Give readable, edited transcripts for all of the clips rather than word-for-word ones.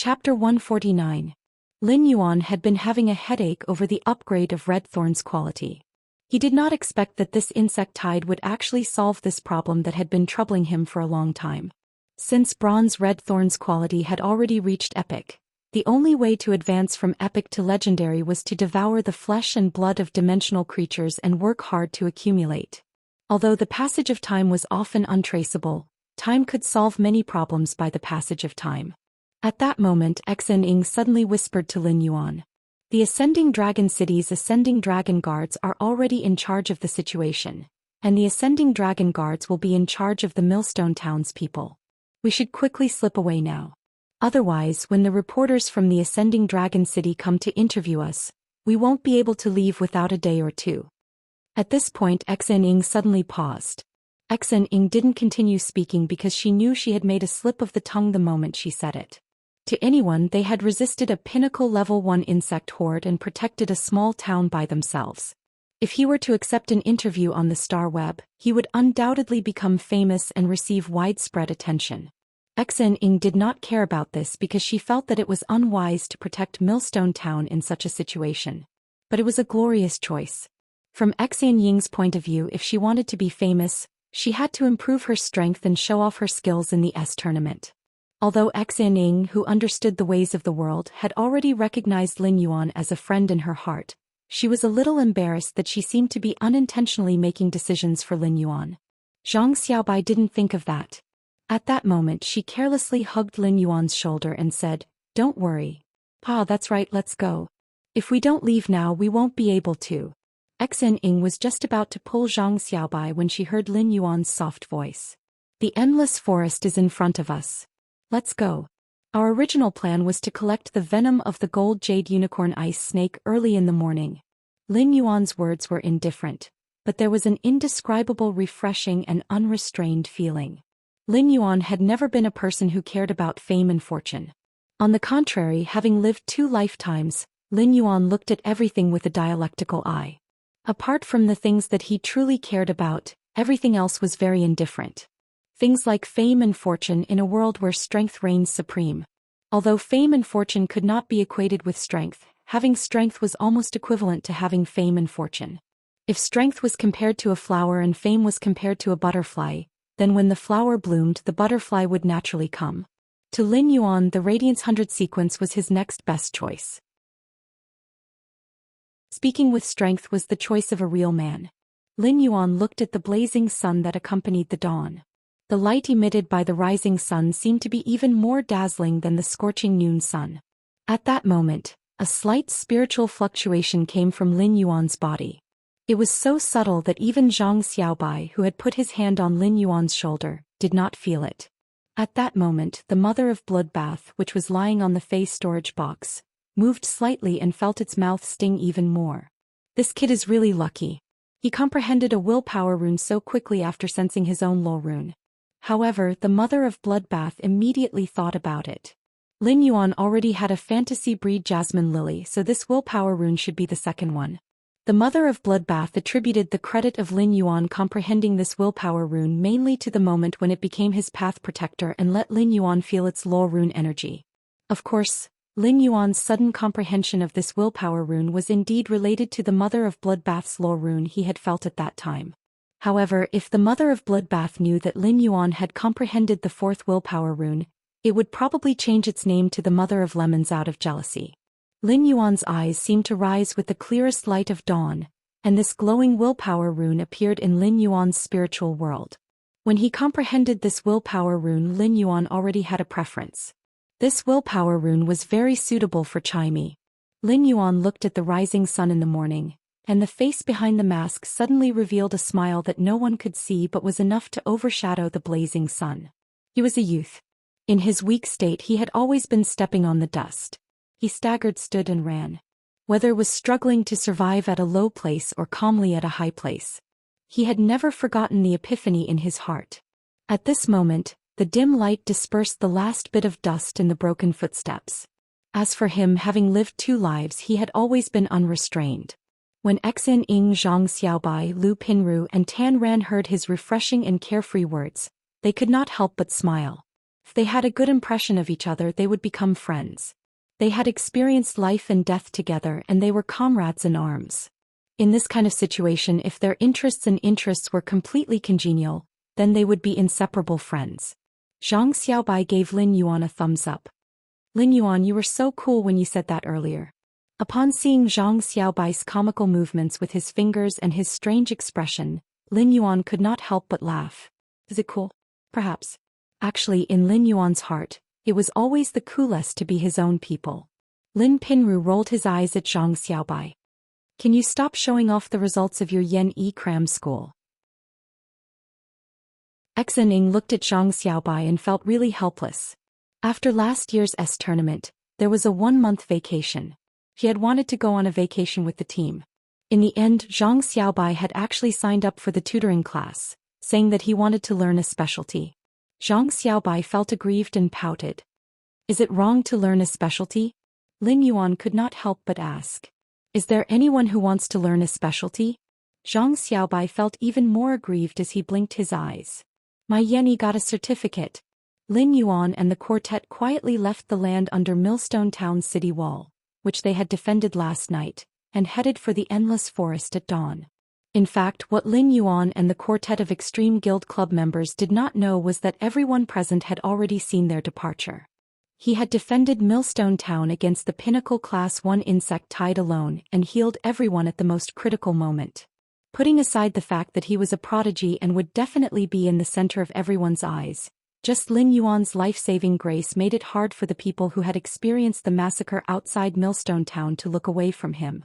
Chapter 149. Lin Yuan had been having a headache over the upgrade of red thorn's quality. He did not expect that this insectide would actually solve this problem that had been troubling him for a long time. Since bronze red thorn's quality had already reached epic, the only way to advance from epic to legendary was to devour the flesh and blood of dimensional creatures and work hard to accumulate. Although the passage of time was often untraceable, time could solve many problems by the passage of time. At that moment, Xianxia suddenly whispered to Lin Yuan. The Ascending Dragon City's Ascending Dragon Guards are already in charge of the situation, and the Ascending Dragon Guards will be in charge of the Millstone townspeople. We should quickly slip away now. Otherwise, when the reporters from the Ascending Dragon City come to interview us, we won't be able to leave without a day or two. At this point, Xianxia suddenly paused. Xianxia didn't continue speaking because she knew she had made a slip of the tongue the moment she said it. To anyone, they had resisted a pinnacle level 1 insect horde and protected a small town by themselves. If he were to accept an interview on the Star Web, he would undoubtedly become famous and receive widespread attention. Xianxia did not care about this because she felt that it was unwise to protect Millstone Town in such a situation. But it was a glorious choice. From Xianxia's point of view, if she wanted to be famous, she had to improve her strength and show off her skills in the S tournament. Although Xianxia, who understood the ways of the world, had already recognized Lin Yuan as a friend in her heart, she was a little embarrassed that she seemed to be unintentionally making decisions for Lin Yuan. Zhang Xiaobai didn't think of that. At that moment, she carelessly hugged Lin Yuan's shoulder and said, "Don't worry. Pa, that's right, let's go. If we don't leave now, we won't be able to." Xianxia was just about to pull Zhang Xiaobai when she heard Lin Yuan's soft voice. "The endless forest is in front of us. Let's go. Our original plan was to collect the venom of the gold jade unicorn ice snake early in the morning." Lin Yuan's words were indifferent, but there was an indescribable refreshing and unrestrained feeling. Lin Yuan had never been a person who cared about fame and fortune. On the contrary, having lived 2 lifetimes, Lin Yuan looked at everything with a dialectical eye. Apart from the things that he truly cared about, everything else was very indifferent. Things like fame and fortune in a world where strength reigns supreme. Although fame and fortune could not be equated with strength, having strength was almost equivalent to having fame and fortune. If strength was compared to a flower and fame was compared to a butterfly, then when the flower bloomed, the butterfly would naturally come. To Lin Yuan, the Radiance 100 sequence was his next best choice. Speaking with strength was the choice of a real man. Lin Yuan looked at the blazing sun that accompanied the dawn. The light emitted by the rising sun seemed to be even more dazzling than the scorching noon sun. At that moment, a slight spiritual fluctuation came from Lin Yuan's body. It was so subtle that even Zhang Xiaobai, who had put his hand on Lin Yuan's shoulder, did not feel it. At that moment, the mother of bloodbath, which was lying on the face storage box, moved slightly and felt its mouth sting even more. This kid is really lucky. He comprehended a willpower rune so quickly after sensing his own lull rune. However, the mother of bloodbath immediately thought about it. Lin Yuan already had a fantasy breed jasmine lily, so this willpower rune should be the second one. The mother of bloodbath attributed the credit of Lin Yuan comprehending this willpower rune mainly to the moment when it became his path protector and let Lin Yuan feel its lull rune energy. Of course, Lin Yuan's sudden comprehension of this willpower rune was indeed related to the mother of bloodbath's lull rune he had felt at that time. However, if the mother of bloodbath knew that Lin Yuan had comprehended the 4th willpower rune, it would probably change its name to the mother of lemons out of jealousy. Lin Yuan's eyes seemed to rise with the clearest light of dawn, and this glowing willpower rune appeared in Lin Yuan's spiritual world. When he comprehended this willpower rune, Lin Yuan already had a preference. This willpower rune was very suitable for Chime. Lin Yuan looked at the rising sun in the morning, and the face behind the mask suddenly revealed a smile that no one could see but was enough to overshadow the blazing sun. He was a youth. In his weak state, he had always been stepping on the dust. He staggered, stood and ran. Whether it was struggling to survive at a low place or calmly at a high place, he had never forgotten the epiphany in his heart. At this moment, the dim light dispersed the last bit of dust in the broken footsteps. As for him, having lived 2 lives, he had always been unrestrained. When Xianxia, Zhang Xiaobai, Lu Pinru and Tan Ran heard his refreshing and carefree words, they could not help but smile. If they had a good impression of each other, they would become friends. They had experienced life and death together, and they were comrades in arms. In this kind of situation, if their interests were completely congenial, then they would be inseparable friends. Zhang Xiaobai gave Lin Yuan a thumbs up. Lin Yuan, you were so cool when you said that earlier. Upon seeing Zhang Xiaobai's comical movements with his fingers and his strange expression, Lin Yuan could not help but laugh. Is it cool? Perhaps. Actually, in Lin Yuan's heart, it was always the coolest to be his own people. Lin Pinru rolled his eyes at Zhang Xiaobai. Can you stop showing off the results of your Yen E cram school? Exening looked at Zhang Xiaobai and felt really helpless. After last year's S tournament, there was a 1-month vacation. He had wanted to go on a vacation with the team. In the end, Zhang Xiaobai had actually signed up for the tutoring class, saying that he wanted to learn a specialty. Zhang Xiaobai felt aggrieved and pouted. Is it wrong to learn a specialty? Lin Yuan could not help but ask. Is there anyone who wants to learn a specialty? Zhang Xiaobai felt even more aggrieved as he blinked his eyes. My Yenny got a certificate. Lin Yuan and the quartet quietly left the land under Millstone Town's city wall, which they had defended last night, and headed for the endless forest at dawn. In fact, what Lin Yuan and the quartet of Extreme Guild Club members did not know was that everyone present had already seen their departure. He had defended Millstone Town against the Pinnacle Class 1 insect Tide alone and healed everyone at the most critical moment. Putting aside the fact that he was a prodigy and would definitely be in the center of everyone's eyes, just Lin Yuan's life-saving grace made it hard for the people who had experienced the massacre outside Millstone Town to look away from him.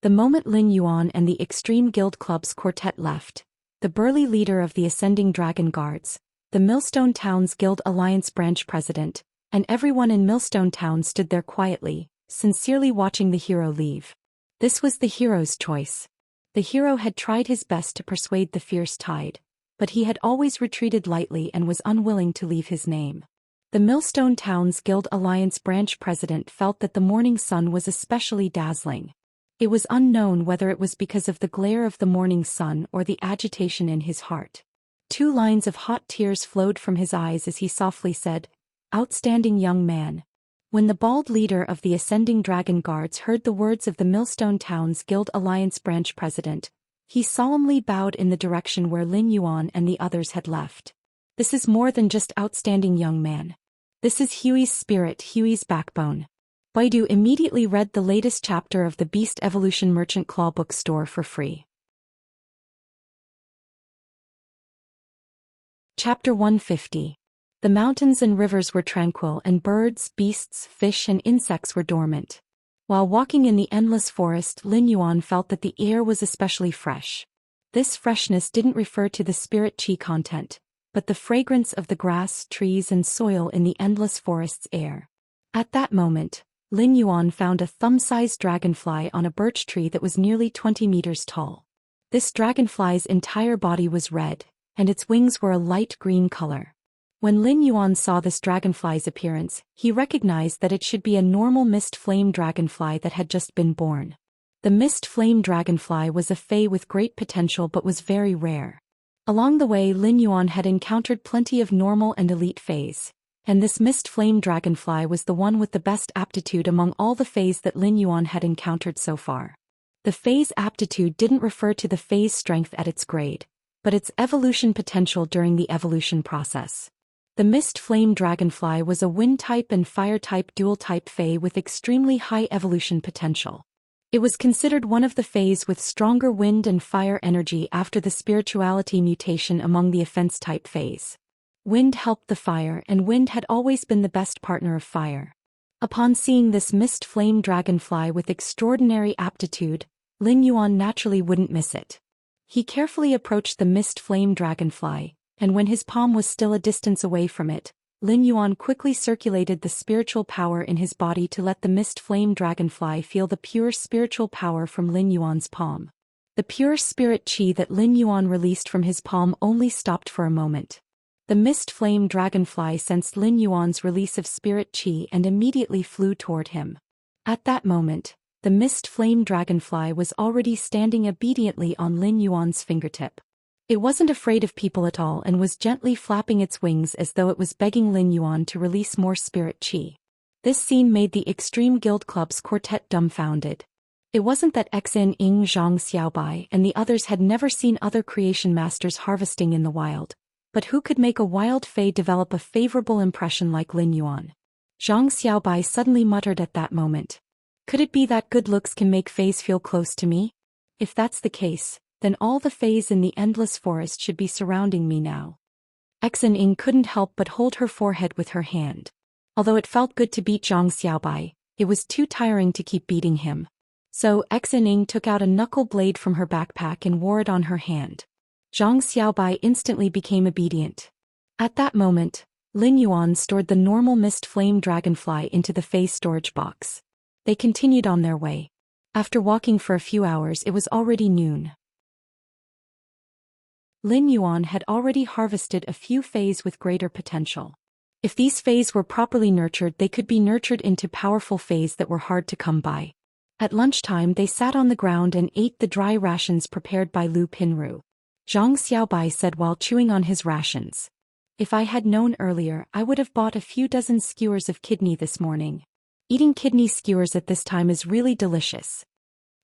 The moment Lin Yuan and the Extreme Guild Club's quartet left, the burly leader of the Ascending Dragon Guards, the Millstone Town's Guild Alliance branch president, and everyone in Millstone Town stood there quietly, sincerely watching the hero leave. This was the hero's choice. The hero had tried his best to persuade the fierce Tide, but he had always retreated lightly and was unwilling to leave his name. The Millstone Town's Guild Alliance branch president felt that the morning sun was especially dazzling. It was unknown whether it was because of the glare of the morning sun or the agitation in his heart. 2 lines of hot tears flowed from his eyes as he softly said, "Outstanding young man." When the bald leader of the Ascending Dragon Guards heard the words of the Millstone Town's Guild Alliance branch president, he solemnly bowed in the direction where Lin Yuan and the others had left. This is more than just outstanding young man. This is Huey's spirit, Huey's backbone. Baidu immediately read the latest chapter of the Beast Evolution Merchant Claw bookstore for free. Chapter 150. The mountains and rivers were tranquil and birds, beasts, fish and insects were dormant. While walking in the endless forest, Lin Yuan felt that the air was especially fresh. This freshness didn't refer to the spirit qi content, but the fragrance of the grass, trees and soil in the endless forest's air. At that moment, Lin Yuan found a thumb-sized dragonfly on a birch tree that was nearly 20 meters tall. This dragonfly's entire body was red, and its wings were a light green color. When Lin Yuan saw this dragonfly's appearance, he recognized that it should be a normal mist flame dragonfly that had just been born. The mist flame dragonfly was a fae with great potential but was very rare. Along the way, Lin Yuan had encountered plenty of normal and elite faes, and this mist flame dragonfly was the one with the best aptitude among all the faes that Lin Yuan had encountered so far. The fae's aptitude didn't refer to the fae's strength at its grade, but its evolution potential during the evolution process. The mist flame dragonfly was a wind-type and fire-type dual-type fae with extremely high evolution potential. It was considered one of the faes with stronger wind and fire energy after the spirituality mutation among the offense-type faes. Wind helped the fire, and wind had always been the best partner of fire. Upon seeing this mist flame dragonfly with extraordinary aptitude, Lin Yuan naturally wouldn't miss it. He carefully approached the mist flame dragonfly, and when his palm was still a distance away from it, Lin Yuan quickly circulated the spiritual power in his body to let the mist flame dragonfly feel the pure spiritual power from Lin Yuan's palm. The pure spirit qi that Lin Yuan released from his palm only stopped for a moment. The mist flame dragonfly sensed Lin Yuan's release of spirit qi and immediately flew toward him. At that moment, the mist flame dragonfly was already standing obediently on Lin Yuan's fingertip. It wasn't afraid of people at all and was gently flapping its wings as though it was begging Lin Yuan to release more spirit qi. This scene made the Extreme Guild Club's quartet dumbfounded. It wasn't that Xin Ying, Zhang Xiaobai and the others had never seen other creation masters harvesting in the wild, but who could make a wild fae develop a favorable impression like Lin Yuan? Zhang Xiaobai suddenly muttered at that moment. Could it be that good looks can make fays feel close to me? If that's the case, then all the fays in the endless forest should be surrounding me now. Xin Ying couldn't help but hold her forehead with her hand. Although it felt good to beat Zhang Xiaobai, it was too tiring to keep beating him. So Xin Ying took out a knuckle blade from her backpack and wore it on her hand. Zhang Xiaobai instantly became obedient. At that moment, Lin Yuan stored the normal mist flame dragonfly into the Fae storage box. They continued on their way. After walking for a few hours, it was already noon. Lin Yuan had already harvested a few Fays with greater potential. If these Fays were properly nurtured, they could be nurtured into powerful Fays that were hard to come by. At lunchtime, they sat on the ground and ate the dry rations prepared by Lu Pinru. Zhang Xiaobai said while chewing on his rations. If I had known earlier, I would have bought a few dozen skewers of kidney this morning. Eating kidney skewers at this time is really delicious.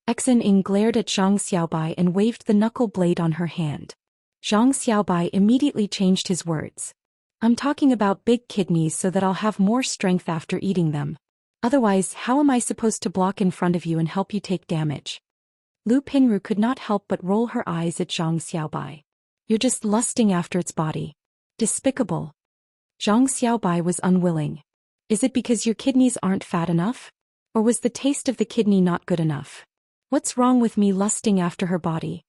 Xin Ying glared at Zhang Xiaobai and waved the knuckle blade on her hand. Zhang Xiaobai immediately changed his words. I'm talking about big kidneys so that I'll have more strength after eating them. Otherwise, how am I supposed to block in front of you and help you take damage? Lu Pinru could not help but roll her eyes at Zhang Xiaobai. You're just lusting after its body. Despicable. Zhang Xiaobai was unwilling. Is it because your kidneys aren't fat enough? Or was the taste of the kidney not good enough? What's wrong with me lusting after her body?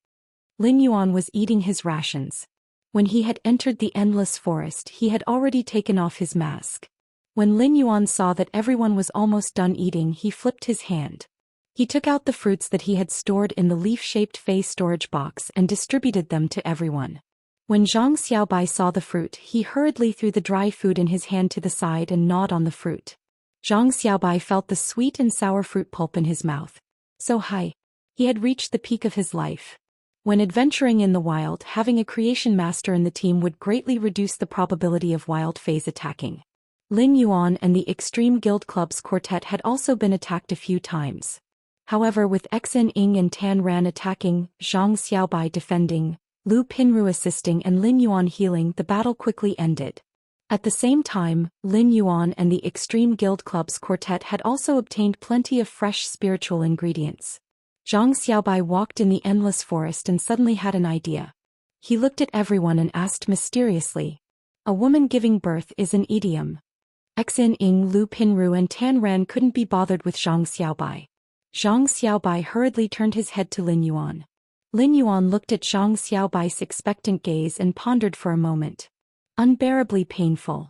Lin Yuan was eating his rations. When he had entered the endless forest, he had already taken off his mask. When Lin Yuan saw that everyone was almost done eating, he flipped his hand. He took out the fruits that he had stored in the leaf-shaped Fae storage box and distributed them to everyone. When Zhang Xiaobai saw the fruit, he hurriedly threw the dry food in his hand to the side and gnawed on the fruit. Zhang Xiaobai felt the sweet and sour fruit pulp in his mouth. So high. He had reached the peak of his life. When adventuring in the wild, having a creation master in the team would greatly reduce the probability of wild Fays attacking. Lin Yuan and the Extreme Guild Club's quartet had also been attacked a few times. However, with Xin Ying and Tan Ran attacking, Zhang Xiaobai defending, Lu Pinru assisting and Lin Yuan healing, the battle quickly ended. At the same time, Lin Yuan and the Extreme Guild Club's quartet had also obtained plenty of fresh spiritual ingredients. Zhang Xiaobai walked in the endless forest and suddenly had an idea. He looked at everyone and asked mysteriously. A woman giving birth is an idiom. Xin Ying, Lu Pinru and Tan Ran couldn't be bothered with Zhang Xiaobai. Zhang Xiaobai hurriedly turned his head to Lin Yuan. Lin Yuan looked at Zhang Xiaobai's expectant gaze and pondered for a moment. Unbearably painful.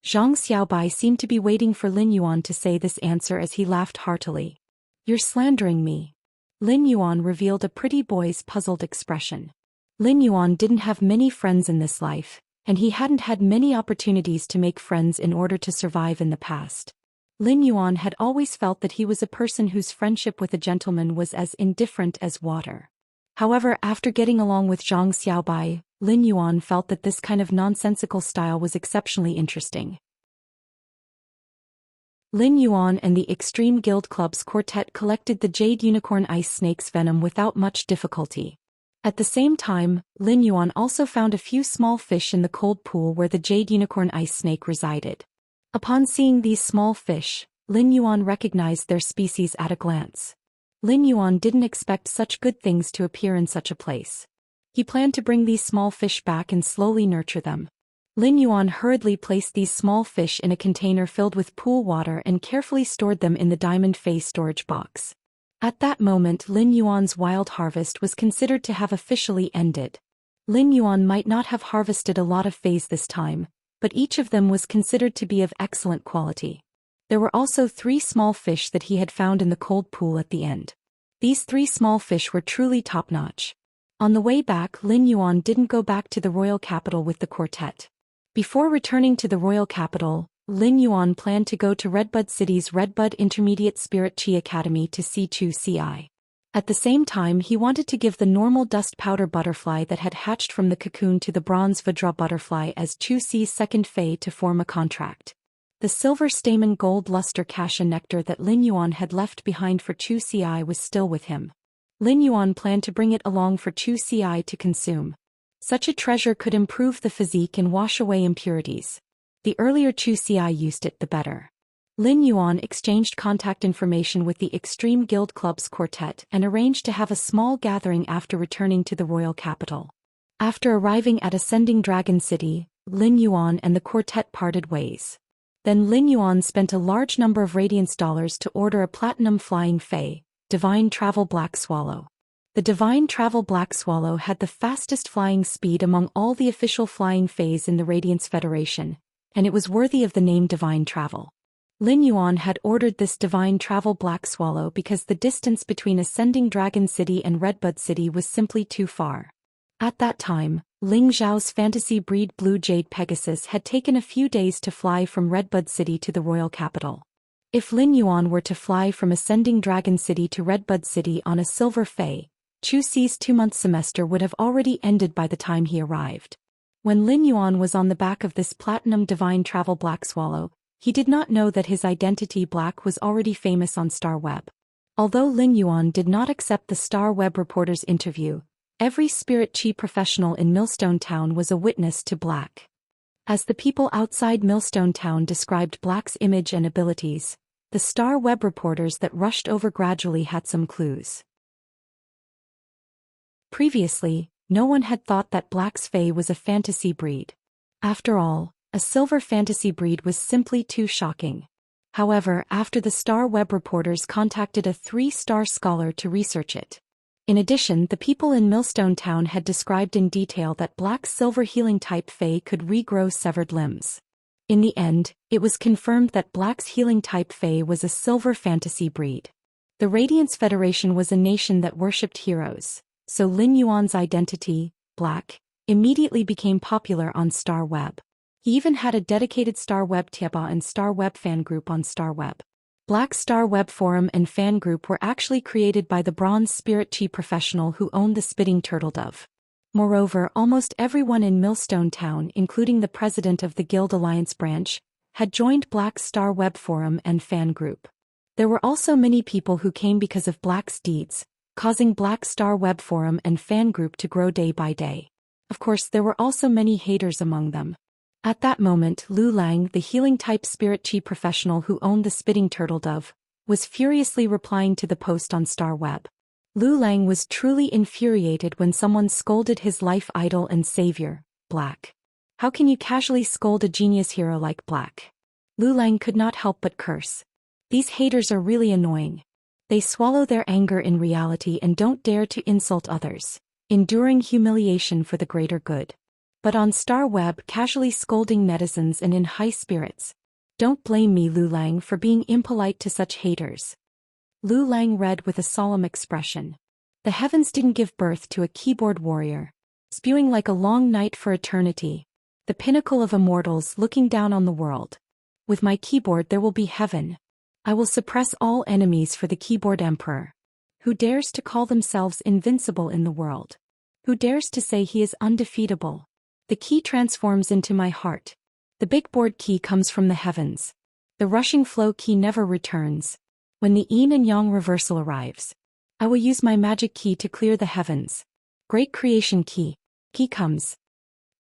Zhang Xiaobai seemed to be waiting for Lin Yuan to say this answer as he laughed heartily. You're slandering me. Lin Yuan revealed a pretty boy's puzzled expression. Lin Yuan didn't have many friends in this life, and he hadn't had many opportunities to make friends in order to survive in the past. Lin Yuan had always felt that he was a person whose friendship with a gentleman was as indifferent as water. However, after getting along with Zhang Xiaobai, Lin Yuan felt that this kind of nonsensical style was exceptionally interesting. Lin Yuan and the Extreme Guild Club's quartet collected the Jade Unicorn Ice Snake's venom without much difficulty. At the same time, Lin Yuan also found a few small fish in the cold pool where the Jade Unicorn Ice Snake resided. Upon seeing these small fish, Lin Yuan recognized their species at a glance. Lin Yuan didn't expect such good things to appear in such a place. He planned to bring these small fish back and slowly nurture them. Lin Yuan hurriedly placed these small fish in a container filled with pool water and carefully stored them in the diamond Fae storage box. At that moment, Lin Yuan's wild harvest was considered to have officially ended. Lin Yuan might not have harvested a lot of Fays this time, but each of them was considered to be of excellent quality. There were also 3 small fish that he had found in the cold pool at the end. These 3 small fish were truly top-notch. On the way back, Lin Yuan didn't go back to the royal capital with the quartet. Before returning to the royal capital, Lin Yuan planned to go to Redbud City's Redbud Intermediate Spirit Chi Academy to see Chu Ci. At the same time, he wanted to give the normal dust powder butterfly that had hatched from the cocoon to the bronze Vajra butterfly as Zhou Xi's second fei to form a contract. The silver stamen gold luster cassia nectar that Lin Yuan had left behind for Zhou Xi was still with him. Lin Yuan planned to bring it along for Zhou Xi to consume. Such a treasure could improve the physique and wash away impurities. The earlier Zhou Xi used it, the better. Lin Yuan exchanged contact information with the Extreme Guild Club's quartet and arranged to have a small gathering after returning to the royal capital. After arriving at Ascending Dragon City, Lin Yuan and the quartet parted ways. Then Lin Yuan spent a large number of radiance dollars to order a platinum flying fei, Divine Travel Black Swallow. The Divine Travel Black Swallow had the fastest flying speed among all the official flying feis in the Radiance Federation, and it was worthy of the name Divine Travel. Lin Yuan had ordered this Divine Travel Black Swallow because the distance between Ascending Dragon City and Redbud City was simply too far. At that time, Ling Zhao's fantasy breed Blue Jade Pegasus had taken a few days to fly from Redbud City to the royal capital. If Lin Yuan were to fly from Ascending Dragon City to Redbud City on a silver fei, Zhou Xi's 2-month semester would have already ended by the time he arrived. When Lin Yuan was on the back of this platinum Divine Travel Black Swallow, he did not know that his identity Black was already famous on Star Web. Although Lin Yuan did not accept the Star Web reporter's interview, every spirit chi professional in Millstone Town was a witness to Black. As the people outside Millstone Town described Black's image and abilities, the Star Web reporters that rushed over gradually had some clues. Previously, no one had thought that Black's fei was a fantasy breed. After all, a silver fantasy breed was simply too shocking. However, after the Star Web reporters contacted a 3-star scholar to research it. In addition, the people in Millstone Town had described in detail that Black's silver healing type fei could regrow severed limbs. In the end, it was confirmed that Black's healing type fei was a silver fantasy breed. The Radiance Federation was a nation that worshipped heroes, so Lin Yuan's identity, Black, immediately became popular on Star Web. He even had a dedicated Star Web Tieba and Star Web fan group on Star Web. Black's Star Web forum and fan group were actually created by the bronze spirit chi professional who owned the spitting turtle dove. Moreover, almost everyone in Millstone Town, including the president of the Guild Alliance branch, had joined Black's Star Web forum and fan group. There were also many people who came because of Black's deeds, causing Black's Star Web forum and fan group to grow day by day. Of course, there were also many haters among them. At that moment, Lu Lang, the healing-type spirit chi professional who owned the spitting turtle dove, was furiously replying to the post on Star Web. Lu Lang was truly infuriated when someone scolded his life idol and savior, Black. How can you casually scold a genius hero like Black? Lu Lang could not help but curse. These haters are really annoying. They swallow their anger in reality and don't dare to insult others, enduring humiliation for the greater good. But on Star Web, casually scolding netizens and in high spirits. Don't blame me, Lu Lang, for being impolite to such haters. Lu Lang read with a solemn expression. The heavens didn't give birth to a keyboard warrior, spewing like a long night for eternity, the pinnacle of immortals looking down on the world. With my keyboard there will be heaven. I will suppress all enemies for the keyboard emperor. Who dares to call themselves invincible in the world? Who dares to say he is undefeatable? The key transforms into my heart. The big board key comes from the heavens. The rushing flow key never returns. When the yin and yang reversal arrives, I will use my magic key to clear the heavens. Great creation key. Key comes.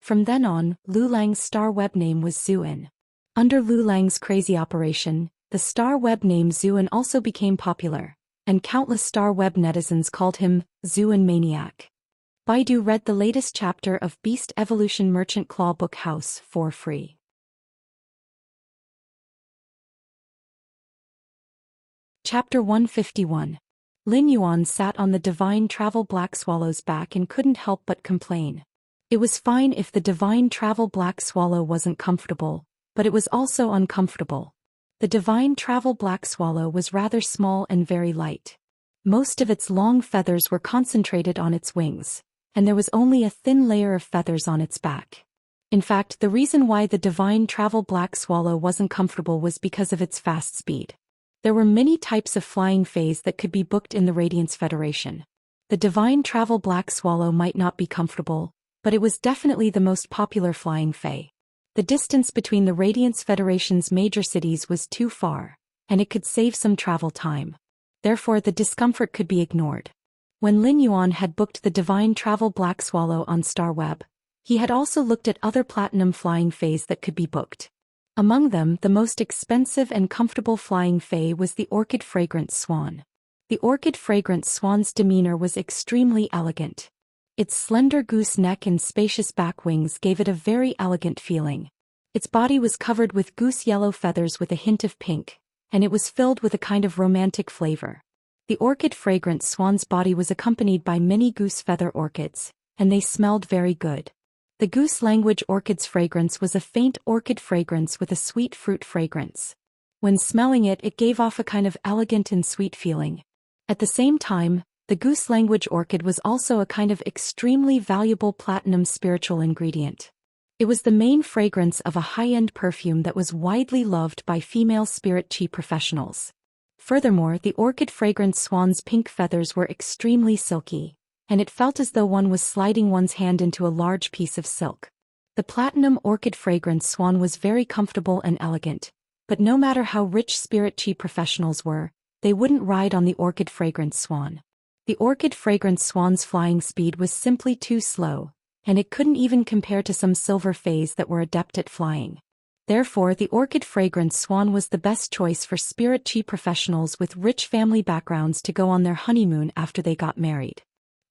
From then on, Lu Lang's Star Web name was Zuin. Under Lu Lang's crazy operation, the Star Web name Zuin also became popular, and countless Star Web netizens called him Zuin Maniac. Baidu read the latest chapter of Beast Evolution Merchant Claw Book House for free. Chapter 151. Lin Yuan sat on the Divine Travel Black Swallow's back and couldn't help but complain. It was fine if the Divine Travel Black Swallow wasn't comfortable, but it was also uncomfortable. The Divine Travel Black Swallow was rather small and very light. Most of its long feathers were concentrated on its wings, and there was only a thin layer of feathers on its back. In fact, the reason why the Divine Travel Black Swallow wasn't comfortable was because of its fast speed. There were many types of flying fays that could be booked in the Radiance Federation. The divine travel black swallow might not be comfortable, but it was definitely the most popular flying fae. The distance between the Radiance Federation's major cities was too far, and it could save some travel time. Therefore the discomfort could be ignored. When Lin Yuan had booked the divine travel black swallow on StarWeb, he had also looked at other platinum flying fays that could be booked. Among them, the most expensive and comfortable flying fae was the Orchid Fragrance Swan. The Orchid Fragrance Swan's demeanor was extremely elegant. Its slender goose neck and spacious back wings gave it a very elegant feeling. Its body was covered with goose yellow feathers with a hint of pink, and it was filled with a kind of romantic flavor. The Orchid Fragrance Swan's body was accompanied by many goose feather orchids, and they smelled very good. The goose language orchid's fragrance was a faint orchid fragrance with a sweet fruit fragrance. When smelling it, it gave off a kind of elegant and sweet feeling. At the same time, the goose language orchid was also a kind of extremely valuable platinum spiritual ingredient. It was the main fragrance of a high-end perfume that was widely loved by female spirit chi professionals. Furthermore, the Orchid Fragrance Swan's pink feathers were extremely silky, and it felt as though one was sliding one's hand into a large piece of silk. The Platinum Orchid Fragrance Swan was very comfortable and elegant, but no matter how rich spirit chi professionals were, they wouldn't ride on the Orchid Fragrance Swan. The Orchid Fragrance Swan's flying speed was simply too slow, and it couldn't even compare to some silver fays that were adept at flying. Therefore, the Orchid Fragrance Swan was the best choice for spirit chi professionals with rich family backgrounds to go on their honeymoon after they got married.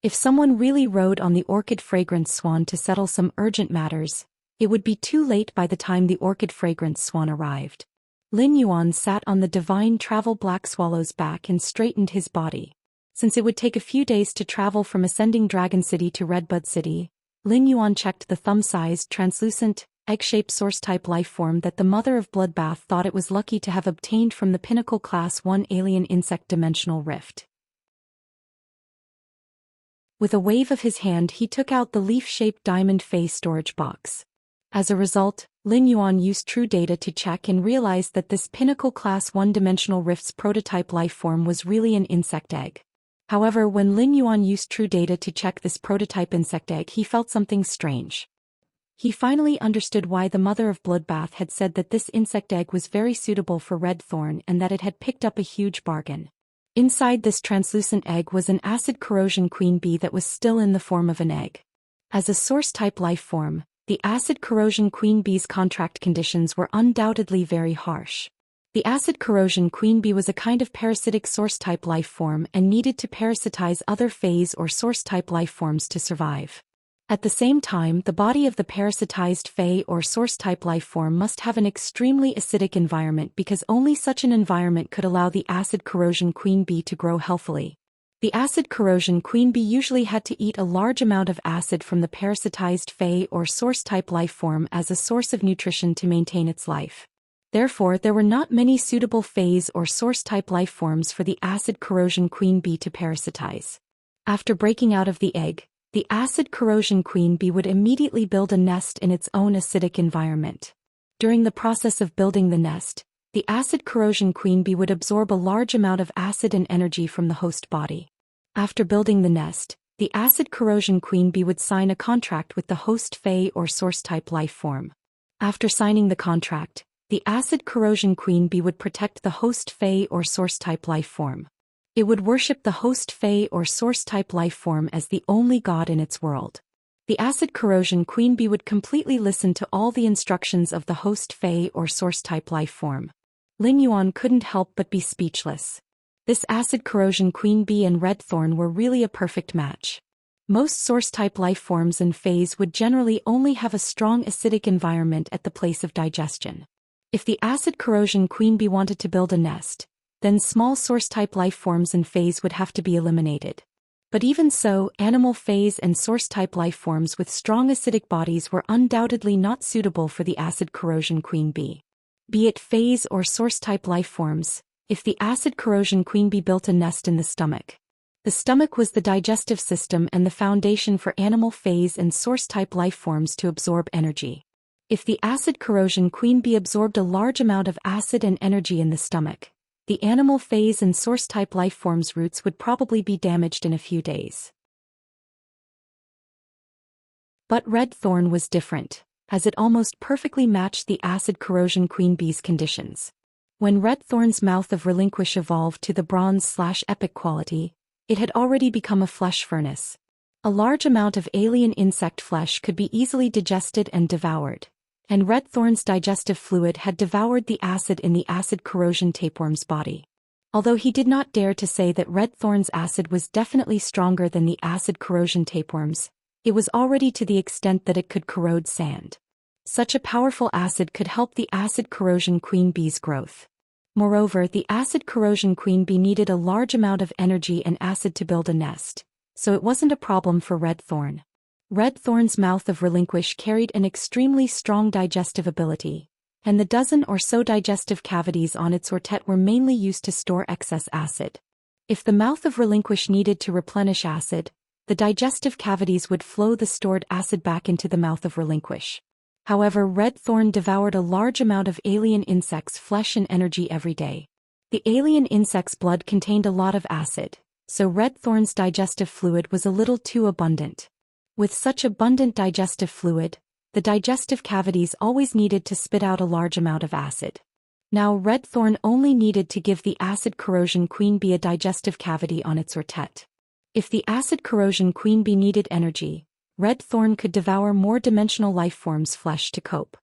If someone really rode on the Orchid Fragrance Swan to settle some urgent matters, it would be too late by the time the Orchid Fragrance Swan arrived. Lin Yuan sat on the divine travel black swallow's back and straightened his body. Since it would take a few days to travel from Ascending Dragon City to Redbud City, Lin Yuan checked the thumb-sized, translucent, egg-shaped source-type life-form that the Mother of Bloodbath thought it was lucky to have obtained from the Pinnacle Class 1 alien insect dimensional rift. With a wave of his hand, he took out the leaf-shaped diamond face storage box. As a result, Lin Yuan used True Data to check and realized that this Pinnacle Class 1 dimensional rift's prototype life-form was really an insect egg. However, when Lin Yuan used True Data to check this prototype insect egg, he felt something strange. He finally understood why the Mother of Bloodbath had said that this insect egg was very suitable for Red Thorn and that it had picked up a huge bargain. Inside this translucent egg was an acid corrosion queen bee that was still in the form of an egg. As a source-type life form, the acid corrosion queen bee's contract conditions were undoubtedly very harsh. The acid corrosion queen bee was a kind of parasitic source-type life form and needed to parasitize other phase or source-type life forms to survive. At the same time, the body of the parasitized Fey or source-type life form must have an extremely acidic environment because only such an environment could allow the acid corrosion queen bee to grow healthily. The acid corrosion queen bee usually had to eat a large amount of acid from the parasitized Fey or source-type life form as a source of nutrition to maintain its life. Therefore, there were not many suitable phase or source-type life forms for the acid corrosion queen bee to parasitize. After breaking out of the egg, the acid corrosion queen bee would immediately build a nest in its own acidic environment. During the process of building the nest, the acid corrosion queen bee would absorb a large amount of acid and energy from the host body. After building the nest, the acid corrosion queen bee would sign a contract with the host Fey or source-type life form. After signing the contract, the acid corrosion queen bee would protect the host Fey or source-type life form. It would worship the host Fey or source-type life form as the only god in its world. The acid corrosion queen bee would completely listen to all the instructions of the host Fey or source-type life form. Lin Yuan couldn't help but be speechless. This acid corrosion queen bee and red thorn were really a perfect match. Most source-type life forms and Feys would generally only have a strong acidic environment at the place of digestion. If the acid corrosion queen bee wanted to build a nest, then small source-type life forms and Feys would have to be eliminated. But even so, animal Feys and source-type life forms with strong acidic bodies were undoubtedly not suitable for the acid corrosion queen bee. Be it Feys or source-type life forms, if the acid corrosion queen bee built a nest in the stomach was the digestive system and the foundation for animal Feys and source-type life forms to absorb energy. If the acid corrosion queen bee absorbed a large amount of acid and energy in the stomach, the animal phase and source-type lifeforms' roots would probably be damaged in a few days. But red thorn was different, as it almost perfectly matched the acid corrosion queen bee's conditions. When red thorn's mouth of relinquish evolved to the bronze/epic quality, it had already become a flesh furnace. A large amount of alien insect flesh could be easily digested and devoured, and red thorn's digestive fluid had devoured the acid in the acid corrosion tapeworm's body. Although he did not dare to say that red thorn's acid was definitely stronger than the acid corrosion tapeworm's, it was already to the extent that it could corrode sand. Such a powerful acid could help the acid corrosion queen bee's growth. Moreover, the acid corrosion queen bee needed a large amount of energy and acid to build a nest, so it wasn't a problem for red thorn. Red thorn's mouth of relinquish carried an extremely strong digestive ability, and the dozen or so digestive cavities on its ortet were mainly used to store excess acid. If the mouth of relinquish needed to replenish acid, the digestive cavities would flow the stored acid back into the mouth of relinquish. However, red thorn devoured a large amount of alien insects' flesh and energy every day. The alien insect's blood contained a lot of acid, so red thorn's digestive fluid was a little too abundant. With such abundant digestive fluid, the digestive cavities always needed to spit out a large amount of acid. Now red thorn only needed to give the acid corrosion queen bee a digestive cavity on its ortet. If the acid corrosion queen bee needed energy, red thorn could devour more dimensional lifeforms' flesh to cope.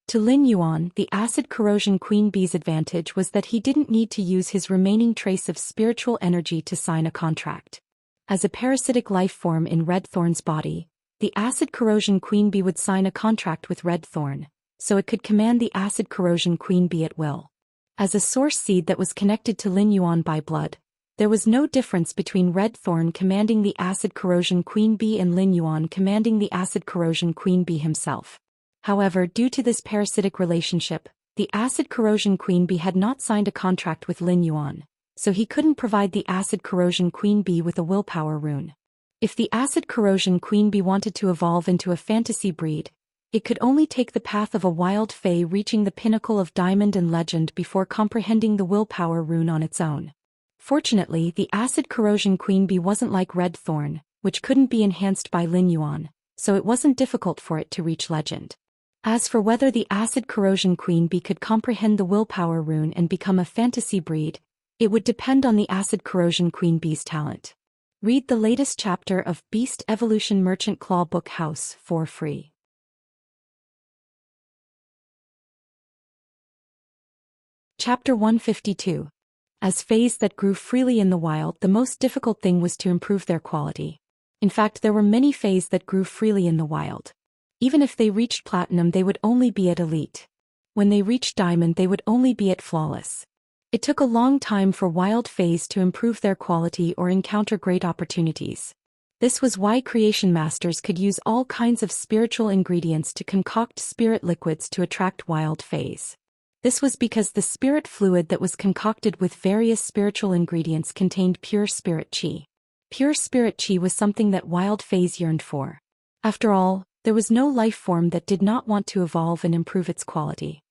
To Lin Yuan, the acid corrosion queen bee's advantage was that he didn't need to use his remaining trace of spiritual energy to sign a contract. As a parasitic lifeform in red thorn's body, the acid corrosion queen bee would sign a contract with red thorn, so it could command the acid corrosion queen bee at will. As a source seed that was connected to Lin Yuan by blood, there was no difference between red thorn commanding the acid corrosion queen bee and Lin Yuan commanding the acid corrosion queen bee himself. However, due to this parasitic relationship, the acid corrosion queen bee had not signed a contract with Lin Yuan, so he couldn't provide the acid corrosion queen bee with a willpower rune. If the acid corrosion queen bee wanted to evolve into a fantasy breed, it could only take the path of a wild fae reaching the pinnacle of diamond and legend before comprehending the willpower rune on its own. Fortunately, the acid corrosion queen bee wasn't like red thorn, which couldn't be enhanced by Lin Yuan, so it wasn't difficult for it to reach legend. As for whether the acid corrosion queen bee could comprehend the willpower rune and become a fantasy breed, it would depend on the acid corrosion queen bee's talent. Read the latest chapter of Beast Evolution Merchant Claw Book House for free. Chapter 152. As fays that grew freely in the wild, the most difficult thing was to improve their quality. In fact, there were many fays that grew freely in the wild. Even if they reached platinum, they would only be at elite. When they reached diamond, they would only be at flawless. It took a long time for wild fays to improve their quality or encounter great opportunities. This was why creation masters could use all kinds of spiritual ingredients to concoct spirit liquids to attract wild fays. This was because the spirit fluid that was concocted with various spiritual ingredients contained pure spirit chi. Pure spirit chi was something that wild fays yearned for. After all, there was no life form that did not want to evolve and improve its quality.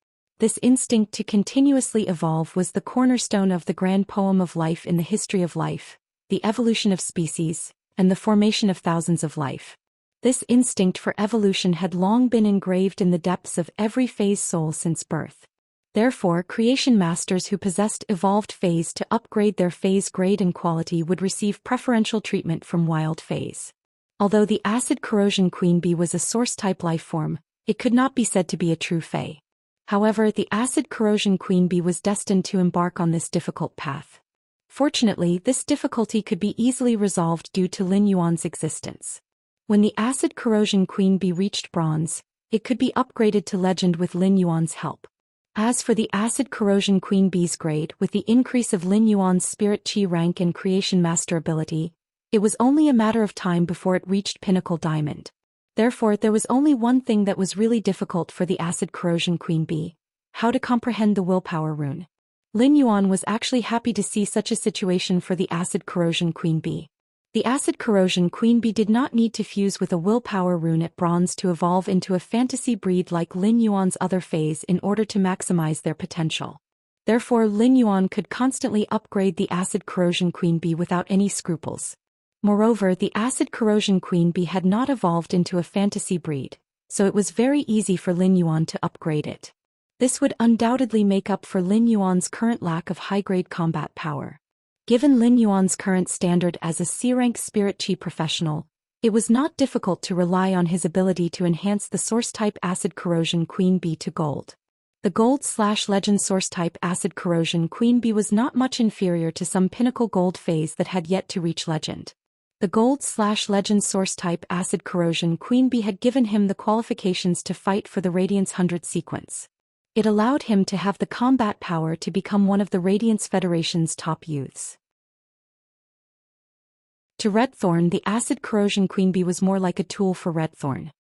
This instinct to continuously evolve was the cornerstone of the grand poem of life in the history of life, the evolution of species, and the formation of thousands of life. This instinct for evolution had long been engraved in the depths of every fae's soul since birth. Therefore, creation masters who possessed evolved fays to upgrade their fays' grade and quality would receive preferential treatment from wild fays. Although the acid corrosion queen bee was a source-type lifeform, it could not be said to be a true fae. However, the acid corrosion queen bee was destined to embark on this difficult path. Fortunately, this difficulty could be easily resolved due to Lin Yuan's existence. When the acid corrosion queen bee reached bronze, it could be upgraded to legend with Lin Yuan's help. As for the acid corrosion queen bee's grade, with the increase of Lin Yuan's spirit chi rank and creation master ability, it was only a matter of time before it reached pinnacle diamond. Therefore, there was only one thing that was really difficult for the acid corrosion queen bee: how to comprehend the willpower rune. Lin Yuan was actually happy to see such a situation for the acid corrosion queen bee. The acid corrosion queen bee did not need to fuse with a willpower rune at bronze to evolve into a fantasy breed like Lin Yuan's other fays in order to maximize their potential. Therefore Lin Yuan could constantly upgrade the Acid Corrosion Queen Bee without any scruples. Moreover, the Acid Corrosion Queen Bee had not evolved into a fantasy breed, so it was very easy for Lin Yuan to upgrade it. This would undoubtedly make up for Lin Yuan's current lack of high-grade combat power. Given Lin Yuan's current standard as a C-rank Spirit Chi professional, it was not difficult to rely on his ability to enhance the Source-type Acid Corrosion Queen Bee to gold. The Gold/Legend Source-type Acid Corrosion Queen Bee was not much inferior to some pinnacle gold phase that had yet to reach Legend. The Gold/Legend Source-type Acid Corrosion Queen Bee had given him the qualifications to fight for the Radiance 100 sequence. It allowed him to have the combat power to become one of the Radiance Federation's top youths. To Redthorn, the Acid Corrosion Queen Bee was more like a tool for Redthorn.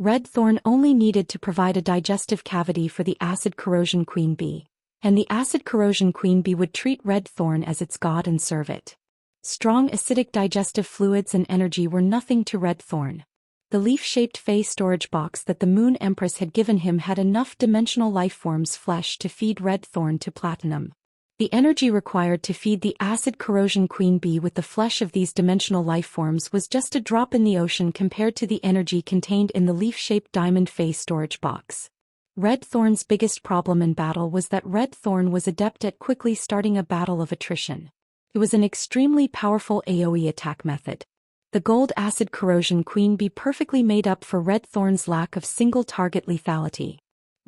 Redthorn only needed to provide a digestive cavity for the Acid Corrosion Queen Bee, and the Acid Corrosion Queen Bee would treat Redthorn as its god and serve it. Strong acidic digestive fluids and energy were nothing to Redthorn. The leaf-shaped Fey storage box that the Moon Empress had given him had enough dimensional lifeforms flesh to feed Redthorn to platinum. The energy required to feed the Acid Corrosion Queen Bee with the flesh of these dimensional lifeforms was just a drop in the ocean compared to the energy contained in the leaf-shaped Diamond Fey storage box. Redthorn's biggest problem in battle was that Redthorn was adept at quickly starting a battle of attrition. It was an extremely powerful AoE attack method. The Gold Acid Corrosion Queen Bee perfectly made up for Redthorn's lack of single-target lethality.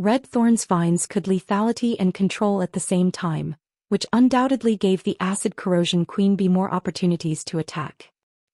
Redthorn's vines could lethality and control at the same time, which undoubtedly gave the Acid Corrosion Queen Bee more opportunities to attack.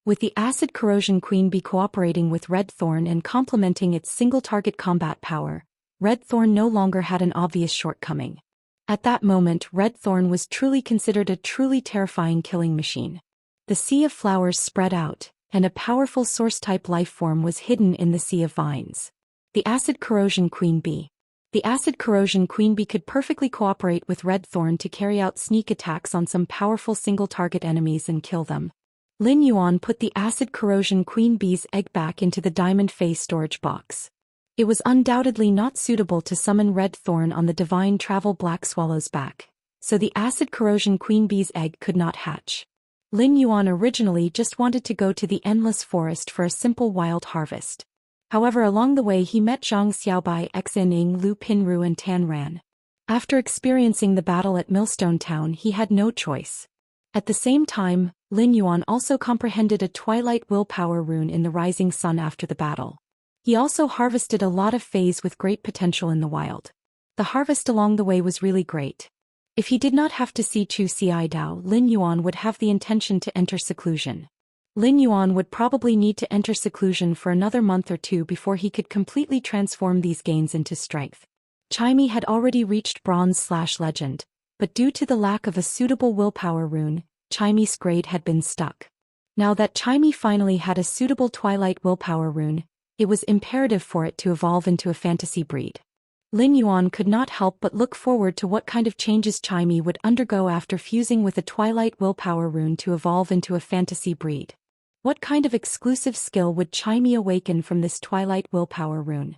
With the Acid Corrosion Queen Bee cooperating with Redthorn and complementing its single-target combat power, Redthorn no longer had an obvious shortcoming. At that moment, Redthorn was truly considered a truly terrifying killing machine. The sea of flowers spread out, and a powerful source-type lifeform was hidden in the sea of vines. The Acid Corrosion Queen Bee. The Acid Corrosion Queen Bee could perfectly cooperate with Redthorn to carry out sneak attacks on some powerful single-target enemies and kill them. Lin Yuan put the Acid Corrosion Queen Bee's egg back into the Diamond Fey storage box. It was undoubtedly not suitable to summon Redthorn on the Divine Travel Black Swallow's back, so the Acid Corrosion Queen Bee's egg could not hatch. Lin Yuan originally just wanted to go to the Endless Forest for a simple wild harvest. However, along the way he met Zhang Xiaobai, Xining, Lu Pinru and Tan Ran. After experiencing the battle at Millstone Town, he had no choice. At the same time, Lin Yuan also comprehended a Twilight Willpower rune in the Rising Sun after the battle. He also harvested a lot of Fays with great potential in the wild. The harvest along the way was really great. If he did not have to see Chu Ci Dao, Lin Yuan would have the intention to enter seclusion. Lin Yuan would probably need to enter seclusion for another month or two before he could completely transform these gains into strength. Chimey had already reached Bronze/Legend, but due to the lack of a suitable willpower rune, Chimey's grade had been stuck. Now that Chimey finally had a suitable Twilight Willpower rune, it was imperative for it to evolve into a fantasy breed. Lin Yuan could not help but look forward to what kind of changes Chimey would undergo after fusing with a Twilight Willpower rune to evolve into a fantasy breed. What kind of exclusive skill would Chimey awaken from this Twilight Willpower rune?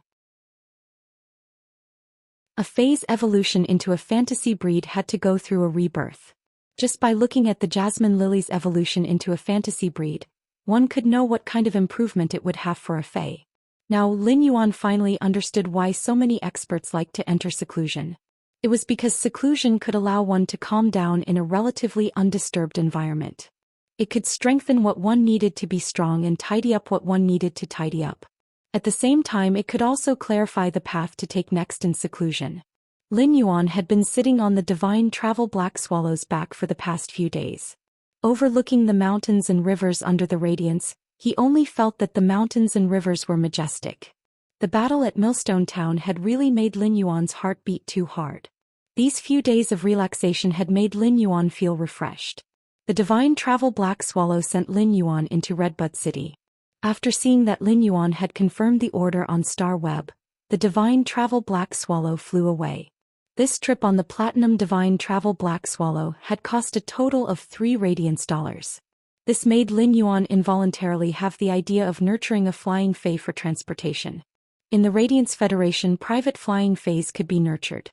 A phase evolution into a fantasy breed had to go through a rebirth. Just by looking at the Jasmine Lily's evolution into a fantasy breed, one could know what kind of improvement it would have for a Fae. Now Lin Yuan finally understood why so many experts liked to enter seclusion. It was because seclusion could allow one to calm down in a relatively undisturbed environment. It could strengthen what one needed to be strong and tidy up what one needed to tidy up. At the same time, it could also clarify the path to take next in seclusion. Lin Yuan had been sitting on the Divine Travel Black Swallow's back for the past few days. Overlooking the mountains and rivers under the radiance, he only felt that the mountains and rivers were majestic. The battle at Millstone Town had really made Lin Yuan's heart beat too hard. These few days of relaxation had made Lin Yuan feel refreshed. The Divine Travel Black Swallow sent Lin Yuan into Redbud City. After seeing that Lin Yuan had confirmed the order on Star Web, the Divine Travel Black Swallow flew away. This trip on the Platinum Divine Travel Black Swallow had cost a total of 3 Radiance dollars. This made Lin Yuan involuntarily have the idea of nurturing a flying Fae for transportation. In the Radiance Federation, private flying Fays could be nurtured.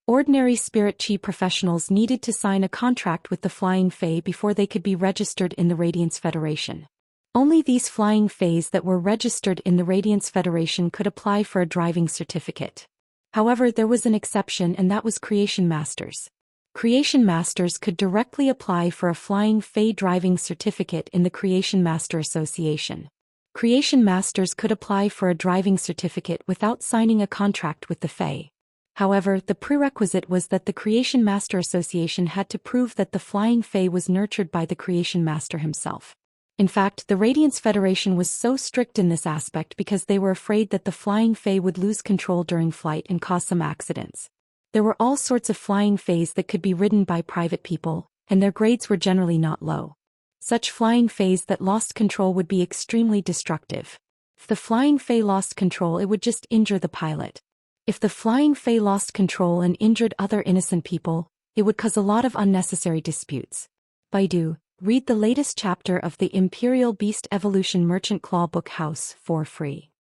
Ordinary spirit chi professionals needed to sign a contract with the Flying Fae before they could be registered in the Radiance Federation. Only these Flying Faes that were registered in the Radiance Federation could apply for a driving certificate. However, there was an exception, and that was Creation Masters. Creation Masters could directly apply for a Flying Fae driving certificate in the Creation Master Association. Creation Masters could apply for a driving certificate without signing a contract with the Fae. However, the prerequisite was that the Creation Master Association had to prove that the Flying Fae was nurtured by the Creation Master himself. In fact, the Radiance Federation was so strict in this aspect because they were afraid that the Flying Fae would lose control during flight and cause some accidents. There were all sorts of Flying Faes that could be ridden by private people, and their grades were generally not low. Such Flying Faes that lost control would be extremely destructive. If the Flying Fae lost control, it would just injure the pilot. If the Flying Fae lost control and injured other innocent people, it would cause a lot of unnecessary disputes. Baidu, read the latest chapter of the Imperial Beast Evolution Merchant Claw Book House for free.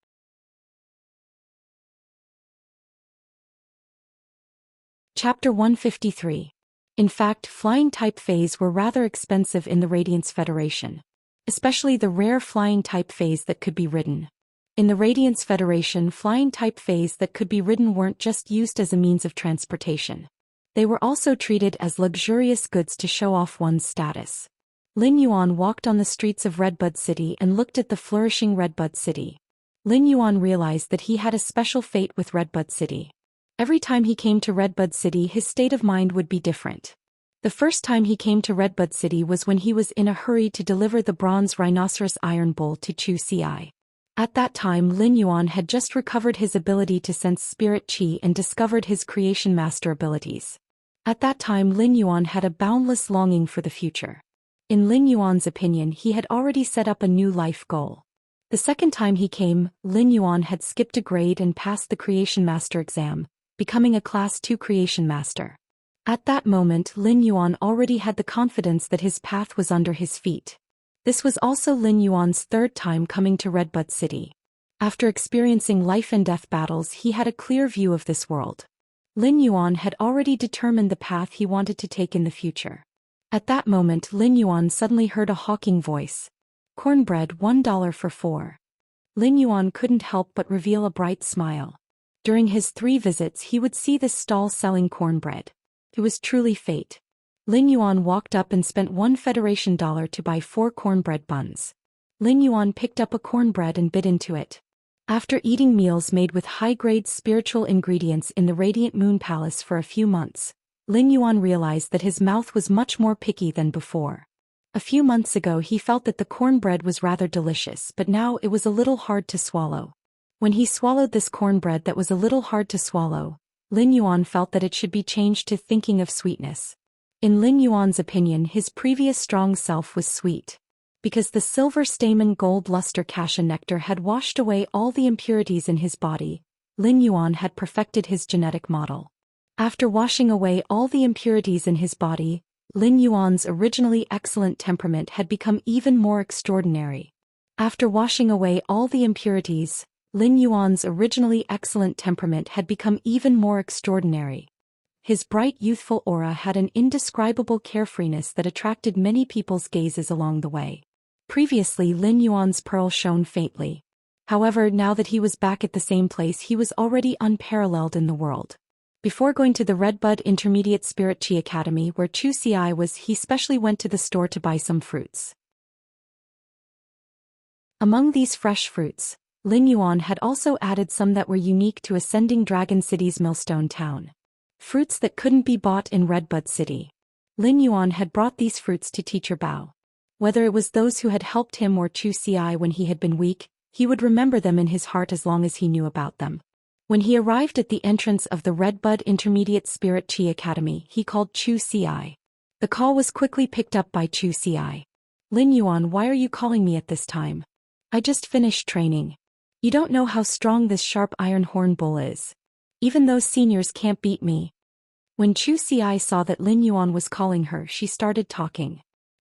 Chapter 153. In fact, flying-type Faes were rather expensive in the Radiance Federation. Especially the rare flying-type Faes that could be ridden. In the Radiance Federation, flying-type Faes that could be ridden weren't just used as a means of transportation. They were also treated as luxurious goods to show off one's status. Lin Yuan walked on the streets of Redbud City and looked at the flourishing Redbud City. Lin Yuan realized that he had a special fate with Redbud City. Every time he came to Redbud City, his state of mind would be different. The first time he came to Redbud City was when he was in a hurry to deliver the bronze rhinoceros iron bowl to Zhou Xian. At that time, Lin Yuan had just recovered his ability to sense spirit chi and discovered his creation master abilities. At that time, Lin Yuan had a boundless longing for the future. In Lin Yuan's opinion, he had already set up a new life goal. The second time he came, Lin Yuan had skipped a grade and passed the creation master exam, becoming a Class 2 creation master. At that moment, Lin Yuan already had the confidence that his path was under his feet. This was also Lin Yuan's third time coming to Redbud City. After experiencing life and death battles, he had a clear view of this world. Lin Yuan had already determined the path he wanted to take in the future. At that moment, Lin Yuan suddenly heard a hawking voice. "Cornbread, $1 for 4. Lin Yuan couldn't help but reveal a bright smile. During his 3 visits, he would see this stall selling cornbread. It was truly fate. Lin Yuan walked up and spent $1 Federation to buy 4 cornbread buns. Lin Yuan picked up a cornbread and bit into it. After eating meals made with high-grade spiritual ingredients in the Radiant Moon Palace for a few months, Lin Yuan realized that his mouth was much more picky than before. A few months ago he felt that the cornbread was rather delicious, but now it was a little hard to swallow. When he swallowed this cornbread that was a little hard to swallow, Lin Yuan felt that it should be changed to thinking of sweetness. In Lin Yuan's opinion, his previous strong self was sweet. Because the silver stamen gold luster cassia nectar had washed away all the impurities in his body, Lin Yuan had perfected his genetic model. After washing away all the impurities in his body, Lin Yuan's originally excellent temperament had become even more extraordinary. After washing away all the impurities, Lin Yuan's originally excellent temperament had become even more extraordinary. His bright youthful aura had an indescribable carefreeness that attracted many people's gazes along the way. Previously, Lin Yuan's pearl shone faintly. However, now that he was back at the same place, he was already unparalleled in the world. Before going to the Redbud Intermediate Spirit Chi Academy where Zhou Xian was, he specially went to the store to buy some fruits. Among these fresh fruits, Lin Yuan had also added some that were unique to Ascending Dragon City's Millstone Town. Fruits that couldn't be bought in Redbud City. Lin Yuan had brought these fruits to Teacher Bao. Whether it was those who had helped him or Zhou Xian when he had been weak, he would remember them in his heart as long as he knew about them. When he arrived at the entrance of the Redbud Intermediate Spirit Chi Academy, he called Zhou Xian. The call was quickly picked up by Zhou Xian. "Lin Yuan, why are you calling me at this time? I just finished training. You don't know how strong this sharp iron horn bull is. Even those seniors can't beat me." When Zhou Xian saw that Lin Yuan was calling her, she started talking.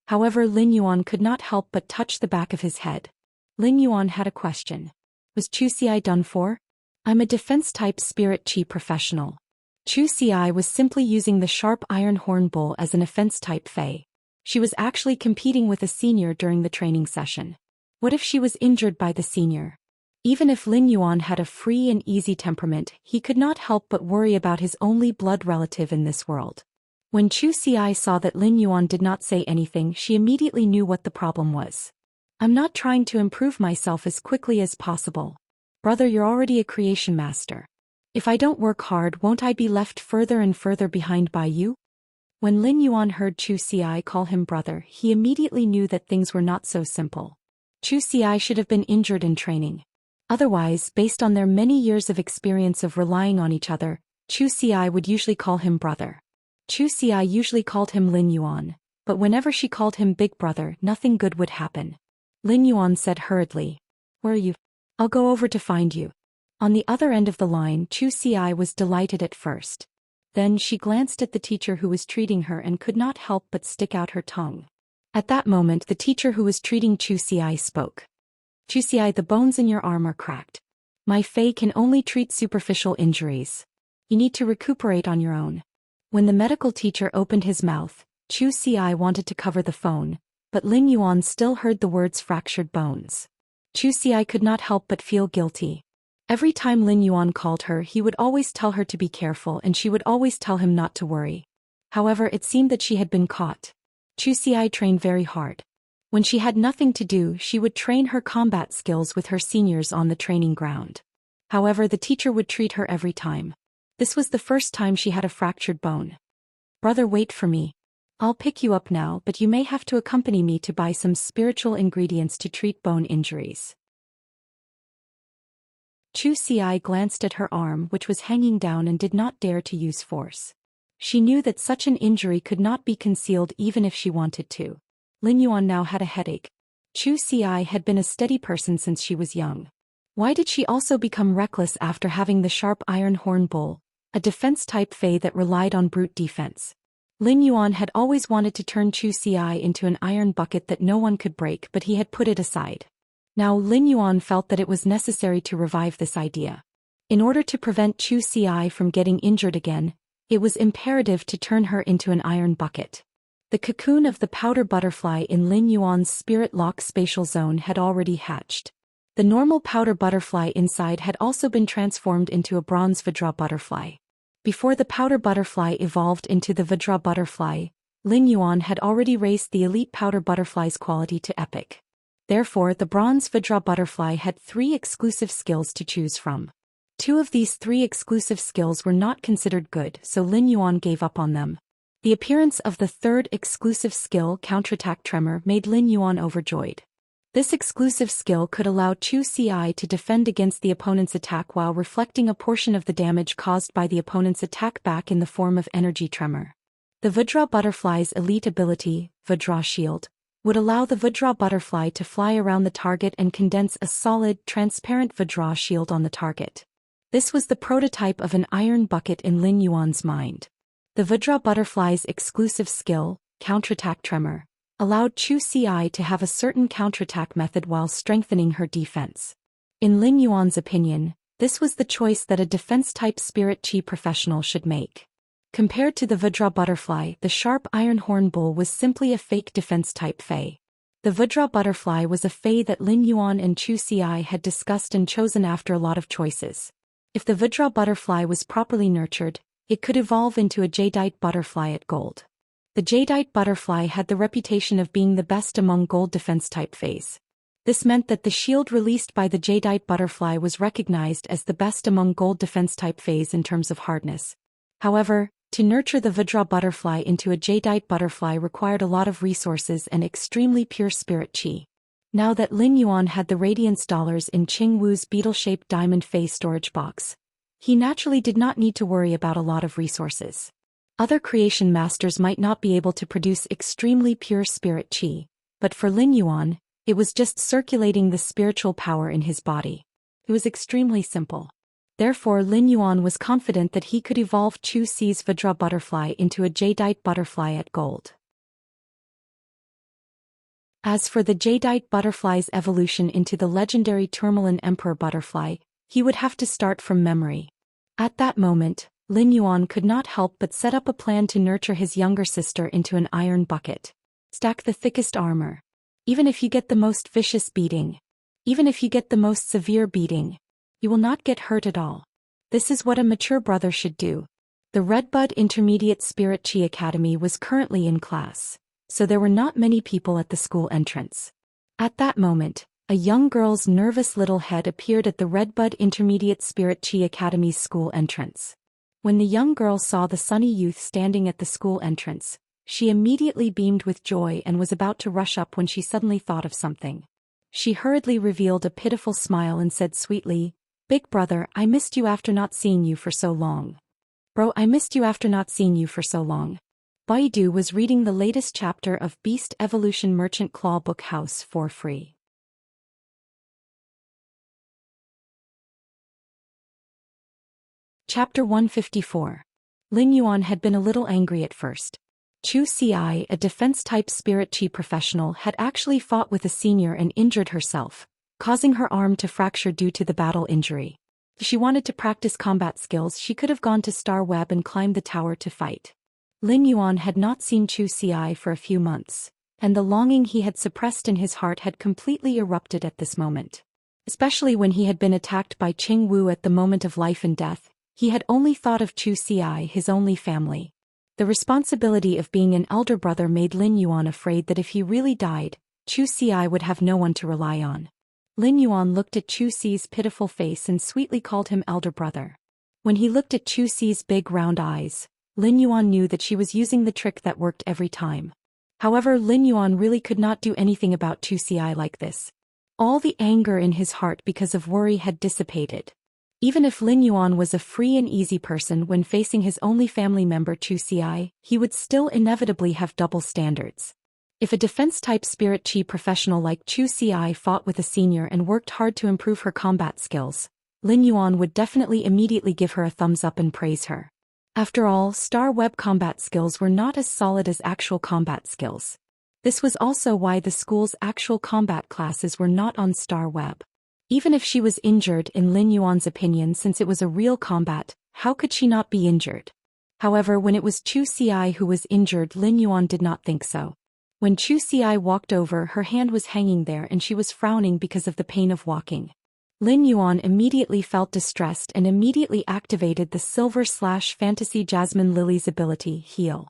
However, Lin Yuan could not help but touch the back of his head. Lin Yuan had a question. "Was Zhou Xian done for? I'm a defense-type spirit chi professional. Zhou Xian was simply using the sharp iron horn bull as an offense-type Fey. She was actually competing with a senior during the training session. What if she was injured by the senior? Even if Lin Yuan had a free and easy temperament, he could not help but worry about his only blood relative in this world. When Zhou Xian saw that Lin Yuan did not say anything, she immediately knew what the problem was. I'm not trying to improve myself as quickly as possible. Brother, you're already a creation master. If I don't work hard, won't I be left further and further behind by you? When Lin Yuan heard Zhou Xian call him brother, he immediately knew that things were not so simple. Zhou Xian should have been injured in training. Otherwise, based on their many years of experience of relying on each other, Zhou Xian would usually call him brother. Zhou Xian usually called him Lin Yuan, but whenever she called him big brother, nothing good would happen. Lin Yuan said hurriedly, "Where are you? I'll go over to find you." On the other end of the line, Zhou Xian was delighted at first. Then she glanced at the teacher who was treating her and could not help but stick out her tongue. At that moment, the teacher who was treating Zhou Xian spoke. "Zhou Xian, the bones in your arm are cracked. My Fey can only treat superficial injuries. You need to recuperate on your own." When the medical teacher opened his mouth, Zhou Xian wanted to cover the phone, but Lin Yuan still heard the words fractured bones. Zhou Xian could not help but feel guilty. Every time Lin Yuan called her, he would always tell her to be careful and she would always tell him not to worry. However, it seemed that she had been caught. Zhou Xian trained very hard. When she had nothing to do, she would train her combat skills with her seniors on the training ground. However, the teacher would treat her every time. This was the first time she had a fractured bone. "Brother, wait for me. I'll pick you up now, but you may have to accompany me to buy some spiritual ingredients to treat bone injuries." Zhou Xian glanced at her arm, which was hanging down, and did not dare to use force. She knew that such an injury could not be concealed even if she wanted to. Lin Yuan now had a headache. Zhou Xian had been a steady person since she was young. Why did she also become reckless after having the sharp iron horn bull, a defense-type Fey that relied on brute defense? Lin Yuan had always wanted to turn Zhou Xian into an iron bucket that no one could break, but he had put it aside. Now Lin Yuan felt that it was necessary to revive this idea. In order to prevent Zhou Xian from getting injured again, it was imperative to turn her into an iron bucket. The cocoon of the powder butterfly in Lin Yuan's spirit lock spatial zone had already hatched. The normal powder butterfly inside had also been transformed into a bronze Vajra butterfly. Before the powder butterfly evolved into the Vajra butterfly, Lin Yuan had already raised the elite powder butterfly's quality to epic. Therefore, the bronze Vajra butterfly had 3 exclusive skills to choose from. 2 of these 3 exclusive skills were not considered good, so Lin Yuan gave up on them. The appearance of the 3rd exclusive skill, Counterattack Tremor, made Lin Yuan overjoyed. This exclusive skill could allow Zhou Xian to defend against the opponent's attack while reflecting a portion of the damage caused by the opponent's attack back in the form of energy tremor. The Vajra butterfly's elite ability, Vajra Shield, would allow the Vajra butterfly to fly around the target and condense a solid, transparent Vajra shield on the target. This was the prototype of an iron bucket in Lin Yuan's mind. The Vajra butterfly's exclusive skill, Counterattack Tremor, allowed Zhou Xian to have a certain counterattack method while strengthening her defense. In Lin Yuan's opinion, this was the choice that a defense-type spirit chi professional should make. Compared to the Vajra butterfly, the sharp iron horn bull was simply a fake defense-type Fey. The Vajra butterfly was a Fey that Lin Yuan and Zhou Xian had discussed and chosen after a lot of choices. If the Vajra butterfly was properly nurtured, it could evolve into a jadeite butterfly at gold. The jadeite butterfly had the reputation of being the best among gold defense-type Feys. This meant that the shield released by the jadeite butterfly was recognized as the best among gold defense-type Feys in terms of hardness. However, to nurture the Vajra butterfly into a jadeite butterfly required a lot of resources and extremely pure spirit chi. Now that Lin Yuan had the radiance dollars in Qing Wu's beetle-shaped diamond Fey storage box, he naturally did not need to worry about a lot of resources. Other creation masters might not be able to produce extremely pure spirit chi, but for Lin Yuan, it was just circulating the spiritual power in his body. It was extremely simple. Therefore, Lin Yuan was confident that he could evolve Zhou Xi's Vajra butterfly into a jadeite butterfly at gold. As for the jadeite butterfly's evolution into the legendary Tourmaline Emperor butterfly, he would have to start from memory. At that moment, Lin Yuan could not help but set up a plan to nurture his younger sister into an iron bucket. Stack the thickest armor. Even if you get the most vicious beating, even if you get the most severe beating, you will not get hurt at all. This is what a mature brother should do. The Redbud Intermediate Spirit Chi Academy was currently in class, so there were not many people at the school entrance. At that moment, a young girl's nervous little head appeared at the Redbud Intermediate Spirit Chi Academy's school entrance. When the young girl saw the sunny youth standing at the school entrance, she immediately beamed with joy and was about to rush up when she suddenly thought of something. She hurriedly revealed a pitiful smile and said sweetly, "Big brother, I missed you after not seeing you for so long. Bro, I missed you after not seeing you for so long." Baidu was reading the latest chapter of Beast Evolution Merchant Claw Book House for free. Chapter 154. Lin Yuan had been a little angry at first. Zhou Xian, a defense-type spirit chi professional, had actually fought with a senior and injured herself, causing her arm to fracture due to the battle injury. If she wanted to practice combat skills, she could have gone to Star Web and climbed the tower to fight. Lin Yuan had not seen Zhou Xian for a few months, and the longing he had suppressed in his heart had completely erupted at this moment. Especially when he had been attacked by Qing Wu at the moment of life and death, he had only thought of Zhou Xian, his only family. The responsibility of being an elder brother made Lin Yuan afraid that if he really died, Zhou Xian would have no one to rely on. Lin Yuan looked at Zhou Xi's pitiful face and sweetly called him elder brother. When he looked at Zhou Xi's big round eyes, Lin Yuan knew that she was using the trick that worked every time. However, Lin Yuan really could not do anything about Zhou Xian like this. All the anger in his heart because of worry had dissipated. Even if Lin Yuan was a free and easy person when facing his only family member Zhou Xian, he would still inevitably have double standards. If a defense-type spirit chi professional like Zhou Xian fought with a senior and worked hard to improve her combat skills, Lin Yuan would definitely immediately give her a thumbs up and praise her. After all, Star Web combat skills were not as solid as actual combat skills. This was also why the school's actual combat classes were not on Star Web. Even if she was injured, in Lin Yuan's opinion, since it was a real combat, how could she not be injured? However, when it was Zhou Xian who was injured, Lin Yuan did not think so. When Zhou Xian walked over, her hand was hanging there and she was frowning because of the pain of walking. Lin Yuan immediately felt distressed and immediately activated the Silver/Fantasy Jasmine Lily's ability, Heal.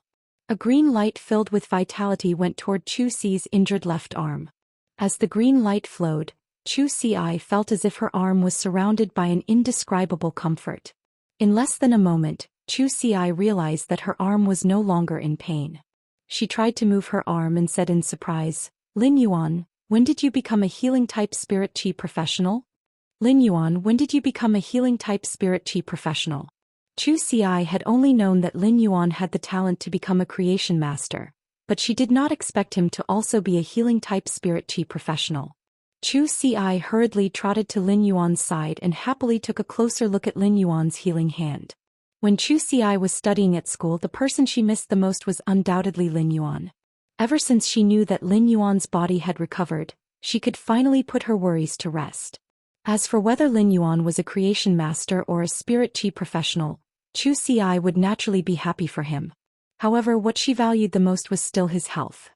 A green light filled with vitality went toward Zhou Xi's injured left arm. As the green light flowed, Zhou Xian felt as if her arm was surrounded by an indescribable comfort. In less than a moment, Zhou Xian realized that her arm was no longer in pain. She tried to move her arm and said in surprise, "Lin Yuan, when did you become a healing-type spirit chi professional?" Lin Yuan, when did you become a healing-type spirit chi professional? Zhou Xian had only known that Lin Yuan had the talent to become a creation master, but she did not expect him to also be a healing-type spirit chi professional. Zhou Xian hurriedly trotted to Lin Yuan's side and happily took a closer look at Lin Yuan's healing hand. When Zhou Xian was studying at school, the person she missed the most was undoubtedly Lin Yuan. Ever since she knew that Lin Yuan's body had recovered, she could finally put her worries to rest. As for whether Lin Yuan was a creation master or a spirit chi professional, Zhou Xian would naturally be happy for him. However, what she valued the most was still his health.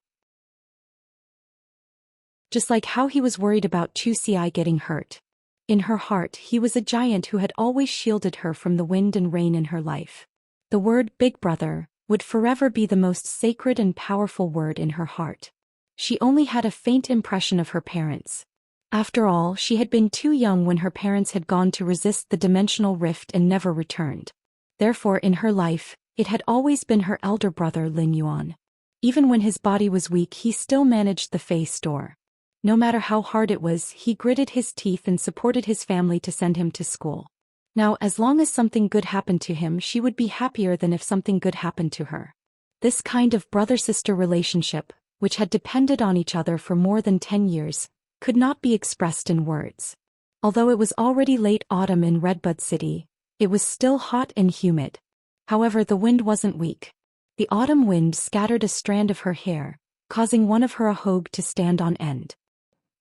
Just like how he was worried about Zhou Xian getting hurt. In her heart, he was a giant who had always shielded her from the wind and rain in her life. The word Big Brother would forever be the most sacred and powerful word in her heart. She only had a faint impression of her parents. After all, she had been too young when her parents had gone to resist the dimensional rift and never returned. Therefore, in her life, it had always been her elder brother Lin Yuan. Even when his body was weak, he still managed the face door. No matter how hard it was, he gritted his teeth and supported his family to send him to school. Now, as long as something good happened to him, she would be happier than if something good happened to her. This kind of brother-sister relationship, which had depended on each other for more than 10 years, could not be expressed in words. Although it was already late autumn in Redbud City, it was still hot and humid. However, the wind wasn't weak. The autumn wind scattered a strand of her hair, causing one of her ahogue to stand on end.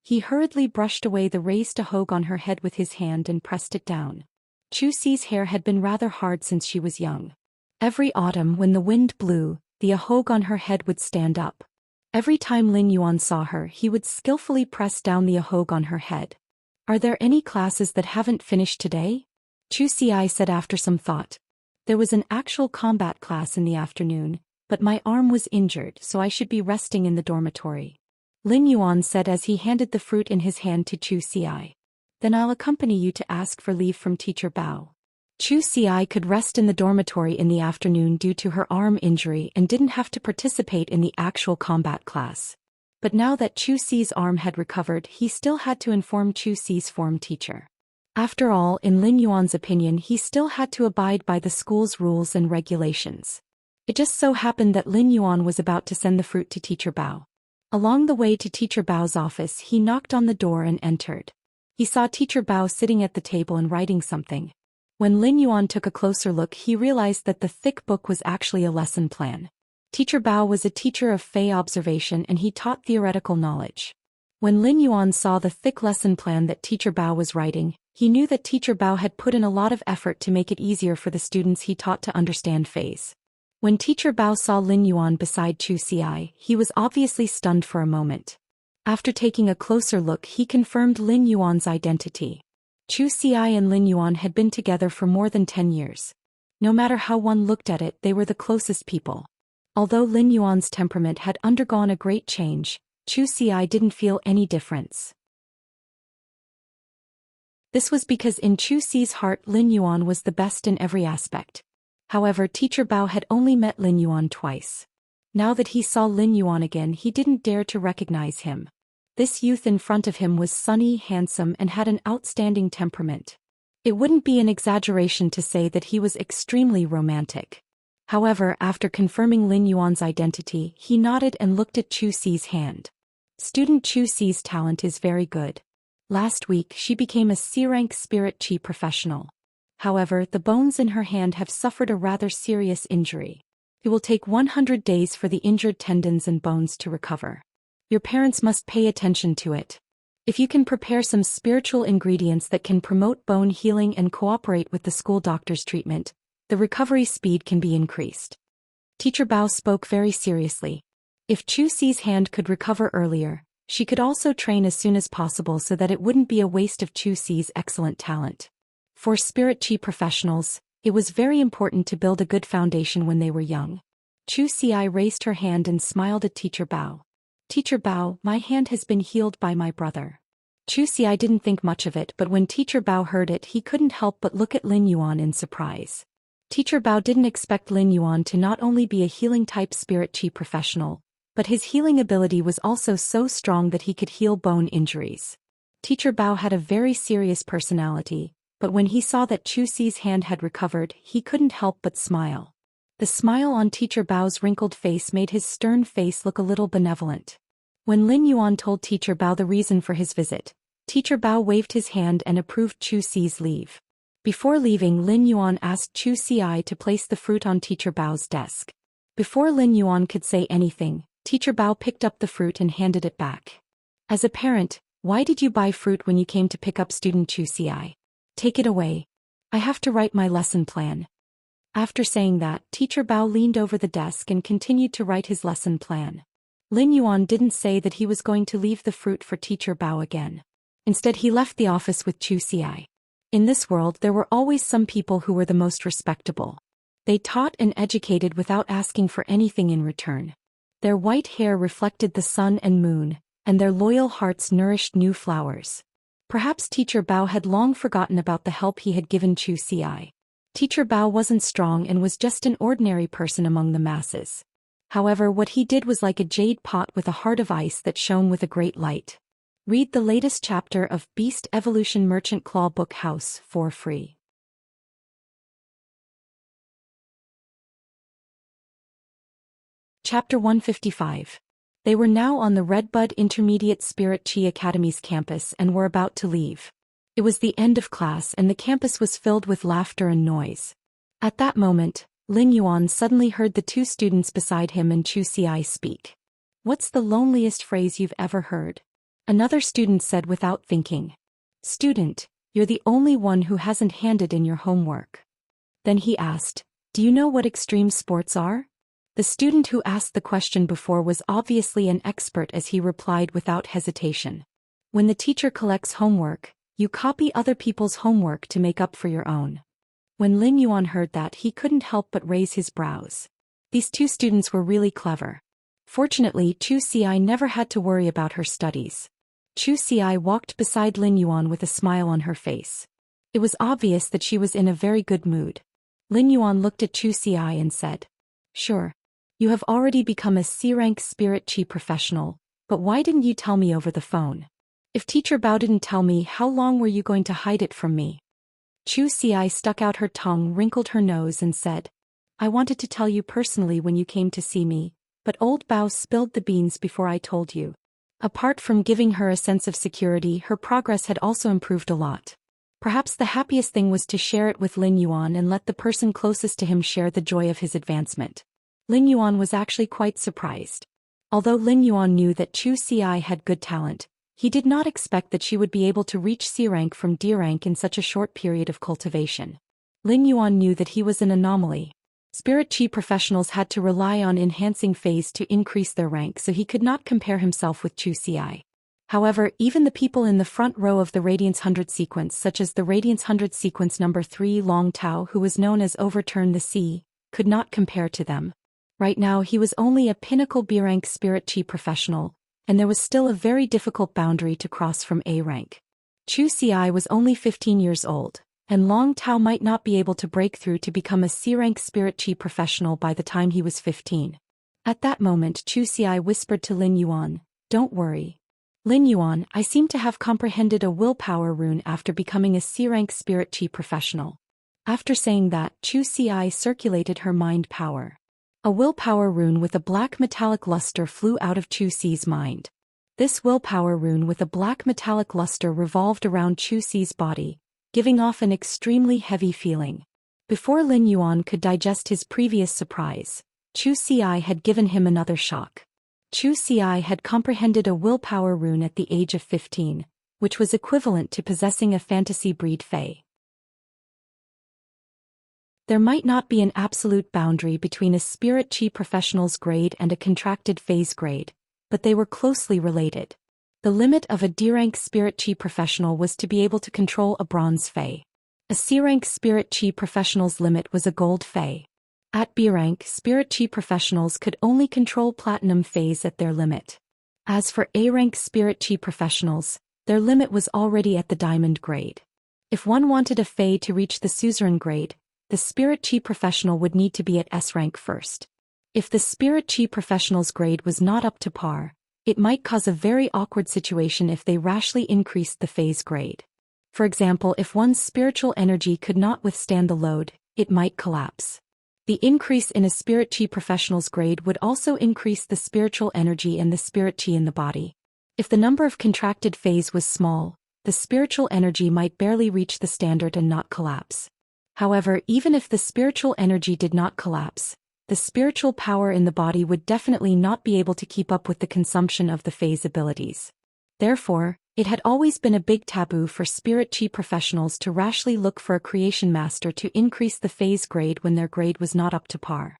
He hurriedly brushed away the raised ahogue on her head with his hand and pressed it down. Chu Xi's hair had been rather hard since she was young. Every autumn when the wind blew, the ahog on her head would stand up. Every time Lin Yuan saw her, he would skillfully press down the ahog on her head. "Are there any classes that haven't finished today?" Chu Xi said after some thought. "There was an actual combat class in the afternoon, but my arm was injured, so I should be resting in the dormitory." Lin Yuan said as he handed the fruit in his hand to Chu Xi. "Then I'll accompany you to ask for leave from Teacher Bao." Chu Xi could rest in the dormitory in the afternoon due to her arm injury and didn't have to participate in the actual combat class. But now that Chu Xi's arm had recovered, he still had to inform Chu Xi's form teacher. After all, in Lin Yuan's opinion, he still had to abide by the school's rules and regulations. It just so happened that Lin Yuan was about to send the fruit to Teacher Bao. Along the way to Teacher Bao's office, he knocked on the door and entered. He saw Teacher Bao sitting at the table and writing something. When Lin Yuan took a closer look, he realized that the thick book was actually a lesson plan. Teacher Bao was a teacher of Fey observation and he taught theoretical knowledge. When Lin Yuan saw the thick lesson plan that Teacher Bao was writing, he knew that Teacher Bao had put in a lot of effort to make it easier for the students he taught to understand Feis. When Teacher Bao saw Lin Yuan beside Chu Xi, he was obviously stunned for a moment. After taking a closer look, he confirmed Lin Yuan's identity. Chu Xi and Lin Yuan had been together for more than 10 years. No matter how one looked at it, they were the closest people. Although Lin Yuan's temperament had undergone a great change, Chu Xi didn't feel any difference. This was because in Chu Xi's heart Lin Yuan was the best in every aspect. However, Teacher Bao had only met Lin Yuan twice. Now that he saw Lin Yuan again, he didn't dare to recognize him. This youth in front of him was sunny, handsome, and had an outstanding temperament. It wouldn't be an exaggeration to say that he was extremely romantic. However, after confirming Lin Yuan's identity, he nodded and looked at Chu Xi's hand. Student Chu Xi's talent is very good. Last week, she became a C-rank spirit chi professional. However, the bones in her hand have suffered a rather serious injury. It will take 100 days for the injured tendons and bones to recover. Your parents must pay attention to it. If you can prepare some spiritual ingredients that can promote bone healing and cooperate with the school doctor's treatment, the recovery speed can be increased. Teacher Bao spoke very seriously. If Chu Xi's hand could recover earlier, she could also train as soon as possible so that it wouldn't be a waste of Chu Xi's excellent talent. For spirit chi professionals, it was very important to build a good foundation when they were young. Chu Xi raised her hand and smiled at Teacher Bao. "Teacher Bao, my hand has been healed by my brother." Chu Xi didn't think much of it, but when Teacher Bao heard it, he couldn't help but look at Lin Yuan in surprise. Teacher Bao didn't expect Lin Yuan to not only be a healing-type spirit chi professional, but his healing ability was also so strong that he could heal bone injuries. Teacher Bao had a very serious personality, but when he saw that Chu Xi's hand had recovered, he couldn't help but smile. The smile on Teacher Bao's wrinkled face made his stern face look a little benevolent. When Lin Yuan told Teacher Bao the reason for his visit, Teacher Bao waved his hand and approved Chu Xi's leave. Before leaving, Lin Yuan asked Chu Xi to place the fruit on Teacher Bao's desk. Before Lin Yuan could say anything, Teacher Bao picked up the fruit and handed it back. "As a parent, why did you buy fruit when you came to pick up student Chu Xi? Take it away. I have to write my lesson plan." After saying that, Teacher Bao leaned over the desk and continued to write his lesson plan. Lin Yuan didn't say that he was going to leave the fruit for Teacher Bao again. Instead, he left the office with Chu Xi. In this world, there were always some people who were the most respectable. They taught and educated without asking for anything in return. Their white hair reflected the sun and moon, and their loyal hearts nourished new flowers. Perhaps Teacher Bao had long forgotten about the help he had given Chu Xi. Teacher Bao wasn't strong and was just an ordinary person among the masses. However, what he did was like a jade pot with a heart of ice that shone with a great light. Read the latest chapter of Beast Evolution Merchant Claw Book House for free. Chapter 155. They were now on the Redbud Intermediate Spirit Chi Academy's campus and were about to leave. It was the end of class and the campus was filled with laughter and noise. At that moment, Lin Yuan suddenly heard the two students beside him and Chu Xi speak. "What's the loneliest phrase you've ever heard?" Another student said without thinking. "Student, You're the only one who hasn't handed in your homework. Then he asked, do you know what extreme sports are? The student who asked the question before was obviously an expert as he replied without hesitation. When the teacher collects homework, you copy other people's homework to make up for your own. When Lin Yuan heard that, he couldn't help but raise his brows. These two students were really clever. Fortunately, Zhou Xian never had to worry about her studies. Zhou Xian walked beside Lin Yuan with a smile on her face. It was obvious that she was in a very good mood. Lin Yuan looked at Zhou Xian and said, sure. You have already become a C-rank spirit chi professional, but why didn't you tell me over the phone? If Teacher Bao didn't tell me, how long were you going to hide it from me? Zhou Xian stuck out her tongue, wrinkled her nose and said, I wanted to tell you personally when you came to see me, but old Bao spilled the beans before I told you. Apart from giving her a sense of security, her progress had also improved a lot. Perhaps the happiest thing was to share it with Lin Yuan and let the person closest to him share the joy of his advancement. Lin Yuan was actually quite surprised. Although Lin Yuan knew that Zhou Xian had good talent, he did not expect that she would be able to reach C rank from D rank in such a short period of cultivation. Lin Yuan knew that he was an anomaly. Spirit chi professionals had to rely on enhancing phase to increase their rank, so he could not compare himself with Zhou Xian. However, even the people in the front row of the Radiance 100 sequence, such as the Radiance 100 sequence number 3 Long Tao, who was known as Overturn the Sea, could not compare to them. Right now he was only a pinnacle B rank spirit chi professional, and there was still a very difficult boundary to cross from A rank. Zhou Xian was only 15 years old, and Long Tao might not be able to break through to become a C rank spirit chi professional by the time he was 15. At that moment Zhou Xian whispered to Lin Yuan, don't worry. Lin Yuan, I seem to have comprehended a willpower rune after becoming a C rank spirit chi professional. After saying that, Zhou Xian circulated her mind power. A willpower rune with a black metallic luster flew out of Zhou Xi's mind. This willpower rune with a black metallic luster revolved around Zhou Xi's body, giving off an extremely heavy feeling. Before Lin Yuan could digest his previous surprise, Zhou Xian had given him another shock. Zhou Xian had comprehended a willpower rune at the age of 15, which was equivalent to possessing a fantasy breed fae. There might not be an absolute boundary between a spirit chi professional's grade and a contracted phase grade, but they were closely related. The limit of a D-rank spirit chi professional was to be able to control a bronze fae. A C-rank spirit chi professional's limit was a gold fae. At B-rank, spirit chi professionals could only control platinum phase at their limit. As for A-rank spirit chi professionals, their limit was already at the diamond grade. If one wanted a fae to reach the suzerain grade, the spirit chi professional would need to be at S rank first. If the spirit chi professional's grade was not up to par, it might cause a very awkward situation if they rashly increased the phase grade. For example, if one's spiritual energy could not withstand the load, it might collapse. The increase in a spirit chi professional's grade would also increase the spiritual energy and the spirit chi in the body. If the number of contracted phase was small, the spiritual energy might barely reach the standard and not collapse. However, even if the spiritual energy did not collapse, the spiritual power in the body would definitely not be able to keep up with the consumption of the phase abilities. Therefore, it had always been a big taboo for spirit chi professionals to rashly look for a creation master to increase the phase grade when their grade was not up to par.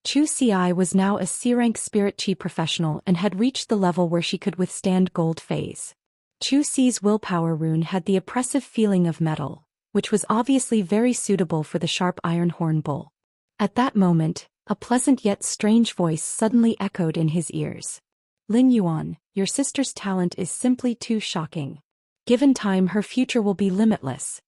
Zhou Xian was now a C-rank spirit chi professional and had reached the level where she could withstand gold phase. Zhou Xi's willpower rune had the oppressive feeling of metal, which was obviously very suitable for the sharp iron horn bull. At that moment, a pleasant yet strange voice suddenly echoed in his ears. Lin Yuan, your sister's talent is simply too shocking. Given time, her future will be limitless.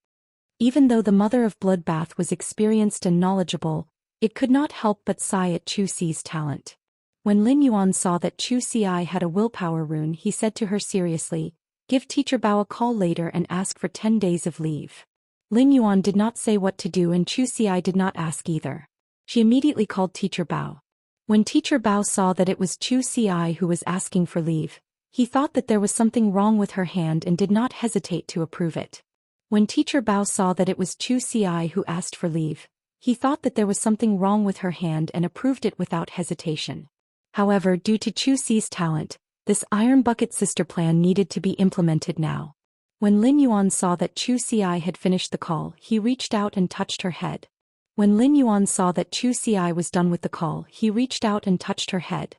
Even though the mother of Bloodbath was experienced and knowledgeable, it could not help but sigh at Zhou Xi's talent. When Lin Yuan saw that Zhou Xian had a willpower rune, he said to her seriously, give Teacher Bao a call later and ask for 10 days of leave. Lin Yuan did not say what to do and Zhou Xian did not ask either. She immediately called Teacher Bao. When Teacher Bao saw that it was Zhou Xian who was asking for leave, he thought that there was something wrong with her hand and did not hesitate to approve it. When Teacher Bao saw that it was Zhou Xian who asked for leave, he thought that there was something wrong with her hand and approved it without hesitation. However, due to Zhou Xi's talent, this Iron Bucket Sister plan needed to be implemented now. When Lin Yuan saw that Zhou Xian had finished the call, he reached out and touched her head. When Lin Yuan saw that Zhou Xian was done with the call, he reached out and touched her head.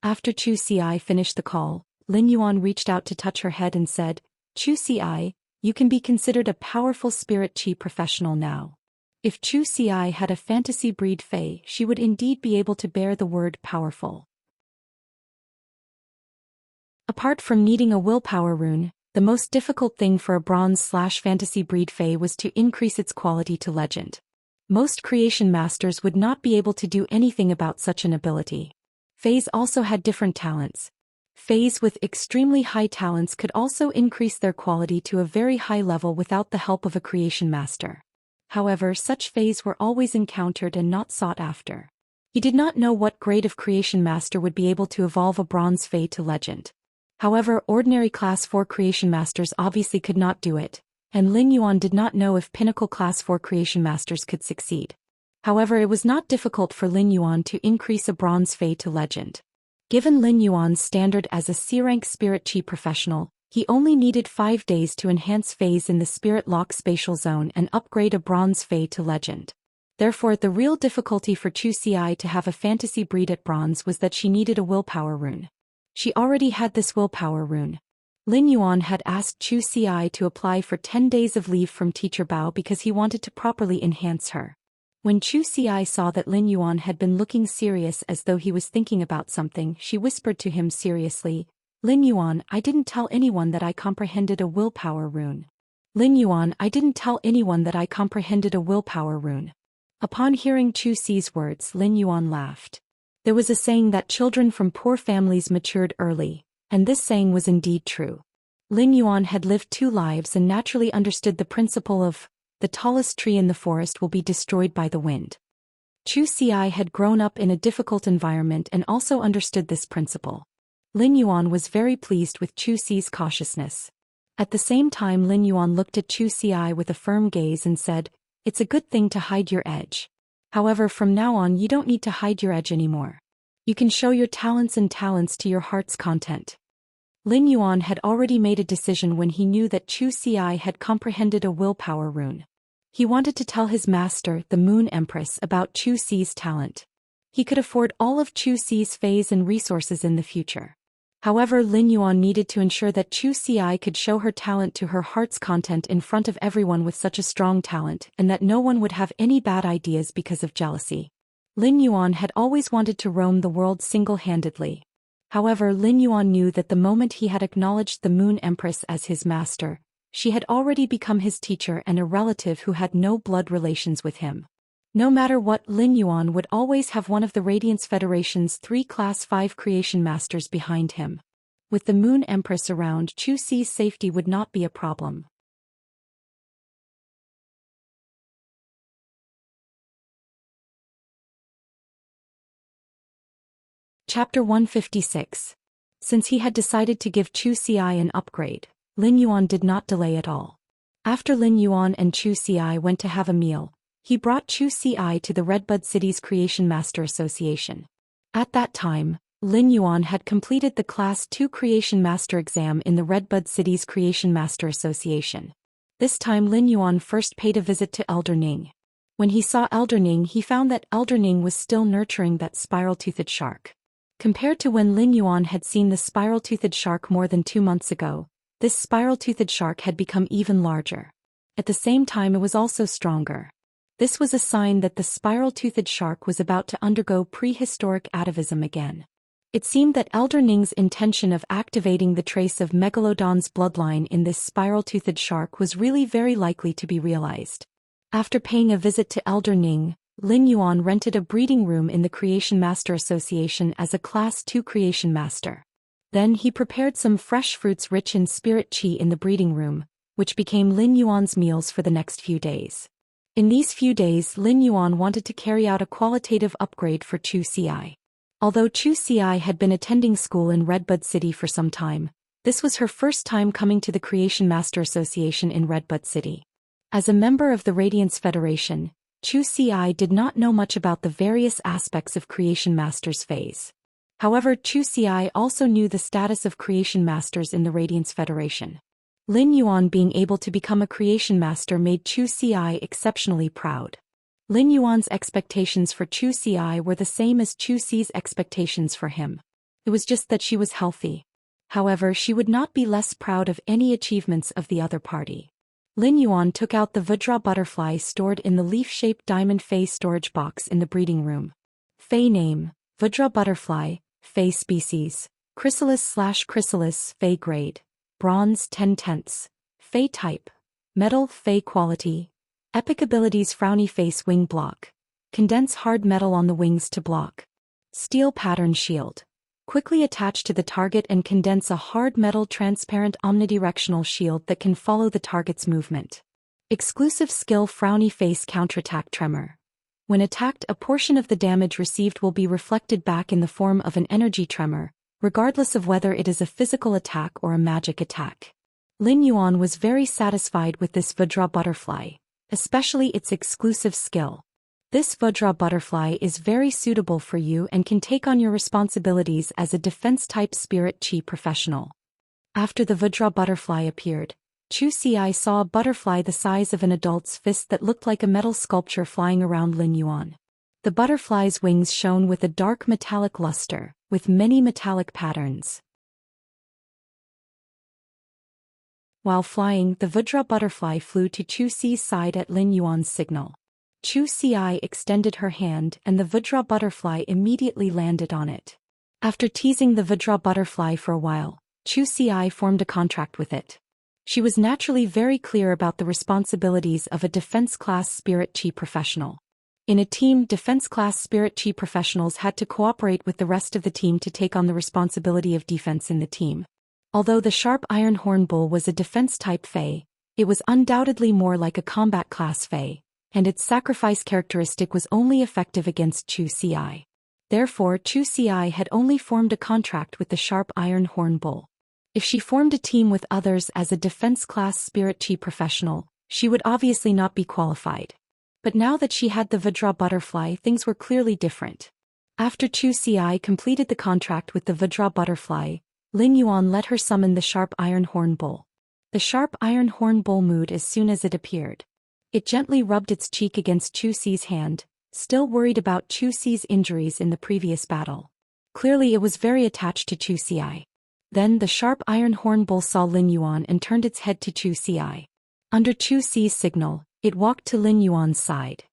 After Zhou Xian finished the call, Lin Yuan reached out to touch her head and said, "Zhou Xian, you can be considered a powerful spirit qi professional now." If Zhou Xian had a fantasy breed fae, she would indeed be able to bear the word powerful. Apart from needing a willpower rune, the most difficult thing for a bronze/fantasy breed fae was to increase its quality to legend. Most creation masters would not be able to do anything about such an ability. Faes also had different talents. Faes with extremely high talents could also increase their quality to a very high level without the help of a creation master. However, such faes were always encountered and not sought after. He did not know what grade of creation master would be able to evolve a bronze fae to legend. However, ordinary class 4 creation masters obviously could not do it, and Lin Yuan did not know if pinnacle class 4 creation masters could succeed. However, it was not difficult for Lin Yuan to increase a bronze fae to legend. Given Lin Yuan's standard as a C-rank spirit qi professional, he only needed 5 days to enhance faes in the spirit lock spatial zone and upgrade a bronze fae to legend. Therefore, the real difficulty for Zhou Xian to have a fantasy breed at bronze was that she needed a willpower rune. She already had this willpower rune. Lin Yuan had asked Zhou Xian to apply for 10 days of leave from Teacher Bao because he wanted to properly enhance her. When Zhou Xian saw that Lin Yuan had been looking serious as though he was thinking about something, she whispered to him seriously, "Lin Yuan, I didn't tell anyone that I comprehended a willpower rune." Lin Yuan, I didn't tell anyone that I comprehended a willpower rune. Upon hearing Zhou Xi's words, Lin Yuan laughed. There was a saying that children from poor families matured early, and this saying was indeed true. Lin Yuan had lived 2 lives and naturally understood the principle of, the tallest tree in the forest will be destroyed by the wind. Zhou Xian had grown up in a difficult environment and also understood this principle. Lin Yuan was very pleased with Zhou Xi's cautiousness. At the same time, Lin Yuan looked at Zhou Xian with a firm gaze and said, "It's a good thing to hide your edge. However, from now on you don't need to hide your edge anymore. You can show your talents to your heart's content." Lin Yuan had already made a decision when he knew that Zhou Xian had comprehended a willpower rune. He wanted to tell his master, the Moon Empress, about Zhou Xi's talent. He could afford all of Zhou Xi's faes and resources in the future. However, Lin Yuan needed to ensure that Zhou Xian could show her talent to her heart's content in front of everyone with such a strong talent, and that no one would have any bad ideas because of jealousy. Lin Yuan had always wanted to roam the world single-handedly. However, Lin Yuan knew that the moment he had acknowledged the Moon Empress as his master, she had already become his teacher and a relative who had no blood relations with him. No matter what, Lin Yuan would always have one of the Radiance Federation's 3 Class 5 creation masters behind him. With the Moon Empress around, Zhou Xi's safety would not be a problem. Chapter 156. Since he had decided to give Zhou Xian an upgrade, Lin Yuan did not delay at all. After Lin Yuan and Zhou Xian went to have a meal, he brought Zhou Xian to the Redbud City's Creation Master Association. At that time, Lin Yuan had completed the Class 2 Creation Master exam in the Redbud City's Creation Master Association. This time Lin Yuan first paid a visit to Elder Ning. When he saw Elder Ning, he found that Elder Ning was still nurturing that spiral-toothed shark. Compared to when Lin Yuan had seen the spiral-toothed shark more than 2 months ago, this spiral-toothed shark had become even larger. At the same time, it was also stronger. This was a sign that the spiral-toothed shark was about to undergo prehistoric atavism again. It seemed that Elder Ning's intention of activating the trace of Megalodon's bloodline in this spiral-toothed shark was really very likely to be realized. After paying a visit to Elder Ning, Lin Yuan rented a breeding room in the Creation Master Association as a Class 2 Creation Master. Then he prepared some fresh fruits rich in spirit qi in the breeding room, which became Lin Yuan's meals for the next few days. In these few days, Lin Yuan wanted to carry out a qualitative upgrade for Zhou Xian. Although Zhou Xian had been attending school in Redbud City for some time, this was her first time coming to the Creation Master Association in Redbud City. As a member of the Radiance Federation, Zhou Xian did not know much about the various aspects of Creation Master's phase. However, Zhou Xian also knew the status of Creation Masters in the Radiance Federation. Lin Yuan being able to become a creation master made Zhou Xian exceptionally proud. Lin Yuan's expectations for Zhou Xian were the same as Zhou Xi's expectations for him. It was just that she was healthy. However, she would not be less proud of any achievements of the other party. Lin Yuan took out the Vajra butterfly stored in the leaf-shaped diamond Fei storage box in the breeding room. Fei name, Vajra butterfly, Fei species, Chrysalis/Chrysalis, Fei grade, bronze 10/10, Fei type, metal Fei quality, epic abilities frowny face wing block, condense hard metal on the wings to block, steel pattern shield. Quickly attach to the target and condense a hard metal transparent omnidirectional shield that can follow the target's movement. Exclusive skill frowny face counterattack tremor. When attacked, a portion of the damage received will be reflected back in the form of an energy tremor, regardless of whether it is a physical attack or a magic attack. Lin Yuan was very satisfied with this Vajra butterfly, especially its exclusive skill. This Vajra butterfly is very suitable for you and can take on your responsibilities as a defense-type spirit chi professional. After the Vajra butterfly appeared, Zhou Xian saw a butterfly the size of an adult's fist that looked like a metal sculpture flying around Lin Yuan. The butterfly's wings shone with a dark metallic luster, with many metallic patterns. While flying, the Vajra butterfly flew to Zhou Xi's side at Lin Yuan's signal. Zhou Xian extended her hand and the Vajra butterfly immediately landed on it. After teasing the Vajra butterfly for a while, Zhou Xian formed a contract with it. She was naturally very clear about the responsibilities of a defense-class spirit chi professional. In a team, defense-class spirit chi professionals had to cooperate with the rest of the team to take on the responsibility of defense in the team. Although the sharp iron horn bull was a defense-type Fei, it was undoubtedly more like a combat-class Fei, and its sacrifice characteristic was only effective against Zhou Xian. Therefore, Zhou Xian had only formed a contract with the sharp iron horn bull. If she formed a team with others as a defense-class spirit chi professional, she would obviously not be qualified. But now that she had the Vajra butterfly, things were clearly different. After Zhou Xian completed the contract with the Vajra butterfly, Lin Yuan let her summon the sharp iron horn bull. The sharp iron horn bull moved as soon as it appeared. It gently rubbed its cheek against Zhou Xi's hand, still worried about Zhou Xi's injuries in the previous battle. Clearly it was very attached to Zhou Xian. Then the sharp iron horn bull saw Lin Yuan and turned its head to Zhou Xian. Under Zhou Xi's signal, it walked to Lin Yuan's side.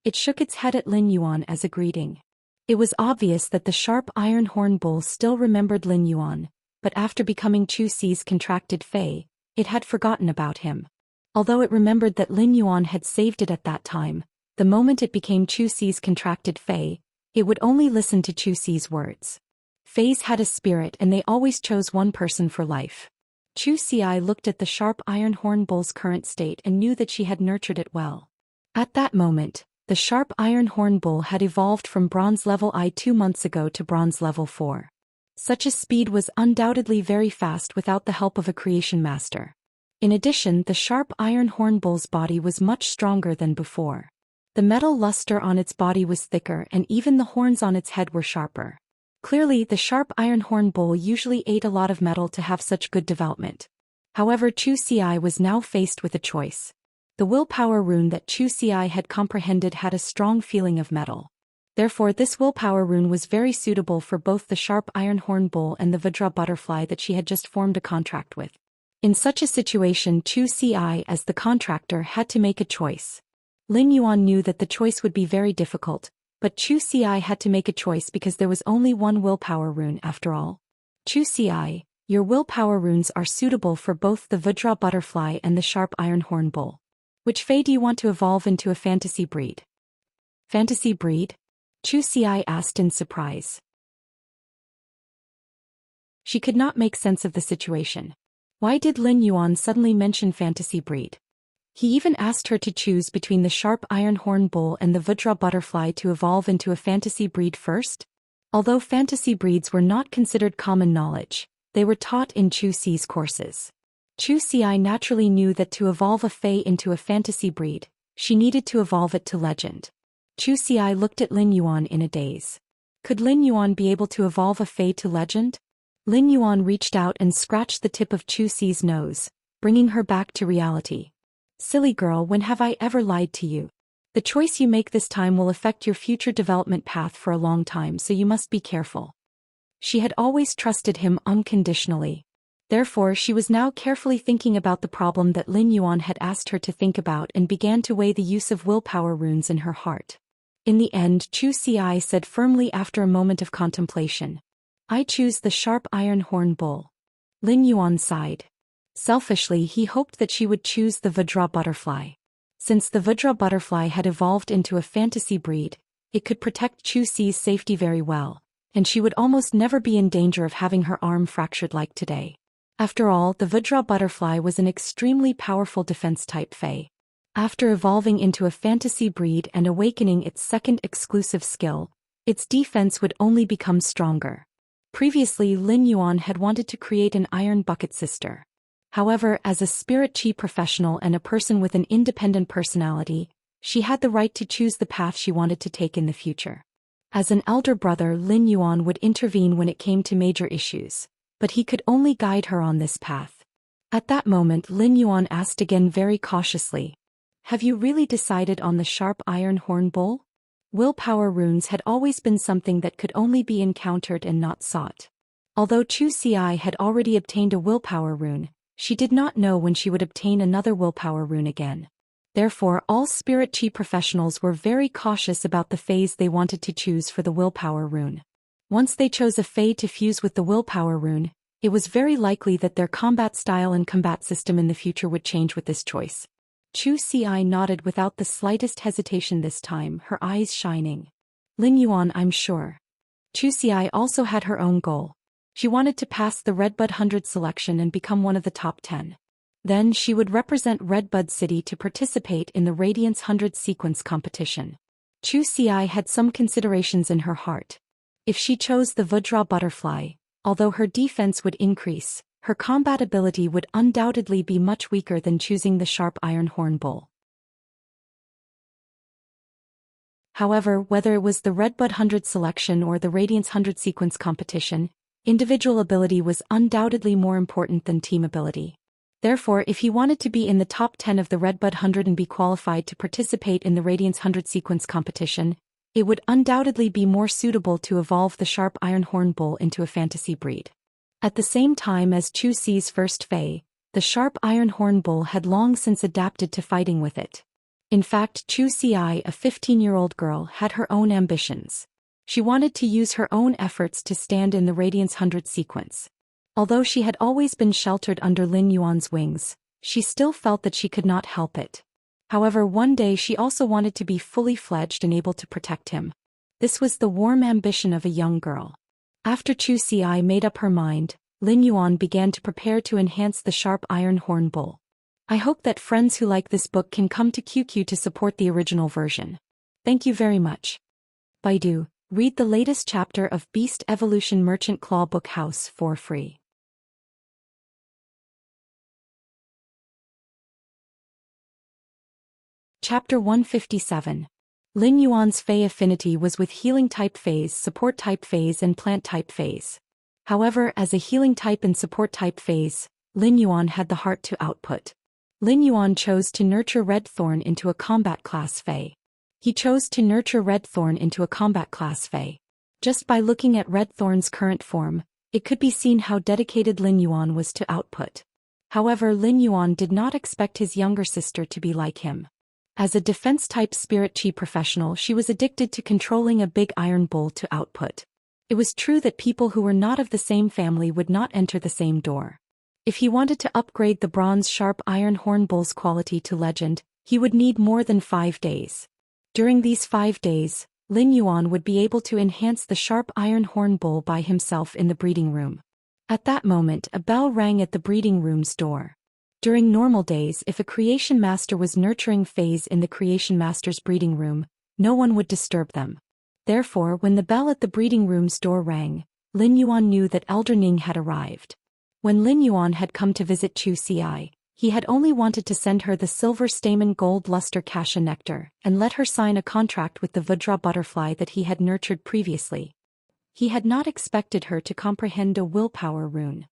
It shook its head at Lin Yuan as a greeting. It was obvious that the sharp iron horn bull still remembered Lin Yuan, but after becoming Zhou Xi's contracted Fei, it had forgotten about him. Although it remembered that Lin Yuan had saved it at that time, the moment it became Zhou Xi's contracted Fei, it would only listen to Zhou Xi's words. Feis had a spirit and they always chose one person for life. Zhou Xian looked at the sharp iron horn bull's current state and knew that she had nurtured it well. At that moment, the sharp iron horn bull had evolved from bronze level I 2 months ago to bronze level 4. Such a speed was undoubtedly very fast without the help of a creation master. In addition, the sharp iron horn bull's body was much stronger than before. The metal luster on its body was thicker and even the horns on its head were sharper. Clearly, the sharp iron horn bull usually ate a lot of metal to have such good development. However, Zhou Xian was now faced with a choice. The willpower rune that Zhou Xian had comprehended had a strong feeling of metal. Therefore, this willpower rune was very suitable for both the sharp iron horn bull and the Vajra butterfly that she had just formed a contract with. In such a situation, Zhou Xian as the contractor had to make a choice. Lin Yuan knew that the choice would be very difficult, but Zhou Xian had to make a choice because there was only one willpower rune after all. Zhou Xian, your willpower runes are suitable for both the Vajra butterfly and the sharp iron horn bull. Which Fei do you want to evolve into a fantasy breed? Fantasy breed? Zhou Xian asked in surprise. She could not make sense of the situation. Why did Lin Yuan suddenly mention fantasy breed? He even asked her to choose between the sharp iron horn bull and the Vajra butterfly to evolve into a fantasy breed first? Although fantasy breeds were not considered common knowledge, they were taught in Zhou Xi's courses. Zhou Xian naturally knew that to evolve a Fei into a fantasy breed, she needed to evolve it to legend. Zhou Xian looked at Lin Yuan in a daze. Could Lin Yuan be able to evolve a Fei to legend? Lin Yuan reached out and scratched the tip of Zhou Xi's nose, bringing her back to reality. Silly girl, when have I ever lied to you? The choice you make this time will affect your future development path for a long time, so you must be careful. She had always trusted him unconditionally. Therefore, she was now carefully thinking about the problem that Lin Yuan had asked her to think about and began to weigh the use of willpower runes in her heart. In the end, Zhou Xian said firmly after a moment of contemplation, "I choose the sharp iron horn bull." Lin Yuan sighed. Selfishly, he hoped that she would choose the Vajra butterfly. Since the Vajra butterfly had evolved into a fantasy breed, it could protect Zhou Xi's safety very well, and she would almost never be in danger of having her arm fractured like today. After all, the Vajra butterfly was an extremely powerful defense-type fae. After evolving into a fantasy breed and awakening its second exclusive skill, its defense would only become stronger. Previously, Lin Yuan had wanted to create an iron bucket sister. However, as a spirit chi professional and a person with an independent personality, she had the right to choose the path she wanted to take in the future. As an elder brother, Lin Yuan would intervene when it came to major issues, but he could only guide her on this path. At that moment, Lin Yuan asked again very cautiously, "Have you really decided on the sharp iron horn bull?" Willpower runes had always been something that could only be encountered and not sought. Although Zhou Xian had already obtained a willpower rune, she did not know when she would obtain another willpower rune again. Therefore, all spirit chi professionals were very cautious about the phase they wanted to choose for the willpower rune. Once they chose a fae to fuse with the willpower rune, it was very likely that their combat style and combat system in the future would change with this choice. Zhou Xian nodded without the slightest hesitation this time, her eyes shining. "Lin Yuan, I'm sure." Zhou Xian also had her own goal. She wanted to pass the Redbud 100 selection and become one of the top 10. Then she would represent Redbud City to participate in the Radiance 100 sequence competition. Zhou Xian had some considerations in her heart. If she chose the Vajra butterfly, although her defense would increase, her combat ability would undoubtedly be much weaker than choosing the sharp iron horn bull. However, whether it was the Redbud 100 selection or the Radiance 100 sequence competition, individual ability was undoubtedly more important than team ability. Therefore, if he wanted to be in the top 10 of the Redbud 100 and be qualified to participate in the Radiance 100 sequence competition, it would undoubtedly be more suitable to evolve the sharp iron horn bull into a fantasy breed. At the same time as Zhou Xi's first fae, the sharp iron horn bull had long since adapted to fighting with it. In fact, Zhou Xian, a 15-year-old girl, had her own ambitions. She wanted to use her own efforts to stand in the Radiance 100 sequence. Although she had always been sheltered under Lin Yuan's wings, she still felt that she could not help it. However, one day she also wanted to be fully fledged and able to protect him. This was the warm ambition of a young girl. After Zhou Xian made up her mind, Lin Yuan began to prepare to enhance the sharp iron horn bull. I hope that friends who like this book can come to QQ to support the original version. Thank you very much. Baidu, read the latest chapter of Beast Evolution Merchant Claw Book House for free. Chapter 157. Lin Yuan's Fae affinity was with healing type phase, support type phase and plant type phase. However, as a healing type and support type phase, Lin Yuan had the heart to output. Lin Yuan chose to nurture Red Thorn into a combat class Fae. He chose to nurture Red Thorn into a combat class Fae. Just by looking at Red Thorn's current form, it could be seen how dedicated Lin Yuan was to output. However, Lin Yuan did not expect his younger sister to be like him. As a defense-type spirit chi professional, she was addicted to controlling a big iron bull to output. It was true that people who were not of the same family would not enter the same door. If he wanted to upgrade the bronze sharp iron horn bull's quality to legend, he would need more than 5 days. During these 5 days, Lin Yuan would be able to enhance the sharp iron horn bull by himself in the breeding room. At that moment, a bell rang at the breeding room's door. During normal days, if a creation master was nurturing phase in the creation master's breeding room, no one would disturb them. Therefore, when the bell at the breeding room's door rang, Lin Yuan knew that Elder Ning had arrived. When Lin Yuan had come to visit Zhou Xian, he had only wanted to send her the silver stamen gold luster cassia nectar and let her sign a contract with the Vajra butterfly that he had nurtured previously. He had not expected her to comprehend a willpower rune.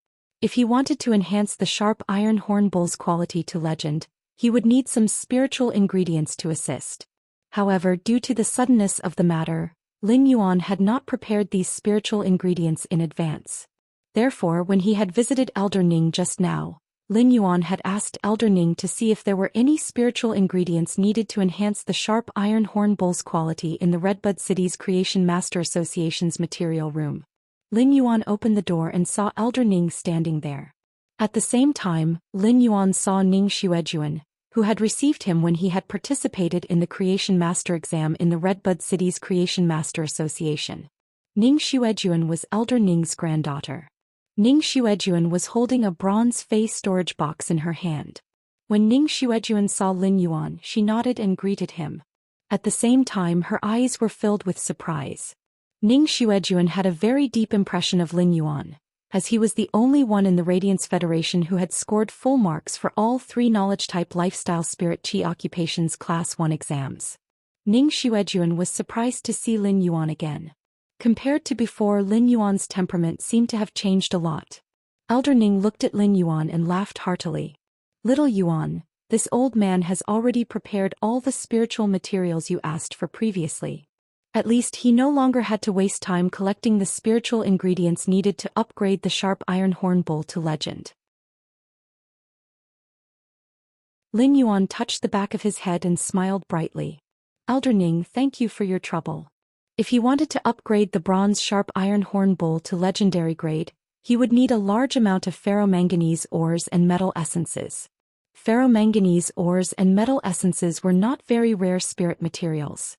If he wanted to enhance the sharp iron horn bull's quality to legend, he would need some spiritual ingredients to assist. However, due to the suddenness of the matter, Lin Yuan had not prepared these spiritual ingredients in advance. Therefore, when he had visited Elder Ning just now, Lin Yuan had asked Elder Ning to see if there were any spiritual ingredients needed to enhance the sharp iron horn bull's quality in the Redbud City's Creation Master Association's material room. Lin Yuan opened the door and saw Elder Ning standing there. At the same time, Lin Yuan saw Ning Xuejuan, who had received him when he had participated in the Creation Master exam in the Redbud City's Creation Master Association. Ning Xuejuan was Elder Ning's granddaughter. Ning Xuejuan was holding a bronze face storage box in her hand. When Ning Xuejuan saw Lin Yuan, she nodded and greeted him. At the same time, her eyes were filled with surprise. Ning Xuejuan had a very deep impression of Lin Yuan, as he was the only one in the Radiance Federation who had scored full marks for all 3 knowledge-type lifestyle spirit chi occupations Class 1 exams. Ning Xuejuan was surprised to see Lin Yuan again. Compared to before, Lin Yuan's temperament seemed to have changed a lot. Elder Ning looked at Lin Yuan and laughed heartily. "Little Yuan, this old man has already prepared all the spiritual materials you asked for previously. At least he no longer had to waste time collecting the spiritual ingredients needed to upgrade the sharp iron horn bull to legend." Lin Yuan touched the back of his head and smiled brightly. "Elder Ning, thank you for your trouble. If he wanted to upgrade the bronze sharp iron horn bull to legendary grade, he would need a large amount of ferromanganese ores and metal essences. Ferromanganese ores and metal essences were not very rare spirit materials.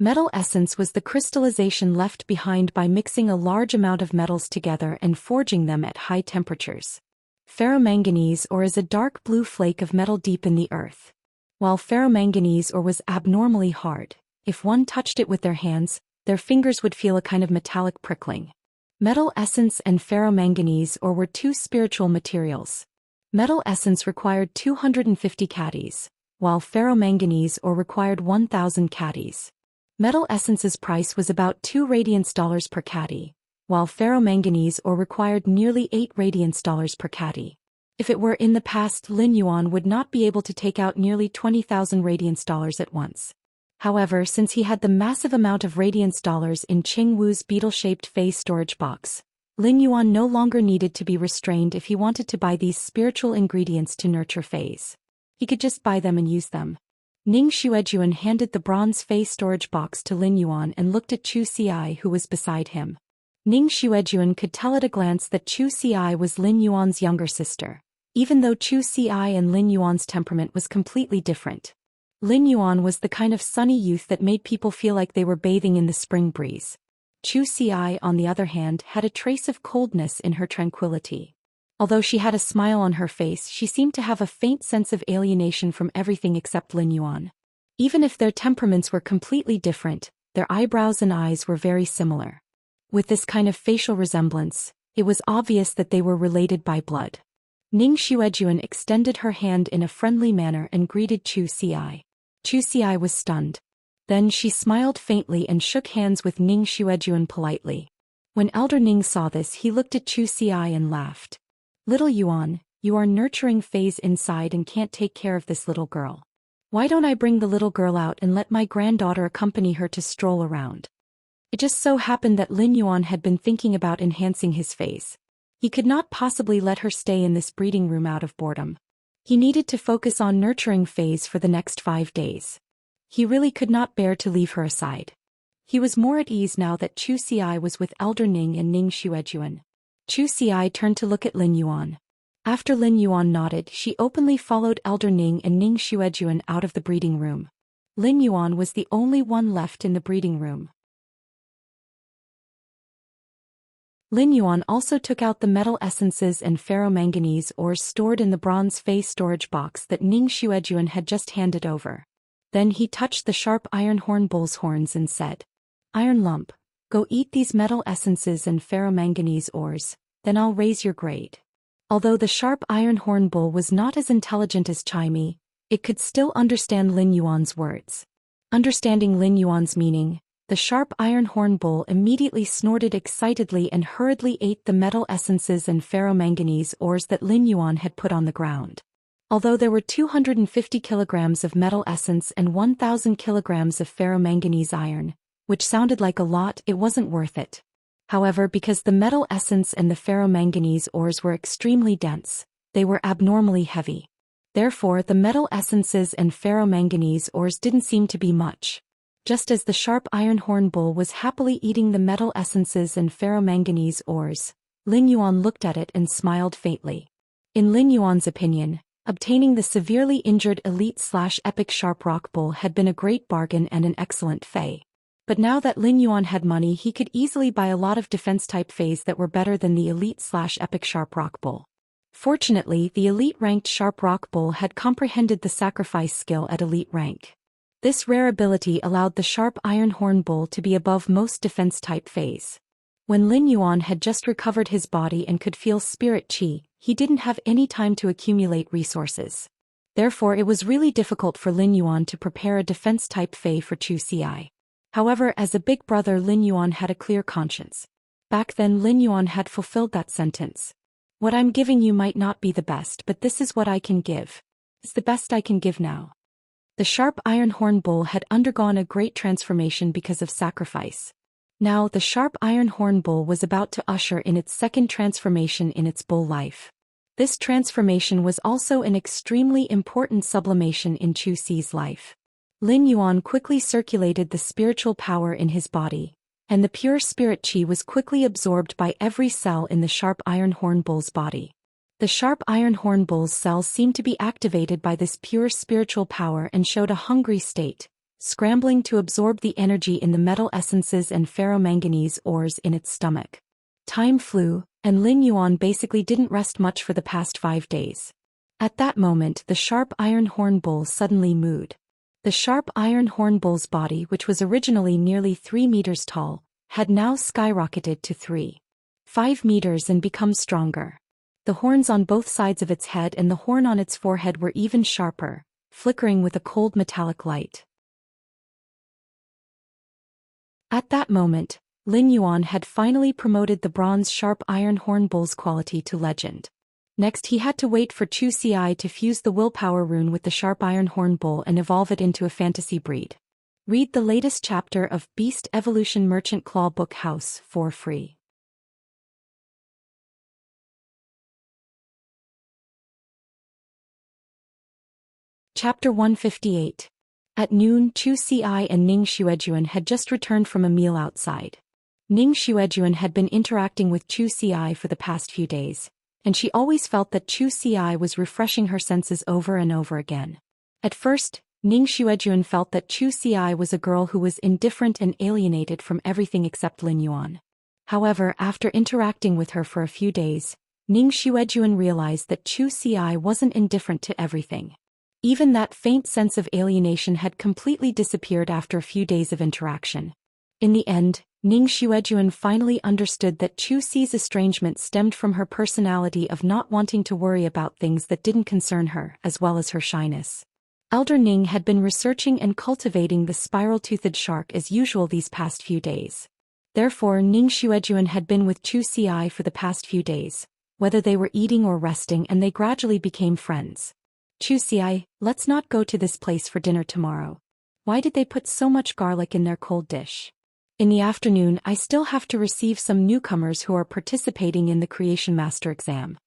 Metal essence was the crystallization left behind by mixing a large amount of metals together and forging them at high temperatures. Ferromanganese ore is a dark blue flake of metal deep in the earth. While ferromanganese ore was abnormally hard, if one touched it with their hands, their fingers would feel a kind of metallic prickling. Metal essence and ferromanganese ore were 2 spiritual materials. Metal essence required 250 caddies, while ferromanganese ore required 1,000 caddies. Metal essence's price was about 2 radiance dollars per caddy, while ferromanganese ore required nearly 8 radiance dollars per caddy. If it were in the past, Lin Yuan would not be able to take out nearly 20,000 radiance dollars at once. However, since he had the massive amount of radiance dollars in Qing Wu's beetle-shaped face storage box, Lin Yuan no longer needed to be restrained if he wanted to buy these spiritual ingredients to nurture Fays. He could just buy them and use them. Ning Xuejuan handed the bronze face storage box to Lin Yuan and looked at Chu Xi, who was beside him. Ning Xuejuan could tell at a glance that Chu Xi was Lin Yuan's younger sister, even though Chu Xi and Lin Yuan's temperament was completely different. Lin Yuan was the kind of sunny youth that made people feel like they were bathing in the spring breeze. Chu Xi, on the other hand, had a trace of coldness in her tranquility. Although she had a smile on her face, she seemed to have a faint sense of alienation from everything except Lin Yuan. Even if their temperaments were completely different, their eyebrows and eyes were very similar. With this kind of facial resemblance, it was obvious that they were related by blood. Ning Xuejuan extended her hand in a friendly manner and greeted Chu Xi. Chu Xi was stunned. Then she smiled faintly and shook hands with Ning Xuejuan politely. When Elder Ning saw this, he looked at Chu Xi and laughed. "Little Yuan, you are nurturing Fays inside and can't take care of this little girl. Why don't I bring the little girl out and let my granddaughter accompany her to stroll around?" It just so happened that Lin Yuan had been thinking about enhancing his Fays. He could not possibly let her stay in this breeding room out of boredom. He needed to focus on nurturing Fays for the next 5 days. He really could not bear to leave her aside. He was more at ease now that Chu Xi was with Elder Ning and Ning Xuejuan. Chu Xi turned to look at Lin Yuan. After Lin Yuan nodded, she openly followed Elder Ning and Ning Xuejuan out of the breeding room. Lin Yuan was the only one left in the breeding room. Lin Yuan also took out the metal essences and ferromanganese ores stored in the bronze face storage box that Ning Xuejuan had just handed over. Then he touched the sharp iron horn bull's horns and said, "Iron lump, go eat these metal essences and ferromanganese ores, then I'll raise your grade." Although the sharp iron horn bull was not as intelligent as Chimey, it could still understand Lin Yuan's words. Understanding Lin Yuan's meaning, The sharp iron horn bull immediately snorted excitedly and hurriedly ate the metal essences and ferromanganese ores that Lin Yuan had put on the ground. Although there were 250 kilograms of metal essence and 1,000 kilograms of ferromanganese iron, which sounded like a lot, it wasn't worth it. However, because the metal essence and the ferromanganese ores were extremely dense, they were abnormally heavy. Therefore, the metal essences and ferromanganese ores didn't seem to be much. Just as the sharp iron horn bull was happily eating the metal essences and ferromanganese ores, Lin Yuan looked at it and smiled faintly. In Lin Yuan's opinion, obtaining the severely injured elite/epic sharp rock bull had been a great bargain and an excellent fei. But now that Lin Yuan had money, he could easily buy a lot of defense-type feis that were better than the elite/epic sharp rock bull. Fortunately, the elite-ranked sharp rock bull had comprehended the sacrifice skill at elite rank. This rare ability allowed the sharp iron horn bull to be above most defense-type feis. When Lin Yuan had just recovered his body and could feel spirit qi, he didn't have any time to accumulate resources. Therefore, it was really difficult for Lin Yuan to prepare a defense-type fei for Zhou Xian. However, as a big brother, Lin Yuan had a clear conscience. Back then, Lin Yuan had fulfilled that sentence. What I'm giving you might not be the best, but this is what I can give. It's the best I can give now. The sharp iron horn bull had undergone a great transformation because of sacrifice. Now, the sharp iron horn bull was about to usher in its second transformation in its bull life. This transformation was also an extremely important sublimation in Zhou Xi's life. Lin Yuan quickly circulated the spiritual power in his body, and the pure spirit qi was quickly absorbed by every cell in the sharp iron horn bull's body. The sharp iron horn bull's cells seemed to be activated by this pure spiritual power and showed a hungry state, scrambling to absorb the energy in the metal essences and ferromanganese ores in its stomach. Time flew, and Lin Yuan basically didn't rest much for the past 5 days. At that moment, the sharp iron horn bull suddenly moved. The sharp iron horn bull's body, which was originally nearly 3 meters tall, had now skyrocketed to 3.5 meters and become stronger. The horns on both sides of its head and the horn on its forehead were even sharper, flickering with a cold metallic light. At that moment, Lin Yuan had finally promoted the bronze sharp iron horn bull's quality to legend. Next, he had to wait for Zhou Xian to fuse the willpower rune with the sharp iron horn bull and evolve it into a fantasy breed. Read the latest chapter of Beast Evolution Merchant Claw Book House for free. Chapter 158. At noon, Zhou Xian and Ning Xuejuan had just returned from a meal outside. Ning Xuejuan had been interacting with Zhou Xian for the past few days, and she always felt that Zhou Xian was refreshing her senses over and over again. At first, Ning Xuejuan felt that Zhou Xian was a girl who was indifferent and alienated from everything except Lin Yuan. However, after interacting with her for a few days, Ning Xuejuan realized that Zhou Xian wasn't indifferent to everything. Even that faint sense of alienation had completely disappeared after a few days of interaction. In the end, Ning Xuejuan finally understood that Zhou Xi's estrangement stemmed from her personality of not wanting to worry about things that didn't concern her, as well as her shyness. Elder Ning had been researching and cultivating the spiral-toothed shark as usual these past few days. Therefore, Ning Xuejuan had been with Zhou Xian for the past few days, whether they were eating or resting, and they gradually became friends. Zhou Xian, let's not go to this place for dinner tomorrow. Why did they put so much garlic in their cold dish? In the afternoon, I still have to receive some newcomers who are participating in the Creation Master exam.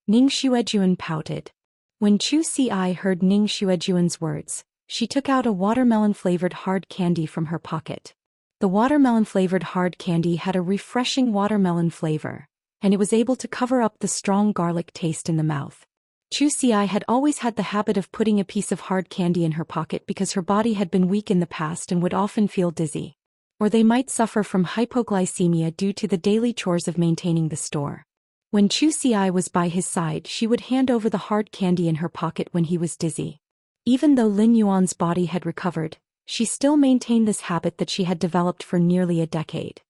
Ning Xuejuan pouted. When Zhou Xian heard Ning Xuejuan's words, she took out a watermelon-flavored hard candy from her pocket. The watermelon-flavored hard candy had a refreshing watermelon flavor, and it was able to cover up the strong garlic taste in the mouth. Zhou Xian had always had the habit of putting a piece of hard candy in her pocket because her body had been weak in the past and would often feel dizzy. Or they might suffer from hypoglycemia due to the daily chores of maintaining the store. When Zhou Xian was by his side, she would hand over the hard candy in her pocket when he was dizzy. Even though Lin Yuan's body had recovered, she still maintained this habit that she had developed for nearly a decade.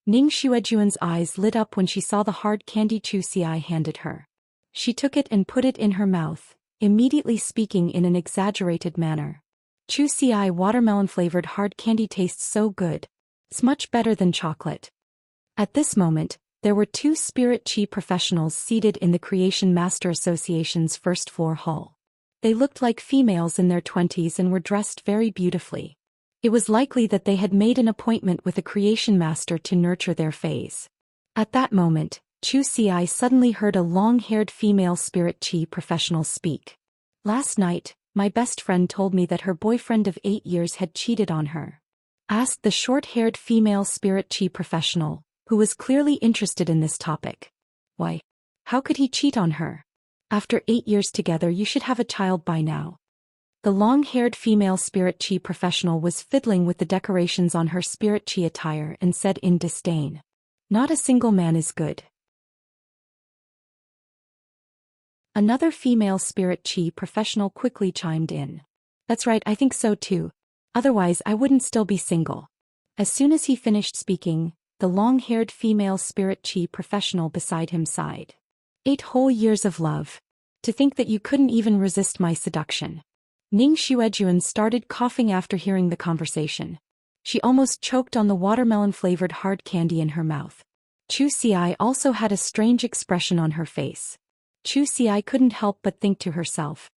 Ning Xuejuan's eyes lit up when she saw the hard candy Zhou Xian handed her. She took it and put it in her mouth, immediately speaking in an exaggerated manner. Zhou Xian watermelon-flavored hard candy tastes so good. It's much better than chocolate. At this moment, there were two spirit chi professionals seated in the Creation Master Association's first floor hall. They looked like females in their 20s and were dressed very beautifully. It was likely that they had made an appointment with a Creation Master to nurture their phase. At that moment, Zhou Xian suddenly heard a long-haired female spirit chi professional speak. Last night, my best friend told me that her boyfriend of 8 years had cheated on her. Asked the short-haired female spirit chi professional, who was clearly interested in this topic. Why? How could he cheat on her? After 8 years together, you should have a child by now. The long-haired female spirit chi professional was fiddling with the decorations on her spirit chi attire and said in disdain, "Not a single man is good." Another female spirit chi professional quickly chimed in. "That's right, I think so too. Otherwise I wouldn't still be single." As soon as he finished speaking, the long-haired female spirit chi professional beside him sighed. 8 whole years of love. To think that you couldn't even resist my seduction. Ning Xuejuan started coughing after hearing the conversation. She almost choked on the watermelon-flavored hard candy in her mouth. Zhou Xian also had a strange expression on her face. Zhou Xian couldn't help but think to herself,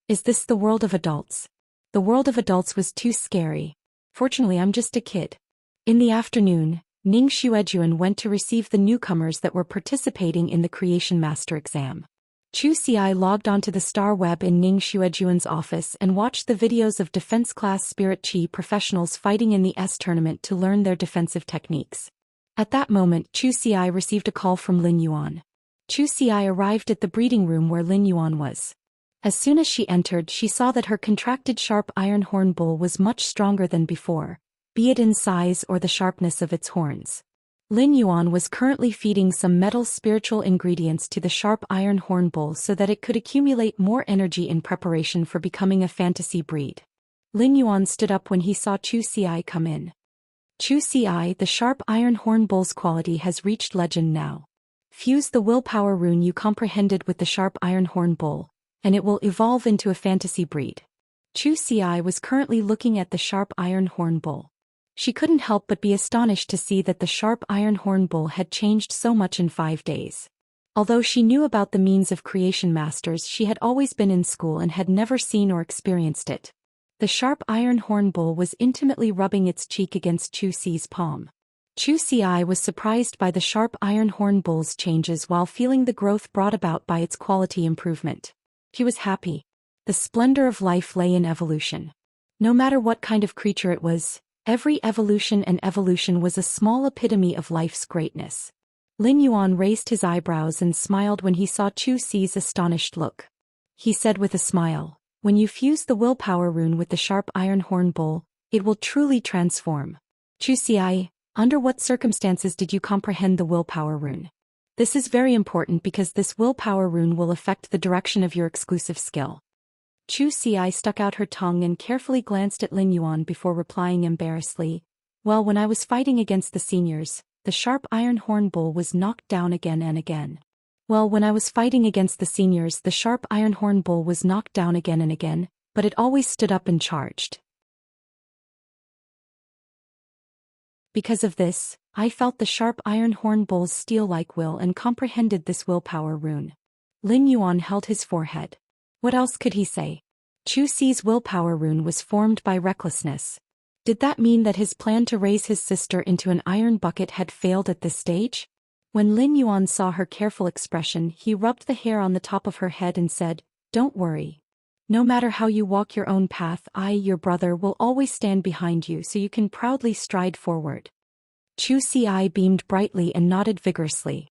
"Is this the world of adults? The world of adults was too scary. Fortunately I'm just a kid." In the afternoon, Ning Xuejuan went to receive the newcomers that were participating in the Creation Master exam. Zhou Xian logged onto the Star Web in Ning Xuejuan's office and watched the videos of defense-class Spirit Chi professionals fighting in the S tournament to learn their defensive techniques. At that moment, Zhou Xian received a call from Lin Yuan. Zhou Xian arrived at the breeding room where Lin Yuan was. As soon as she entered, she saw that her contracted sharp iron horn bull was much stronger than before, be it in size or the sharpness of its horns. Lin Yuan was currently feeding some metal spiritual ingredients to the sharp iron horn bull so that it could accumulate more energy in preparation for becoming a fantasy breed. Lin Yuan stood up when he saw Zhou Xian come in. "Zhou Xian, the sharp iron horn bull's quality has reached legend now. Fuse the willpower rune you comprehended with the sharp iron horn bull, and it will evolve into a fantasy breed." Zhou Xian was currently looking at the sharp iron horn bull. She couldn't help but be astonished to see that the sharp iron horn bull had changed so much in 5 days. Although she knew about the means of creation masters, she had always been in school and had never seen or experienced it. The sharp iron horn bull was intimately rubbing its cheek against Zhou Xi's palm. Zhou Xian was surprised by the sharp iron horn bull's changes while feeling the growth brought about by its quality improvement. He was happy. The splendor of life lay in evolution. No matter what kind of creature it was, every evolution and evolution was a small epitome of life's greatness. Lin Yuan raised his eyebrows and smiled when he saw Zhou Xi's astonished look. He said with a smile, "When you fuse the willpower rune with the sharp iron horn bull, it will truly transform." "Zhou Xian, under what circumstances did you comprehend the willpower rune? This is very important because this willpower rune will affect the direction of your exclusive skill." Zhou Xian stuck out her tongue and carefully glanced at Lin Yuan before replying embarrassedly, "Well, when I was fighting against the seniors, the sharp iron horn bull was knocked down again and again." "Well, when I was fighting against the seniors, the sharp iron horn bull was knocked down again and again, but it always stood up and charged. Because of this, I felt the sharp iron horn bull's steel-like will and comprehended this willpower rune." Lin Yuan held his forehead. What else could he say? Zhou Xi's willpower rune was formed by recklessness. Did that mean that his plan to raise his sister into an iron bucket had failed at this stage? When Lin Yuan saw her careful expression, he rubbed the hair on the top of her head and said, "Don't worry. No matter how you walk your own path, I, your brother, will always stand behind you so you can proudly stride forward." Zhou Xiai beamed brightly and nodded vigorously.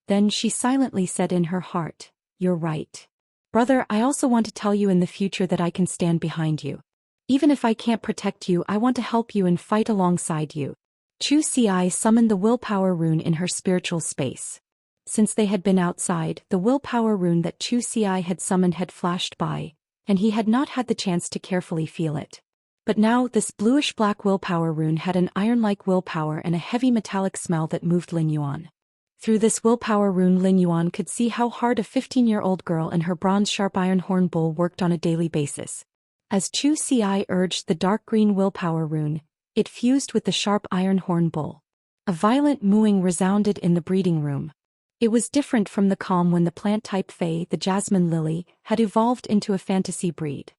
Then she silently said in her heart, "You're right. Brother, I also want to tell you in the future that I can stand behind you. Even if I can't protect you, I want to help you and fight alongside you." Zhou Xiai summoned the willpower rune in her spiritual space. Since they had been outside, the willpower rune that Zhou Xiai had summoned had flashed by, and he had not had the chance to carefully feel it. But now this bluish-black willpower rune had an iron-like willpower and a heavy metallic smell that moved Lin Yuan. Through this willpower rune, Lin Yuan could see how hard a 15-year-old girl and her bronze sharp iron horn bull worked on a daily basis. As Zhou Xiai urged the dark green willpower rune, It fused with the sharp iron horn bull. A violent mooing resounded in the breeding room. It was different from the calm when the plant-type Fae, the jasmine lily, had evolved into a fantasy breed.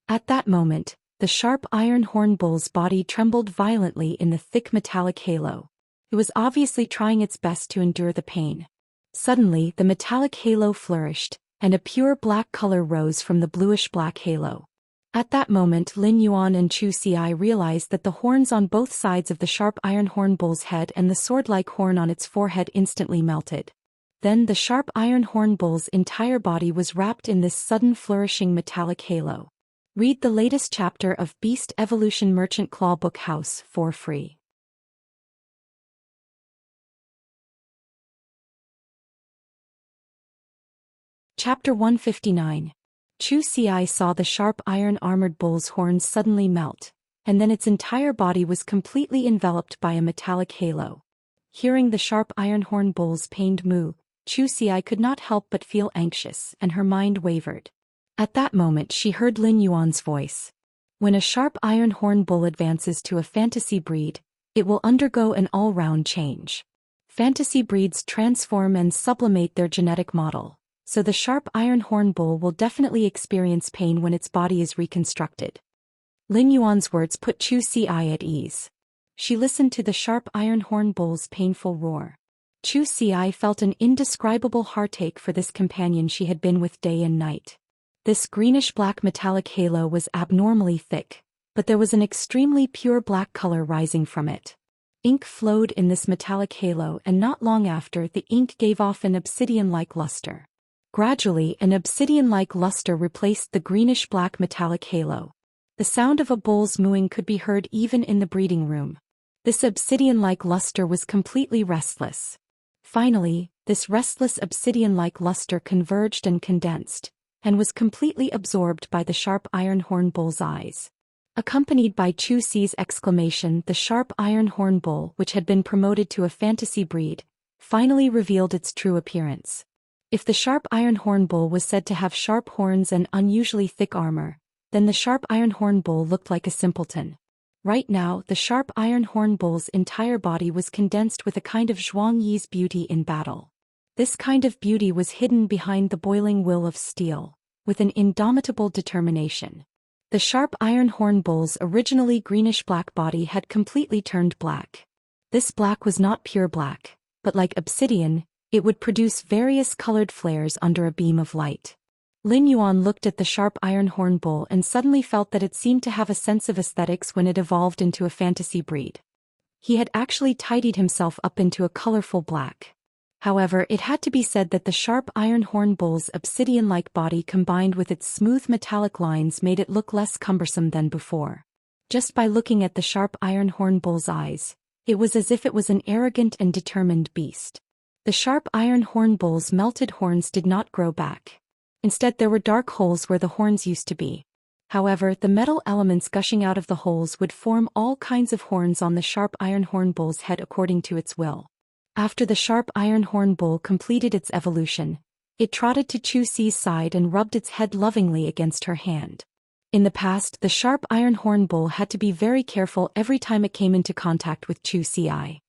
At that moment, the sharp iron horn bull's body trembled violently in the thick metallic halo. It was obviously trying its best to endure the pain. Suddenly, the metallic halo flourished, and a pure black color rose from the bluish-black halo. At that moment, Lin Yuan and Zhou Xian realized that the horns on both sides of the sharp iron horn bull's head and the sword-like horn on its forehead instantly melted. Then the sharp iron horn bull's entire body was wrapped in this sudden flourishing metallic halo. Read the latest chapter of Beast Evolution Merchant Claw Book House for free. Chapter 159. Zhou Xian saw the sharp iron-armored bull's horns suddenly melt, and then its entire body was completely enveloped by a metallic halo. Hearing the sharp iron horn bull's pained moo, Zhou Xian could not help but feel anxious, and her mind wavered. At that moment she heard Lin Yuan's voice. When a sharp iron horn bull advances to a fantasy breed, it will undergo an all-round change. Fantasy breeds transform and sublimate their genetic model, so the sharp iron horn bull will definitely experience pain when its body is reconstructed. Lin Yuan's words put Zhou Xian at ease. She listened to the sharp iron horn bull's painful roar. Zhou Xian felt an indescribable heartache for this companion she had been with day and night. This greenish-black metallic halo was abnormally thick, but there was an extremely pure black color rising from it. Ink flowed in this metallic halo, and not long after, the ink gave off an obsidian-like luster. Gradually, an obsidian-like luster replaced the greenish-black metallic halo. The sound of a bull's mooing could be heard even in the breeding room. This obsidian-like luster was completely restless. Finally, this restless obsidian-like luster converged and condensed, and was completely absorbed by the sharp iron horn bull's eyes. Accompanied by Zhou Xi's exclamation, the sharp iron horn bull, which had been promoted to a fantasy breed, finally revealed its true appearance. If the sharp iron horn bull was said to have sharp horns and unusually thick armor, then the sharp iron horn bull looked like a simpleton. Right now, the sharp iron horn bull's entire body was condensed with a kind of Zhuang Yi's beauty in battle. This kind of beauty was hidden behind the boiling will of steel, with an indomitable determination. The sharp iron horn bull's originally greenish-black body had completely turned black. This black was not pure black, but like obsidian, it would produce various colored flares under a beam of light. Lin Yuan looked at the sharp iron horn bull and suddenly felt that it seemed to have a sense of aesthetics when it evolved into a fantasy breed. He had actually tidied himself up into a colorful black. However, it had to be said that the sharp iron horn bull's obsidian-like body combined with its smooth metallic lines made it look less cumbersome than before. Just by looking at the sharp iron horn bull's eyes, it was as if it was an arrogant and determined beast. The sharp iron horn bull's melted horns did not grow back. Instead, there were dark holes where the horns used to be. However, the metal elements gushing out of the holes would form all kinds of horns on the sharp iron horn bull's head according to its will. After the sharp iron horn bull completed its evolution, it trotted to Zhou Xi's side and rubbed its head lovingly against her hand. In the past, the sharp iron horn bull had to be very careful every time it came into contact with Zhou Xian.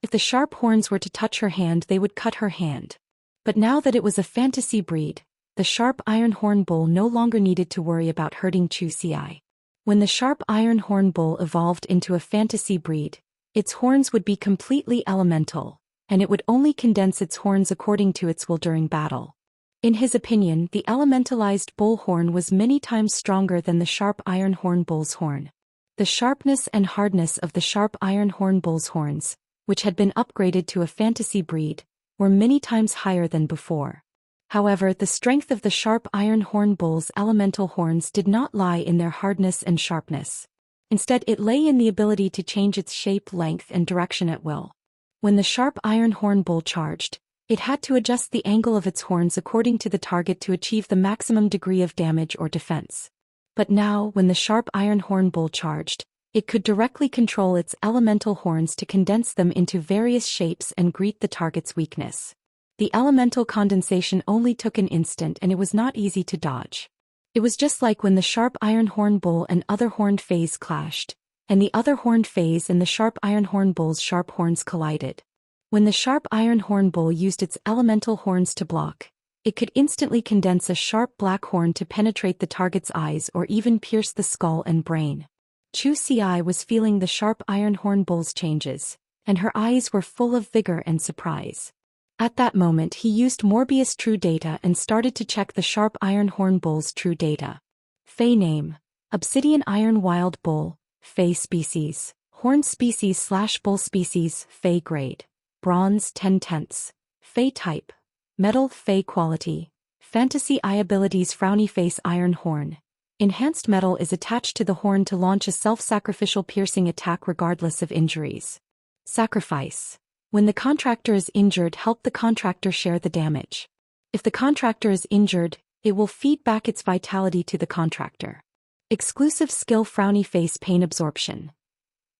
If the sharp horns were to touch her hand, they would cut her hand. But now that it was a fantasy breed, the sharp iron horn bull no longer needed to worry about hurting Zhou Xian. When the sharp iron horn bull evolved into a fantasy breed, its horns would be completely elemental, and it would only condense its horns according to its will during battle. In his opinion, the elementalized bull horn was many times stronger than the sharp iron horn bull's horn. The sharpness and hardness of the sharp iron horn bull's horns, which had been upgraded to a fantasy breed, were many times higher than before. However, the strength of the sharp iron horn bull's elemental horns did not lie in their hardness and sharpness. Instead, it lay in the ability to change its shape, length, and direction at will. When the sharp iron horn bull charged, it had to adjust the angle of its horns according to the target to achieve the maximum degree of damage or defense. But now, when the sharp iron horn bull charged, it could directly control its elemental horns to condense them into various shapes and greet the target's weakness. The elemental condensation only took an instant and it was not easy to dodge. It was just like when the sharp iron horn bull and other horned fays clashed, and the other horned fays and the sharp iron horn bull's sharp horns collided. When the sharp iron horn bull used its elemental horns to block, it could instantly condense a sharp black horn to penetrate the target's eyes or even pierce the skull and brain. Zhou Xian was feeling the sharp iron horn bull's changes, and her eyes were full of vigor and surprise. At that moment he used Morbius True Data and started to check the sharp iron horn bull's true data. Fey name: Obsidian Iron Wild Bull, Fey species, Horn species/Bull species, Fey grade, Bronze 10/10, Fey type, Metal Fey quality, Fantasy Eye abilities Frowny Face Iron Horn. Enhanced metal is attached to the horn to launch a self-sacrificial piercing attack regardless of injuries. Sacrifice: when the contractor is injured, help the contractor share the damage. If the contractor is injured, it will feed back its vitality to the contractor. Exclusive skill Frowny Face Pain Absorption.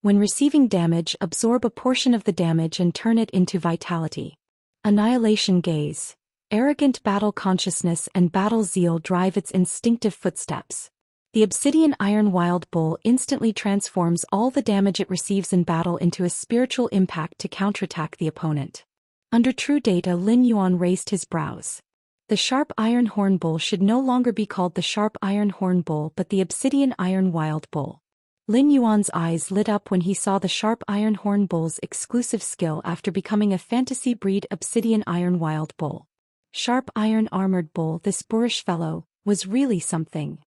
When receiving damage, absorb a portion of the damage and turn it into vitality. Annihilation Gaze. Arrogant battle consciousness and battle zeal drive its instinctive footsteps. The Obsidian Iron Wild Bull instantly transforms all the damage it receives in battle into a spiritual impact to counterattack the opponent. Under True Data, Lin Yuan raised his brows. The Sharp Iron Horn Bull should no longer be called the Sharp Iron Horn Bull but the Obsidian Iron Wild Bull. Lin Yuan's eyes lit up when he saw the Sharp Iron Horn Bull's exclusive skill after becoming a fantasy breed Obsidian Iron Wild Bull. Sharp Iron Armored Bull, this boorish fellow, was really something.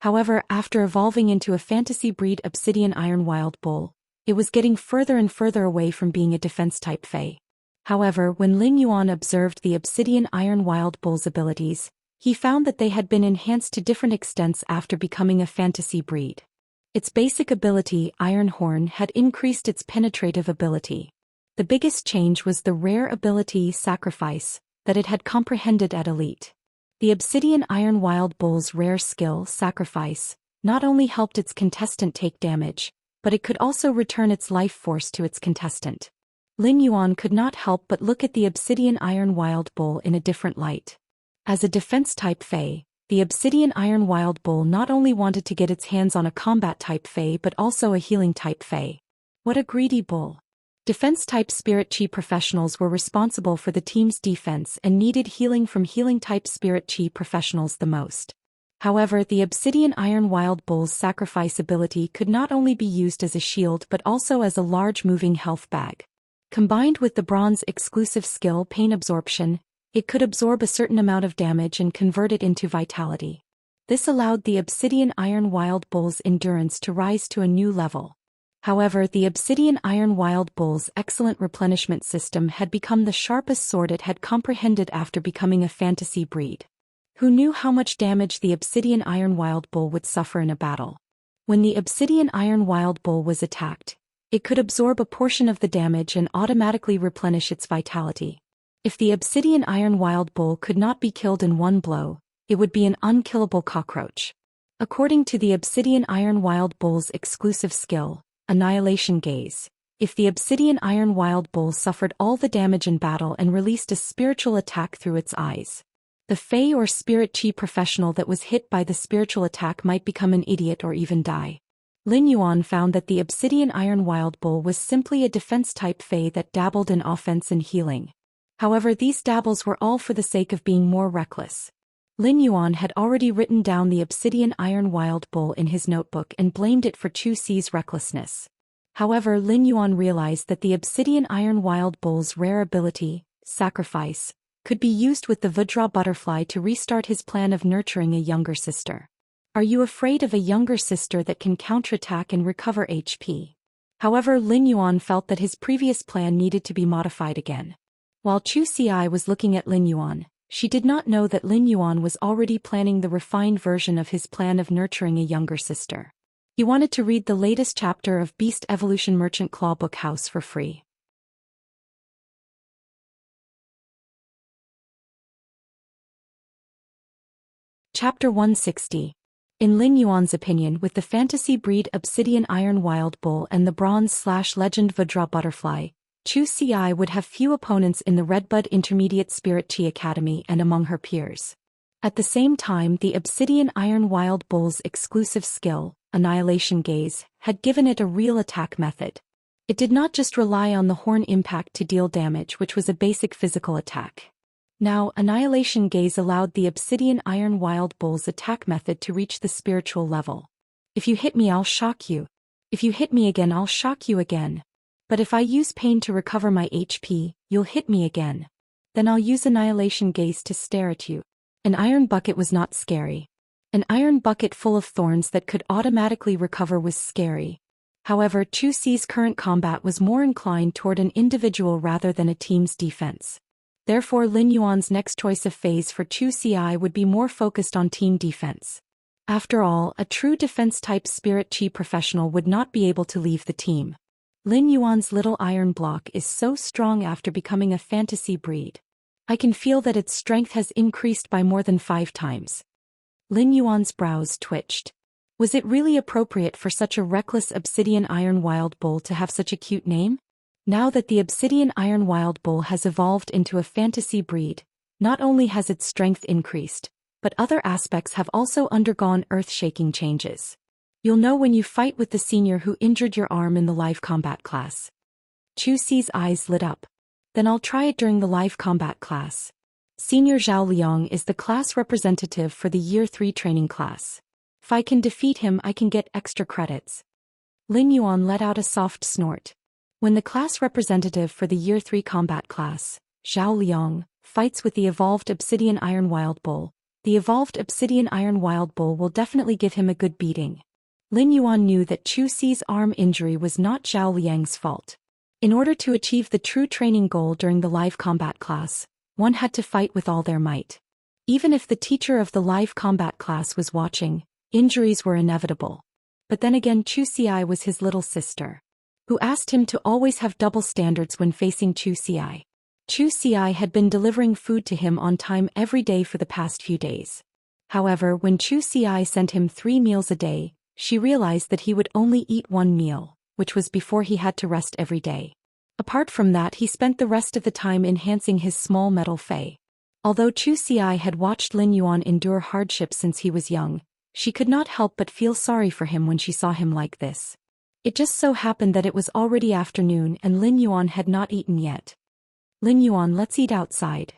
However, after evolving into a fantasy breed Obsidian Iron Wild Bull, it was getting further and further away from being a defense-type Fey. However, when Lin Yuan observed the Obsidian Iron Wild Bull's abilities, he found that they had been enhanced to different extents after becoming a fantasy breed. Its basic ability, Iron Horn, had increased its penetrative ability. The biggest change was the rare ability, Sacrifice, that it had comprehended at Elite. The Obsidian Iron Wild Bull's rare skill, Sacrifice, not only helped its contestant take damage, but it could also return its life force to its contestant. Lin Yuan could not help but look at the Obsidian Iron Wild Bull in a different light. As a defense-type Fey, the Obsidian Iron Wild Bull not only wanted to get its hands on a combat-type Fey but also a healing-type Fey. What a greedy bull. Defense-type Spirit Chi professionals were responsible for the team's defense and needed healing from healing-type Spirit Chi professionals the most. However, the Obsidian Iron Wild Bull's Sacrifice ability could not only be used as a shield but also as a large moving health bag. Combined with the bronze exclusive skill Pain Absorption, it could absorb a certain amount of damage and convert it into vitality. This allowed the Obsidian Iron Wild Bull's endurance to rise to a new level. However, the Obsidian Iron Wild Bull's excellent replenishment system had become the sharpest sword it had comprehended after becoming a fantasy breed. Who knew how much damage the Obsidian Iron Wild Bull would suffer in a battle? When the Obsidian Iron Wild Bull was attacked, it could absorb a portion of the damage and automatically replenish its vitality. If the Obsidian Iron Wild Bull could not be killed in one blow, it would be an unkillable cockroach. According to the Obsidian Iron Wild Bull's exclusive skill, Annihilation Gaze, if the Obsidian Iron Wild Bull suffered all the damage in battle and released a spiritual attack through its eyes, the Fey or Spirit Chi professional that was hit by the spiritual attack might become an idiot or even die. Lin Yuan found that the Obsidian Iron Wild Bull was simply a defense-type Fey that dabbled in offense and healing. However, these dabbles were all for the sake of being more reckless. Lin Yuan had already written down the Obsidian Iron Wild Bull in his notebook and blamed it for Zhou Xi's recklessness. However, Lin Yuan realized that the Obsidian Iron Wild Bull's rare ability, Sacrifice, could be used with the Vajra butterfly to restart his plan of nurturing a younger sister. Are you afraid of a younger sister that can counterattack and recover HP? However, Lin Yuan felt that his previous plan needed to be modified again. While Zhou Xi was looking at Lin Yuan, she did not know that Lin Yuan was already planning the refined version of his plan of nurturing a younger sister. He wanted to read the latest chapter of Beast Evolution Merchant Claw Book House for free. Chapter 160. In Lin Yuan's opinion, with the fantasy breed Obsidian Iron Wild Bull and the bronze/legend Vajra butterfly, Zhou Xian would have few opponents in the Redbud Intermediate Spirit Chi Academy and among her peers. At the same time, the Obsidian Iron Wild Bull's exclusive skill, Annihilation Gaze, had given it a real attack method. It did not just rely on the horn impact to deal damage, which was a basic physical attack. Now, Annihilation Gaze allowed the Obsidian Iron Wild Bull's attack method to reach the spiritual level. If you hit me, I'll shock you. If you hit me again, I'll shock you again. But if I use pain to recover my HP, you'll hit me again. Then I'll use Annihilation Gaze to stare at you. An iron bucket was not scary. An iron bucket full of thorns that could automatically recover was scary. However, Zhou Xi's current combat was more inclined toward an individual rather than a team's defense. Therefore, Lin Yuan's next choice of phase for Zhou Xi would be more focused on team defense. After all, a true defense-type Spirit Chi professional would not be able to leave the team. Lin Yuan's little iron block is so strong after becoming a fantasy breed. I can feel that its strength has increased by more than 5 times. Lin Yuan's brows twitched. Was it really appropriate for such a reckless Obsidian Iron Wild Bull to have such a cute name? Now that the Obsidian Iron Wild Bull has evolved into a fantasy breed, not only has its strength increased, but other aspects have also undergone earth-shaking changes. You'll know when you fight with the senior who injured your arm in the live combat class. Zhou Xi's eyes lit up. Then I'll try it during the live combat class. Senior Zhao Liang is the class representative for the Year 3 training class. If I can defeat him, I can get extra credits. Lin Yuan let out a soft snort. When the class representative for the Year 3 combat class, Zhao Liang, fights with the evolved Obsidian Iron Wild Bull, the evolved Obsidian Iron Wild Bull will definitely give him a good beating. Lin Yuan knew that Zhou Xi's arm injury was not Zhao Liang's fault. In order to achieve the true training goal during the live combat class, one had to fight with all their might. Even if the teacher of the live combat class was watching, injuries were inevitable. But then again, Zhou Xi was his little sister, who asked him to always have double standards when facing Zhou Xi. Zhou Xi had been delivering food to him on time every day for the past few days. However, when Zhou Xi sent him 3 meals a day, she realized that he would only eat 1 meal, which was before he had to rest every day. Apart from that, he spent the rest of the time enhancing his small metal fei. Although Zhou Xi had watched Lin Yuan endure hardship since he was young, she could not help but feel sorry for him when she saw him like this. It just so happened that it was already afternoon and Lin Yuan had not eaten yet. Lin Yuan, let's eat outside.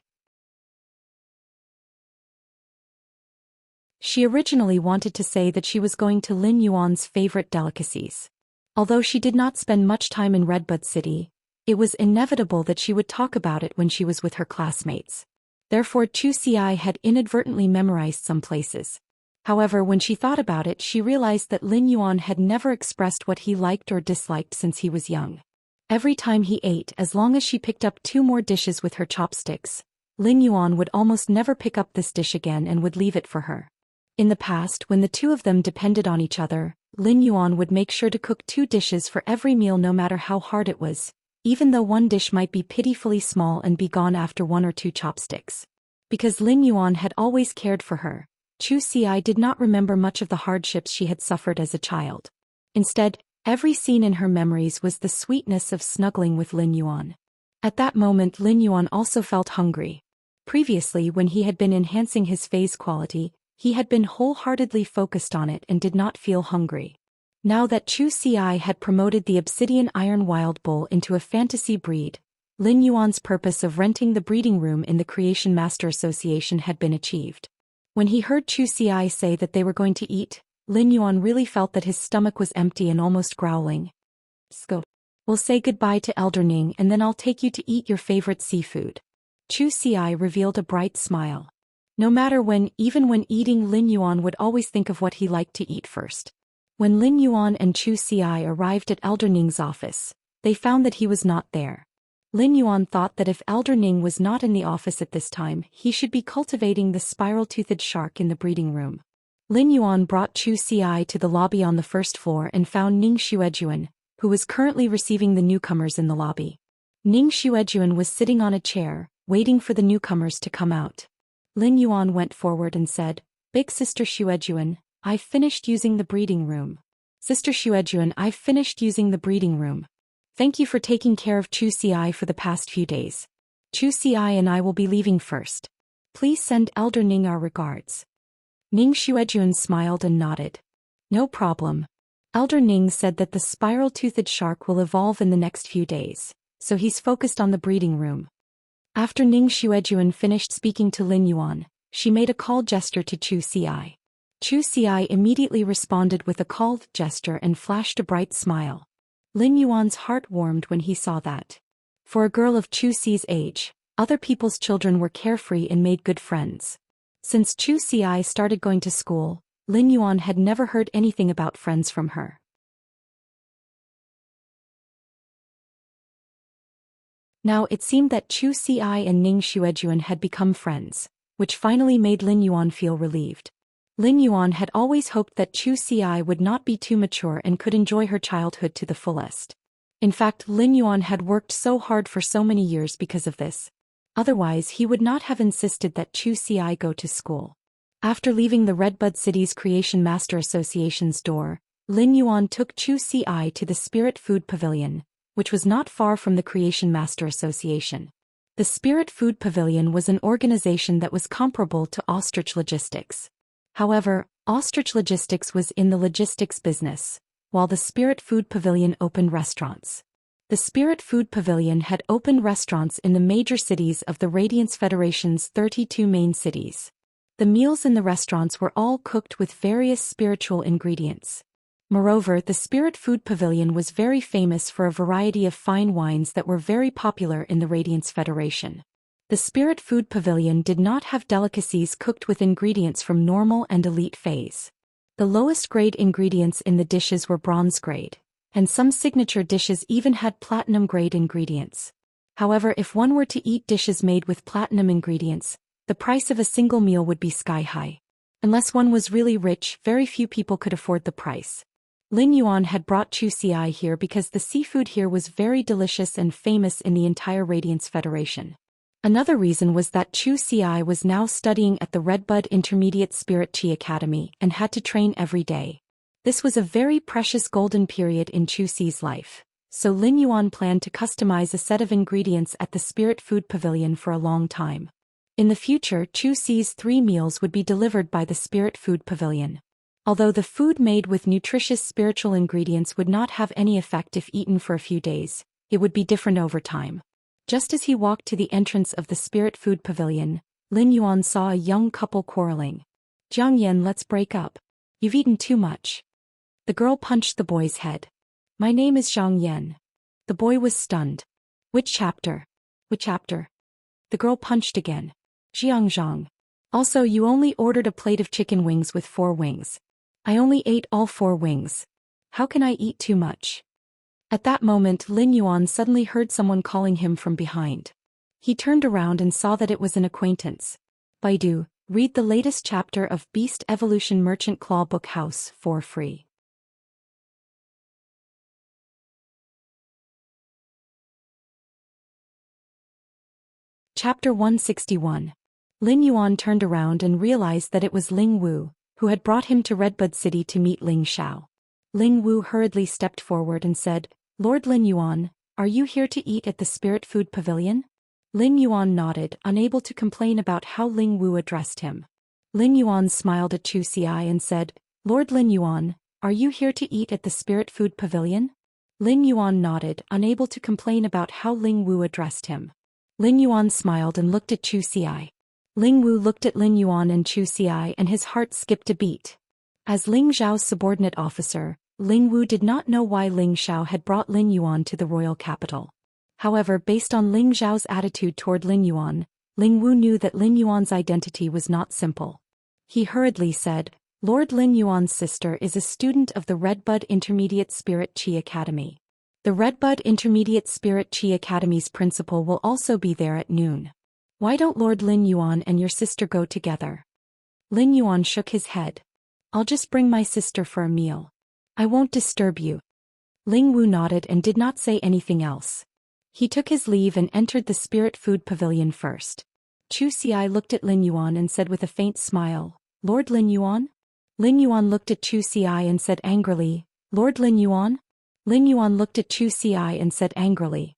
She originally wanted to say that she was going to Lin Yuan's favorite delicacies. Although she did not spend much time in Redbud City, it was inevitable that she would talk about it when she was with her classmates. Therefore, Zhou Xi had inadvertently memorized some places. However, when she thought about it, she realized that Lin Yuan had never expressed what he liked or disliked since he was young. Every time he ate, as long as she picked up 2 more dishes with her chopsticks, Lin Yuan would almost never pick up this dish again and would leave it for her. In the past, when the two of them depended on each other, Lin Yuan would make sure to cook 2 dishes for every meal no matter how hard it was, even though one dish might be pitifully small and be gone after 1 or 2 chopsticks. Because Lin Yuan had always cared for her, Zhou Xi did not remember much of the hardships she had suffered as a child. Instead, every scene in her memories was the sweetness of snuggling with Lin Yuan. At that moment, Lin Yuan also felt hungry. Previously, when he had been enhancing his phase quality, he had been wholeheartedly focused on it and did not feel hungry. Now that Zhou Xi had promoted the Obsidian Iron Wild Bull into a fantasy breed, Lin Yuan's purpose of renting the breeding room in the Creation Master Association had been achieved. When he heard Zhou Xi say that they were going to eat, Lin Yuan really felt that his stomach was empty and almost growling. Go. We'll say goodbye to Elder Ning and then I'll take you to eat your favorite seafood. Zhou Xi revealed a bright smile. No matter when, even when eating, Lin Yuan would always think of what he liked to eat first. When Lin Yuan and Zhou Xi arrived at Elder Ning's office, they found that he was not there. Lin Yuan thought that if Elder Ning was not in the office at this time, he should be cultivating the spiral-toothed shark in the breeding room. Lin Yuan brought Zhou Xi to the lobby on the first floor and found Ning Xuejuan, who was currently receiving the newcomers in the lobby. Ning Xuejuan was sitting on a chair, waiting for the newcomers to come out. Lin Yuan went forward and said, "Big Sister Xuejuan, I've finished using the breeding room." "Sister Xuejuan, I've finished using the breeding room." Thank you for taking care of Zhou Xian for the past few days. Zhou Xian and I will be leaving first. Please send Elder Ning our regards. Ning Xuejuan smiled and nodded. No problem. Elder Ning said that the spiral-toothed shark will evolve in the next few days, so he's focused on the breeding room. After Ning Xuejuan finished speaking to Lin Yuan, she made a call gesture to Zhou Xian. Zhou Xian immediately responded with a called gesture and flashed a bright smile. Lin Yuan's heart warmed when he saw that. For a girl of Zhou Xi's age, other people's children were carefree and made good friends. Since Zhou Xian started going to school, Lin Yuan had never heard anything about friends from her. Now it seemed that Zhou Xian and Ning Xuejuan had become friends, which finally made Lin Yuan feel relieved. Lin Yuan had always hoped that Zhou Xian would not be too mature and could enjoy her childhood to the fullest. In fact, Lin Yuan had worked so hard for so many years because of this. Otherwise he would not have insisted that Zhou Xian go to school. After leaving the Redbud City's Creation Master Association's door, Lin Yuan took Zhou Xian to the Spirit Food Pavilion, which was not far from the Creation Master Association. The Spirit Food Pavilion was an organization that was comparable to Ostrich Logistics. However, Ostrich Logistics was in the logistics business, while the Spirit Food Pavilion opened restaurants. The Spirit Food Pavilion had opened restaurants in the major cities of the Radiance Federation's 32 main cities. The meals in the restaurants were all cooked with various spiritual ingredients. Moreover, the Spirit Food Pavilion was very famous for a variety of fine wines that were very popular in the Radiance Federation. The Spirit Food Pavilion did not have delicacies cooked with ingredients from normal and elite phase. The lowest grade ingredients in the dishes were bronze grade, and some signature dishes even had platinum grade ingredients. However, if one were to eat dishes made with platinum ingredients, the price of a single meal would be sky high. Unless one was really rich, very few people could afford the price. Lin Yuan had brought Zhou Xian here because the seafood here was very delicious and famous in the entire Radiance Federation. Another reason was that Zhou Xian was now studying at the Redbud Intermediate Spirit Chi Academy and had to train every day. This was a very precious golden period in Zhou Xi's life, so Lin Yuan planned to customize a set of ingredients at the Spirit Food Pavilion for a long time. In the future, Zhou Xi's 3 meals would be delivered by the Spirit Food Pavilion. Although the food made with nutritious spiritual ingredients would not have any effect if eaten for a few days, it would be different over time. Just as he walked to the entrance of the Spirit Food Pavilion, Lin Yuan saw a young couple quarreling. "Jiang Yan, let's break up. You've eaten too much." The girl punched the boy's head. "My name is Zhang Yan." The boy was stunned. "Which chapter? Which chapter?" The girl punched again. "Zhang. Also, you only ordered a plate of chicken wings with 4 wings. I only ate all 4 wings. How can I eat too much?" At that moment, Lin Yuan suddenly heard someone calling him from behind. He turned around and saw that it was an acquaintance. "Baidu, read the latest chapter of Beast Evolution Merchant Claw Book House for free." Chapter 161. Lin Yuan turned around and realized that it was Ling Wu, who had brought him to Redbud City to meet Ling Xiao. Ling Wu hurriedly stepped forward and said, "Lord Lin Yuan, are you here to eat at the Spirit Food Pavilion?" Lin Yuan nodded, unable to complain about how Ling Wu addressed him. Lin Yuan smiled at Zhou Xian and said, "Lord Lin Yuan, are you here to eat at the Spirit Food Pavilion?" Lin Yuan nodded, unable to complain about how Ling Wu addressed him. Lin Yuan smiled and looked at Zhou Xian. Ling Wu looked at Lin Yuan and Zhou Xian and his heart skipped a beat. As Ling Zhao's subordinate officer, Ling Wu did not know why Ling Xiao had brought Lin Yuan to the royal capital. However, based on Ling Zhao's attitude toward Lin Yuan, Ling Wu knew that Lin Yuan's identity was not simple. He hurriedly said, "Lord Lin Yuan's sister is a student of the Redbud Intermediate Spirit Chi Academy. The Redbud Intermediate Spirit Chi Academy's principal will also be there at noon. Why don't Lord Lin Yuan and your sister go together?" Lin Yuan shook his head. "I'll just bring my sister for a meal. I won't disturb you." Ling Wu nodded and did not say anything else. He took his leave and entered the Spirit Food Pavilion first. Zhou Xian looked at Lin Yuan and said with a faint smile, "Lord Lin Yuan?" Lin Yuan looked at Zhou Xian and said angrily, "Lord Lin Yuan?" Lin Yuan looked at Zhou Xian and said angrily.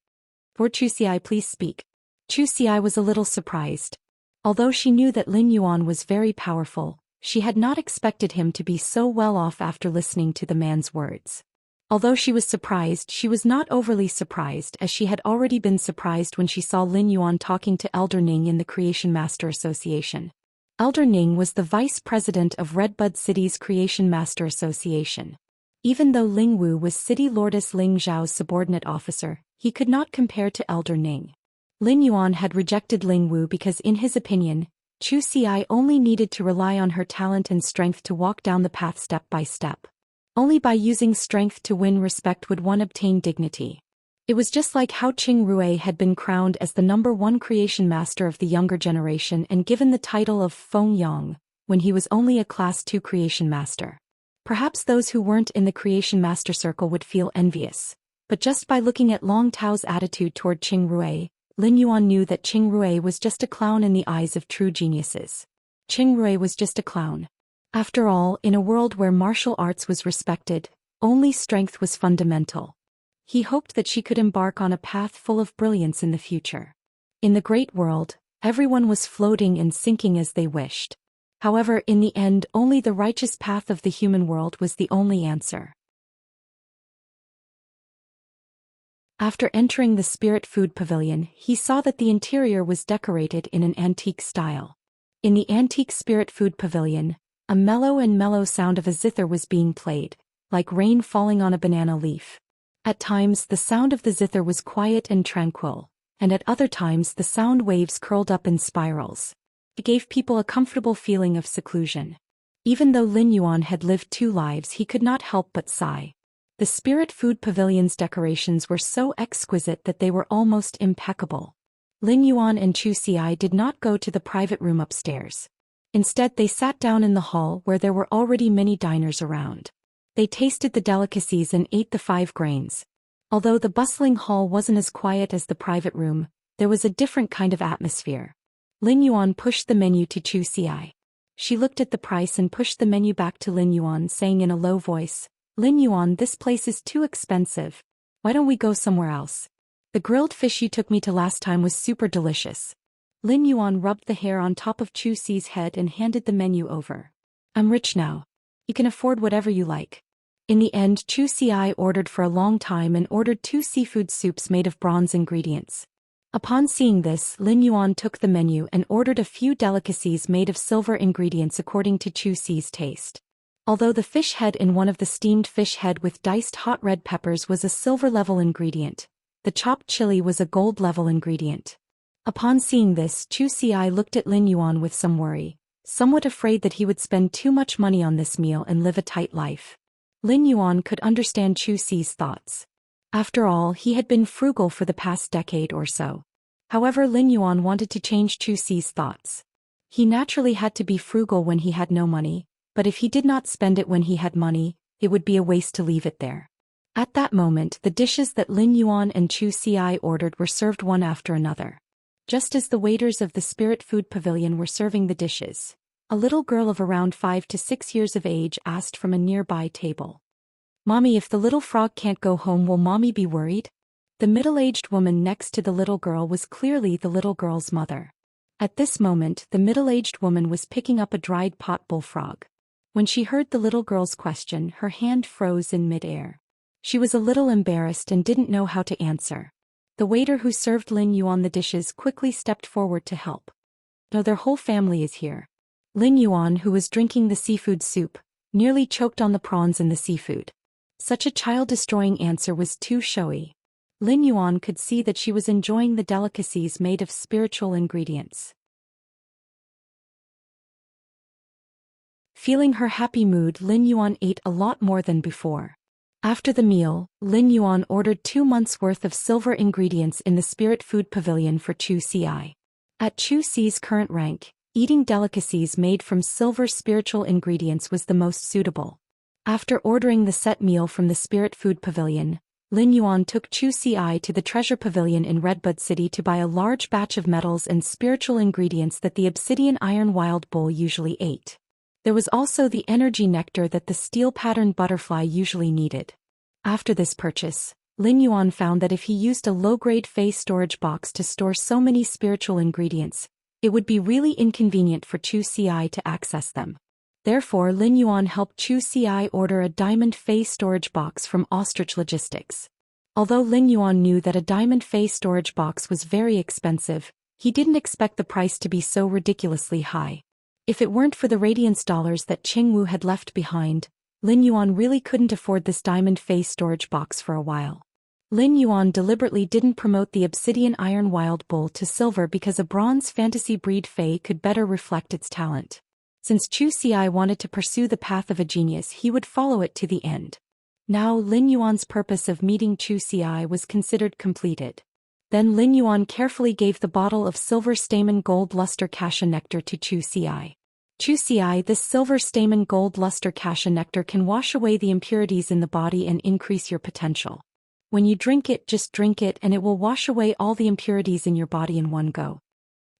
"Lord Zhou Xian, please speak." Zhou Xian was a little surprised. Although she knew that Lin Yuan was very powerful, she had not expected him to be so well off after listening to the man's words. Although she was surprised, she was not overly surprised, as she had already been surprised when she saw Lin Yuan talking to Elder Ning in the Creation Master Association. Elder Ning was the vice president of Redbud City's Creation Master Association. Even though Ling Wu was City Lordess Ling Zhao's subordinate officer, he could not compare to Elder Ning. Lin Yuan had rejected Ling Wu because in his opinion, Zhou Xian only needed to rely on her talent and strength to walk down the path step by step. Only by using strength to win respect would one obtain dignity. It was just like how Qing Rui had been crowned as the #1 creation master of the younger generation and given the title of Feng Yang, when he was only a Class 2 creation master. Perhaps those who weren't in the creation master circle would feel envious. But just by looking at Long Tao's attitude toward Qing Rui, Lin Yuan knew that Qing Rui was just a clown in the eyes of true geniuses. Qing Rui was just a clown. After all, in a world where martial arts was respected, only strength was fundamental. He hoped that she could embark on a path full of brilliance in the future. In the great world, everyone was floating and sinking as they wished. However, in the end, only the righteous path of the human world was the only answer. After entering the Spirit Food Pavilion, he saw that the interior was decorated in an antique style. In the antique Spirit Food Pavilion, a mellow sound of a zither was being played, like rain falling on a banana leaf. At times the sound of the zither was quiet and tranquil, and at other times the sound waves curled up in spirals. It gave people a comfortable feeling of seclusion. Even though Lin Yuan had lived 2 lives, he could not help but sigh. The Spirit Food Pavilion's decorations were so exquisite that they were almost impeccable. Lin Yuan and Zhou Xian did not go to the private room upstairs. Instead, they sat down in the hall where there were already many diners around. They tasted the delicacies and ate the 5 grains. Although the bustling hall wasn't as quiet as the private room, there was a different kind of atmosphere. Lin Yuan pushed the menu to Zhou Xian. She looked at the price and pushed the menu back to Lin Yuan, saying in a low voice, "Lin Yuan, this place is too expensive. Why don't we go somewhere else? The grilled fish you took me to last time was super delicious." Lin Yuan rubbed the hair on top of Zhou Xi's head and handed the menu over. "I'm rich now. You can afford whatever you like." In the end, Zhou Xian ordered for a long time and ordered 2 seafood soups made of bronze ingredients. Upon seeing this, Lin Yuan took the menu and ordered a few delicacies made of silver ingredients according to Zhou Xi's taste. Although the fish head in one of the steamed fish head with diced hot red peppers was a silver-level ingredient, the chopped chili was a gold-level ingredient. Upon seeing this, Zhou Xian looked at Lin Yuan with some worry, somewhat afraid that he would spend too much money on this meal and live a tight life. Lin Yuan could understand Zhou Xi's thoughts. After all, he had been frugal for the past decade or so. However, Lin Yuan wanted to change Zhou Xi's thoughts. He naturally had to be frugal when he had no money, but if he did not spend it when he had money, it would be a waste to leave it there. At that moment, the dishes that Lin Yuan and Zhou Xian ordered were served one after another. Just as the waiters of the Spirit Food Pavilion were serving the dishes, a little girl of around 5 to 6 years of age asked from a nearby table, "Mommy, if the little frog can't go home, will Mommy be worried?" The middle-aged woman next to the little girl was clearly the little girl's mother. At this moment, the middle-aged woman was picking up a dried pot bullfrog. When she heard the little girl's question, her hand froze in mid-air. She was a little embarrassed and didn't know how to answer. The waiter who served Lin Yuan the dishes quickly stepped forward to help. "No, their whole family is here." Lin Yuan, who was drinking the seafood soup, nearly choked on the prawns and the seafood. Such a child-destroying answer was too showy. Lin Yuan could see that she was enjoying the delicacies made of spiritual ingredients. Feeling her happy mood, Lin Yuan ate a lot more than before. After the meal, Lin Yuan ordered 2 months' worth of silver ingredients in the Spirit Food Pavilion for Zhou Xian. At Zhou Xi's current rank, eating delicacies made from silver spiritual ingredients was the most suitable. After ordering the set meal from the Spirit Food Pavilion, Lin Yuan took Zhou Xian to the Treasure Pavilion in Redbud City to buy a large batch of metals and spiritual ingredients that the obsidian iron wild bull usually ate. There was also the energy nectar that the steel-patterned butterfly usually needed. After this purchase, Lin Yuan found that if he used a low-grade Fey storage box to store so many spiritual ingredients, it would be really inconvenient for Zhou Xian to access them. Therefore, Lin Yuan helped Zhou Xian order a diamond Fey storage box from Ostrich Logistics. Although Lin Yuan knew that a diamond Fey storage box was very expensive, he didn't expect the price to be so ridiculously high. If it weren't for the radiance dollars that Qingwu had left behind, Lin Yuan really couldn't afford this diamond Fey storage box for a while. Lin Yuan deliberately didn't promote the obsidian iron wild bull to silver because a bronze fantasy breed Fey could better reflect its talent. Since Zhou Xian wanted to pursue the path of a genius, he would follow it to the end. Now Lin Yuan's purpose of meeting Zhou Xian was considered completed. Then Lin Yuan carefully gave the bottle of silver stamen gold luster cassia nectar to Zhou Xian. Zhou Xian, this silver stamen gold luster cassia nectar can wash away the impurities in the body and increase your potential. When you drink it, just drink it and it will wash away all the impurities in your body in one go.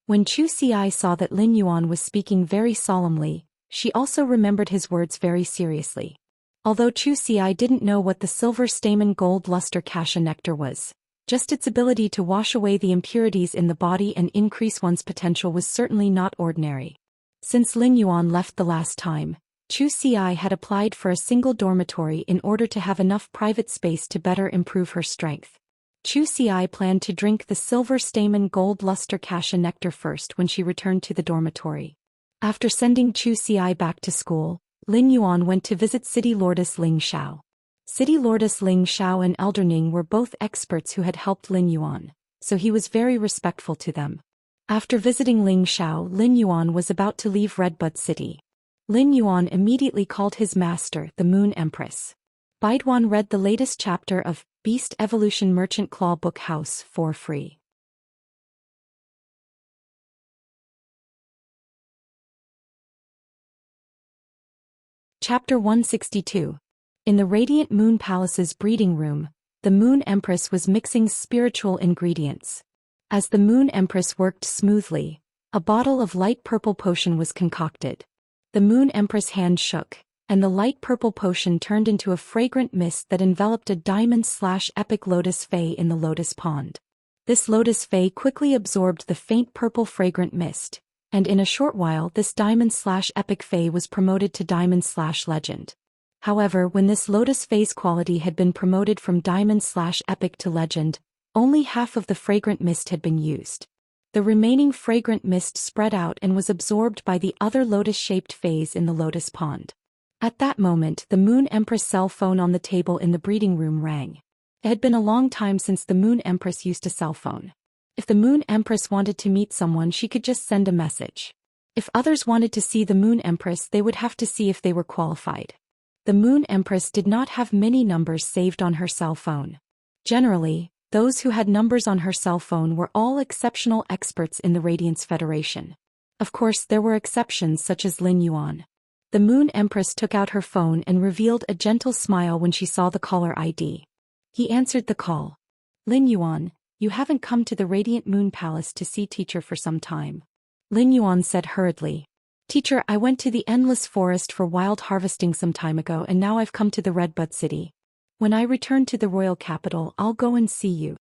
When Zhou Xian saw that Lin Yuan was speaking very solemnly, she also remembered his words very seriously. Although Zhou Xian didn't know what the silver stamen gold luster cassia nectar was, just its ability to wash away the impurities in the body and increase one's potential was certainly not ordinary. Since Lin Yuan left the last time, Zhou Xian had applied for a single dormitory in order to have enough private space to better improve her strength. Zhou Xian planned to drink the silver stamen gold luster cassia nectar first when she returned to the dormitory. After sending Zhou Xian back to school, Lin Yuan went to visit City Lordess Ling Xiao. City Lordess Ling Xiao and Elder Ning were both experts who had helped Lin Yuan, so he was very respectful to them. After visiting Ling Xiao, Lin Yuan was about to leave Redbud City. Lin Yuan immediately called his master, the Moon Empress. Baiduan read the latest chapter of Beast Evolution Merchant Claw Book House for free. Chapter 162. In the Radiant Moon Palace's breeding room, the Moon Empress was mixing spiritual ingredients. As the Moon Empress worked smoothly, a bottle of light purple potion was concocted. The Moon Empress' hand shook, and the light purple potion turned into a fragrant mist that enveloped a diamond/epic lotus fay in the lotus pond. This lotus fay quickly absorbed the faint purple fragrant mist, and in a short while this diamond/epic fay was promoted to diamond/legend. However, when this lotus fay's quality had been promoted from diamond/epic to legend, only half of the fragrant mist had been used. The remaining fragrant mist spread out and was absorbed by the other lotus-shaped fays in the lotus pond. At that moment, the Moon Empress cell phone on the table in the breeding room rang. It had been a long time since the Moon Empress used a cell phone. If the Moon Empress wanted to meet someone, she could just send a message. If others wanted to see the Moon Empress, they would have to see if they were qualified. The Moon Empress did not have many numbers saved on her cell phone. Generally, those who had numbers on her cell phone were all exceptional experts in the Radiance Federation. Of course, there were exceptions such as Lin Yuan. The Moon Empress took out her phone and revealed a gentle smile when she saw the caller ID. He answered the call. Lin Yuan, you haven't come to the Radiant Moon Palace to see teacher for some time. Lin Yuan said hurriedly. Teacher, I went to the Endless Forest for wild harvesting some time ago and now I've come to the Redbud City. When I return to the royal capital, I'll go and see you.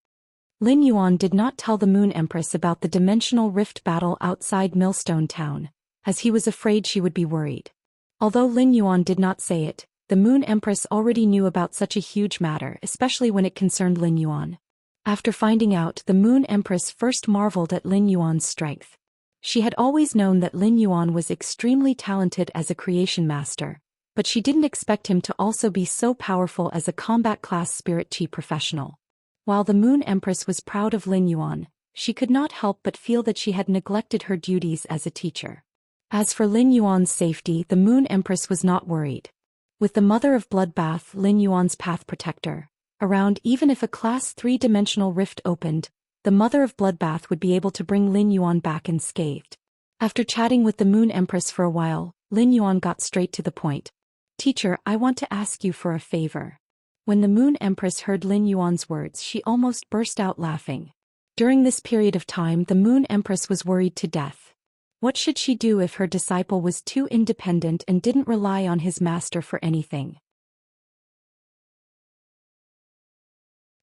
Lin Yuan did not tell the Moon Empress about the dimensional rift battle outside Millstone Town, as he was afraid she would be worried. Although Lin Yuan did not say it, the Moon Empress already knew about such a huge matter, especially when it concerned Lin Yuan. After finding out, the Moon Empress first marveled at Lin Yuan's strength. She had always known that Lin Yuan was extremely talented as a creation master, but she didn't expect him to also be so powerful as a combat-class spirit chi professional. While the Moon Empress was proud of Lin Yuan, she could not help but feel that she had neglected her duties as a teacher. As for Lin Yuan's safety, the Moon Empress was not worried. With the Mother of Bloodbath, Lin Yuan's path protector, around, even if a Class 3-dimensional rift opened, the Mother of Bloodbath would be able to bring Lin Yuan back unscathed. After chatting with the Moon Empress for a while, Lin Yuan got straight to the point. Teacher, I want to ask you for a favor. When the Moon Empress heard Lin Yuan's words, she almost burst out laughing. During this period of time, the Moon Empress was worried to death. What should she do if her disciple was too independent and didn't rely on his master for anything?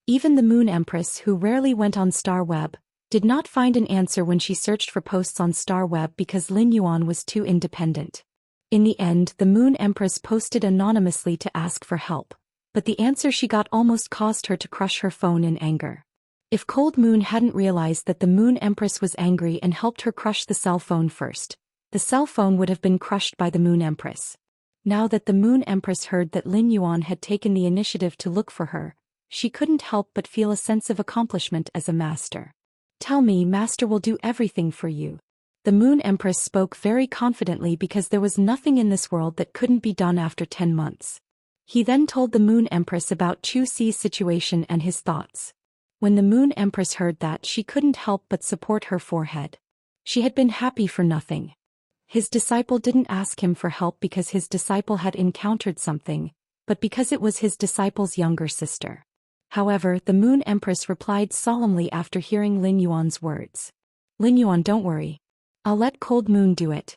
Even the Moon Empress, who rarely went on Star Web, did not find an answer when she searched for posts on Star Web because Lin Yuan was too independent. In the end, the Moon Empress posted anonymously to ask for help, but the answer she got almost caused her to crush her phone in anger. If Cold Moon hadn't realized that the Moon Empress was angry and helped her crush the cell phone first, the cell phone would have been crushed by the Moon Empress. Now that the Moon Empress heard that Lin Yuan had taken the initiative to look for her, she couldn't help but feel a sense of accomplishment as a master. "Tell me, Master will do everything for you." The Moon Empress spoke very confidently because there was nothing in this world that couldn't be done after 10 months. He then told the Moon Empress about Chu Xi's situation and his thoughts. When the Moon Empress heard that, she couldn't help but support her forehead. She had been happy for nothing. His disciple didn't ask him for help because his disciple had encountered something, but because it was his disciple's younger sister. However, the Moon Empress replied solemnly after hearing Lin Yuan's words. "Lin Yuan, don't worry. I'll let Cold Moon do it."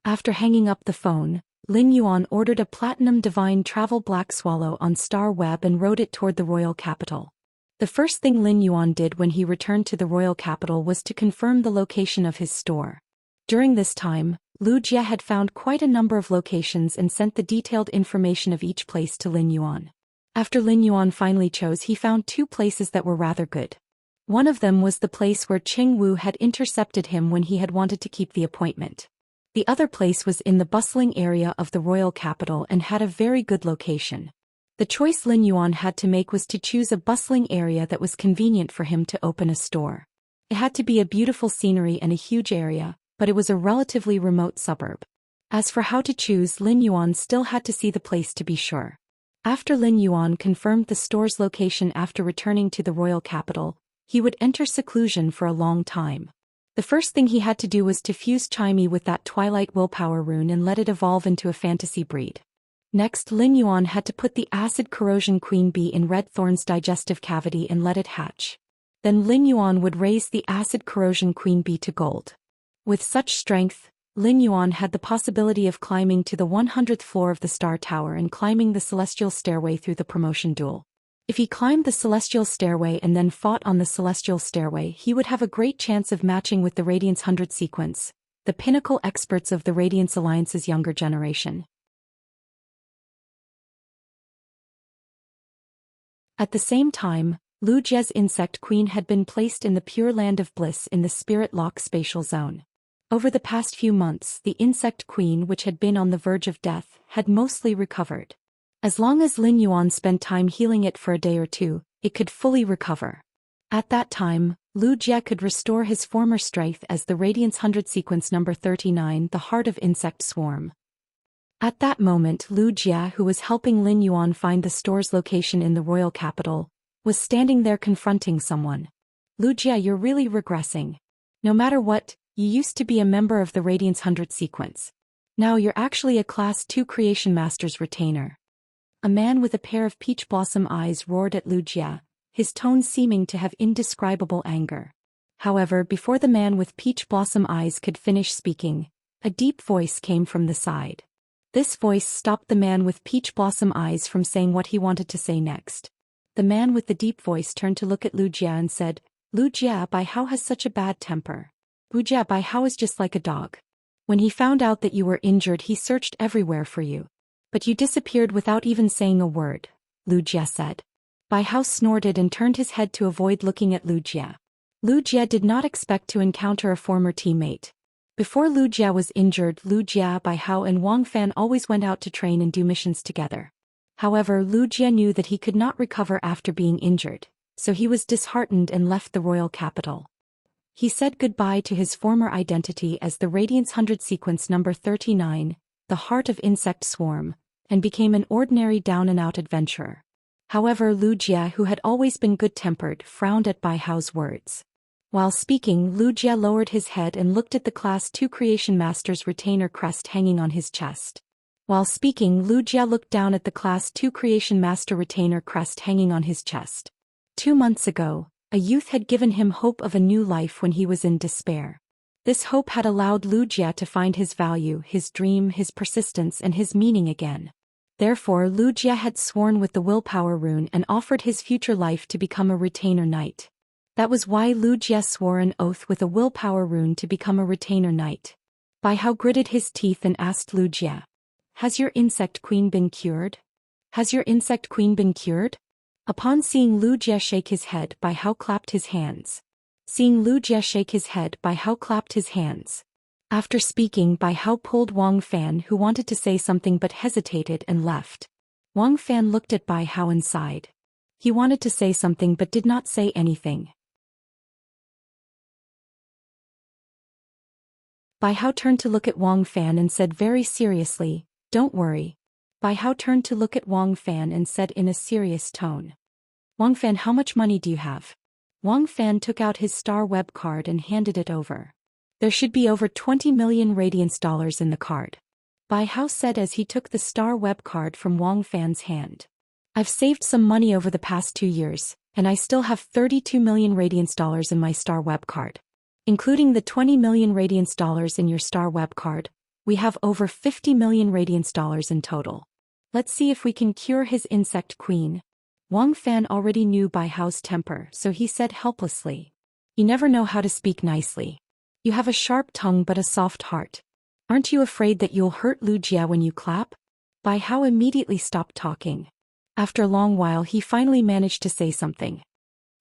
After hanging up the phone, Lin Yuan ordered a Platinum Divine Travel Black Swallow on Star Web and rode it toward the royal capital. The first thing Lin Yuan did when he returned to the royal capital was to confirm the location of his store. During this time, Lu Jie had found quite a number of locations and sent the detailed information of each place to Lin Yuan. After Lin Yuan finally chose, he found 2 places that were rather good. One of them was the place where Qing Wu had intercepted him when he had wanted to keep the appointment. The other place was in the bustling area of the royal capital and had a very good location. The choice Lin Yuan had to make was to choose a bustling area that was convenient for him to open a store. It had to be a beautiful scenery and a huge area, but it was a relatively remote suburb. As for how to choose, Lin Yuan still had to see the place to be sure. After Lin Yuan confirmed the store's location after returning to the royal capital, he would enter seclusion for a long time. The first thing he had to do was to fuse Chimey with that Twilight Willpower rune and let it evolve into a fantasy breed. Next, Lin Yuan had to put the Acid Corrosion Queen Bee in Red Thorn's digestive cavity and let it hatch. Then Lin Yuan would raise the Acid Corrosion Queen Bee to gold. With such strength, Lin Yuan had the possibility of climbing to the 100th floor of the Star Tower and climbing the Celestial Stairway through the promotion duel. If he climbed the Celestial Stairway and then fought on the Celestial Stairway, he would have a great chance of matching with the Radiance 100 sequence, the pinnacle experts of the Radiance Alliance's younger generation. At the same time, Lu Jie's Insect Queen had been placed in the Pure Land of Bliss in the Spirit Lock spatial zone. Over the past few months, the Insect Queen, which had been on the verge of death, had mostly recovered. As long as Lin Yuan spent time healing it for a day or 2, it could fully recover. At that time, Lu Jie could restore his former strength as the Radiance 100 sequence number 39, the Heart of Insect Swarm. At that moment, Lu Jie, who was helping Lin Yuan find the store's location in the royal capital, was standing there confronting someone. "Lu Jie, you're really regressing. No matter what, you used to be a member of the Radiance 100 sequence. Now you're actually a Class 2 Creation Master's retainer." A man with a pair of peach blossom eyes roared at Lu Jie, his tone seeming to have indescribable anger. However, before the man with peach blossom eyes could finish speaking, a deep voice came from the side. This voice stopped the man with peach blossom eyes from saying what he wanted to say next. The man with the deep voice turned to look at Lu Jie and said, "Lu Jie, Bai Hao has such a bad temper. Lu Jie, Bai Hao is just like a dog. When he found out that you were injured, he searched everywhere for you. But you disappeared without even saying a word," Lu Jie said. Bai Hao snorted and turned his head to avoid looking at Lu Jie. Lu Jie did not expect to encounter a former teammate. Before Lu Jie was injured, Lu Jie, Bai Hao and Wang Fan always went out to train and do missions together. However, Lu Jie knew that he could not recover after being injured, so he was disheartened and left the royal capital. He said goodbye to his former identity as the Radiance 100 sequence number 39, the Heart of Insect Swarm, and became an ordinary down-and-out adventurer. However, Lu Jie, who had always been good-tempered, frowned at Bai Hao's words. While speaking, Lu Jie lowered his head and looked at the Class 2 Creation Master's retainer crest hanging on his chest. While speaking, Lu Jie looked down at the Class 2 Creation Master retainer crest hanging on his chest. 2 months ago, a youth had given him hope of a new life when he was in despair. This hope had allowed Lu Jie to find his value, his dream, his persistence and his meaning again. Therefore Wuxia had sworn with the willpower rune and offered his future life to become a retainer knight. That was why Wuxia swore an oath with a willpower rune to become a retainer knight. Bai Hao gritted his teeth and asked Wuxia, "Has your insect queen been cured? Has your insect queen been cured?" Upon seeing Wuxia shake his head, Bai Hao clapped his hands. Seeing Wuxia shake his head, Bai Hao clapped his hands. After speaking, Bai Hao pulled Wang Fan, who wanted to say something but hesitated and left. Wang Fan looked at Bai Hao and sighed. He wanted to say something but did not say anything. Bai Hao turned to look at Wang Fan and said very seriously, "Don't worry." Bai Hao turned to look at Wang Fan and said in a serious tone, "Wang Fan, how much money do you have?" Wang Fan took out his star web card and handed it over. "There should be over 20 million radiance dollars in the card," Bai Hao said as he took the star web card from Wang Fan's hand. "I've saved some money over the past 2 years, and I still have 32 million radiance dollars in my star web card. Including the 20 million radiance dollars in your star web card, we have over 50 million radiance dollars in total. Let's see if we can cure his insect queen." Wang Fan already knew Bai Hao's temper, so he said helplessly, "You never know how to speak nicely. You have a sharp tongue but a soft heart. Aren't you afraid that you'll hurt Wuxia when you clap?" Bai Hao immediately stopped talking. After a long while he finally managed to say something.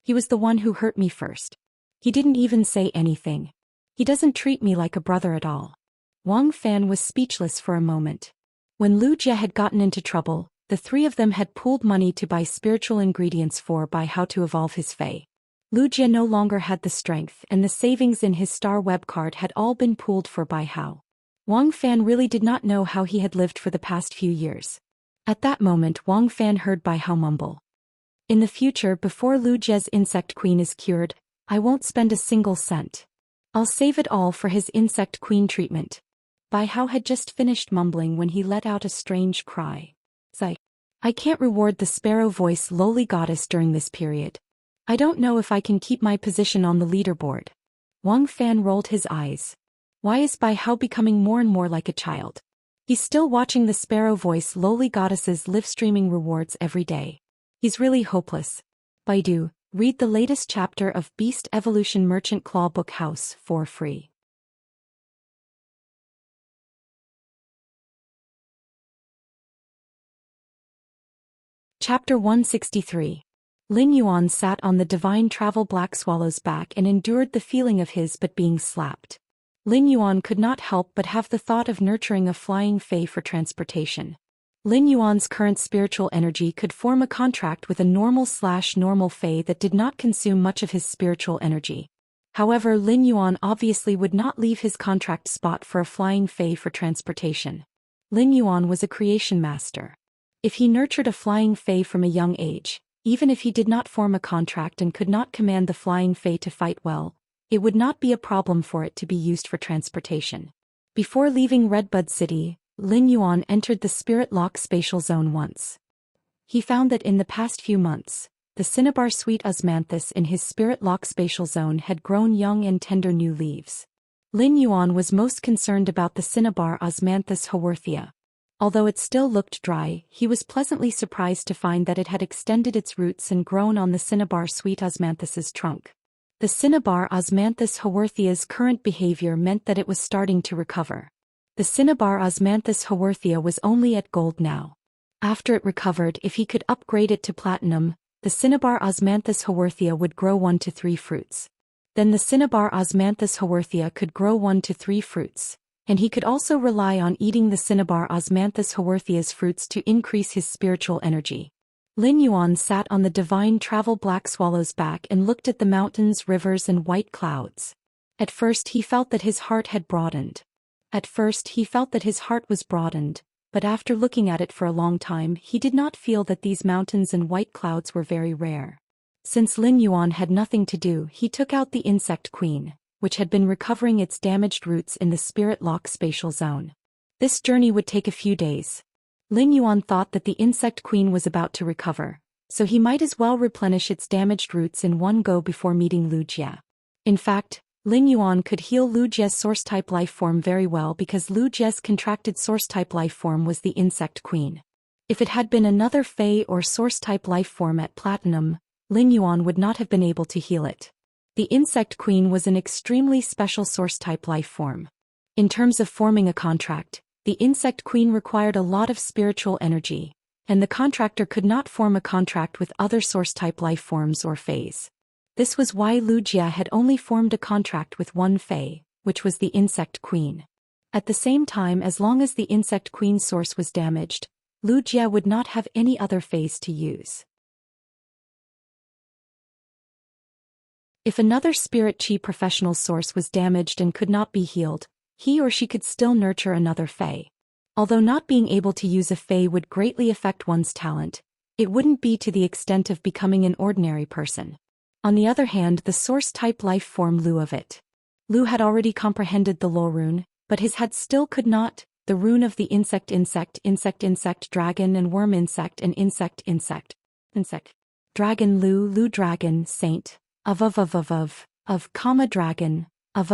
"He was the one who hurt me first. He didn't even say anything. He doesn't treat me like a brother at all." Wang Fan was speechless for a moment. When Wuxia had gotten into trouble, the three of them had pooled money to buy spiritual ingredients for Bai Hao to evolve his fae. Wuxia no longer had the strength, and the savings in his star web card had all been pooled for Bai Hao. Wang Fan really did not know how he had lived for the past few years. At that moment Wang Fan heard Bai Hao mumble, "In the future, before Wuxia's insect queen is cured, I won't spend a single cent. I'll save it all for his insect queen treatment." Bai Hao had just finished mumbling when he let out a strange cry. "Zai. I can't reward the sparrow voice lowly goddess during this period. I don't know if I can keep my position on the leaderboard." Wang Fan rolled his eyes. Why is Bai Hao becoming more and more like a child? He's still watching the sparrow voice lowly goddess's live streaming rewards every day. He's really hopeless. Baidu, read the latest chapter of Beast Evolution Merchant Claw Book House for free. Chapter 163. Lin Yuan sat on the divine travel black swallow's back and endured the feeling of his but being slapped. Lin Yuan could not help but have the thought of nurturing a flying fae for transportation. Lin Yuan's current spiritual energy could form a contract with a normal fae that did not consume much of his spiritual energy. However, Lin Yuan obviously would not leave his contract spot for a flying fae for transportation. Lin Yuan was a creation master. If he nurtured a flying fae from a young age, even if he did not form a contract and could not command the flying fae to fight well, it would not be a problem for it to be used for transportation. Before leaving Redbud City, Lin Yuan entered the Spirit Lock spatial zone once. He found that in the past few months, the cinnabar sweet osmanthus in his Spirit Lock spatial zone had grown young and tender new leaves. Lin Yuan was most concerned about the cinnabar osmanthus haworthia. Although it still looked dry, he was pleasantly surprised to find that it had extended its roots and grown on the cinnabar sweet osmanthus's trunk. The cinnabar osmanthus haworthia's current behavior meant that it was starting to recover. The cinnabar osmanthus haworthia was only at gold now. After it recovered, if he could upgrade it to platinum, the cinnabar osmanthus haworthia would grow 1 to 3 fruits. Then the cinnabar osmanthus haworthia could grow 1 to 3 fruits, and he could also rely on eating the cinnabar osmanthus haworthia's fruits to increase his spiritual energy. Lin Yuan sat on the divine travel black swallow's back and looked at the mountains, rivers and white clouds. At first he felt that his heart was broadened, but after looking at it for a long time he did not feel that these mountains and white clouds were very rare. Since Lin Yuan had nothing to do, he took out the insect queen, which had been recovering its damaged roots in the Spirit Lock spatial zone. This journey would take a few days. Lin Yuan thought that the insect queen was about to recover, so he might as well replenish its damaged roots in one go before meeting Wuxia. In fact, Lin Yuan could heal Wuxia's source-type life form very well because Wuxia's contracted source-type life form was the insect queen. If it had been another Fey or Source-type life form at Platinum, Lin Yuan would not have been able to heal it. The Insect Queen was an extremely special Source-type life form. In terms of forming a contract, the Insect Queen required a lot of spiritual energy, and the contractor could not form a contract with other Source-type life forms or Fays. This was why Wuxia had only formed a contract with one Fey, which was the Insect Queen. At the same time, as long as the Insect Queen's source was damaged, Wuxia would not have any other Fays to use. If another Spirit Chi professional source was damaged and could not be healed, he or she could still nurture another Fey. Although not being able to use a Fey would greatly affect one's talent, it wouldn't be to the extent of becoming an ordinary person. On the other hand, the Source-type life form Lu of it. Lu had already comprehended the Lo rune, but his head still could not, the rune of the insect, dragon and worm insect and insect. Dragon Lu dragon, saint, of comma dragon, of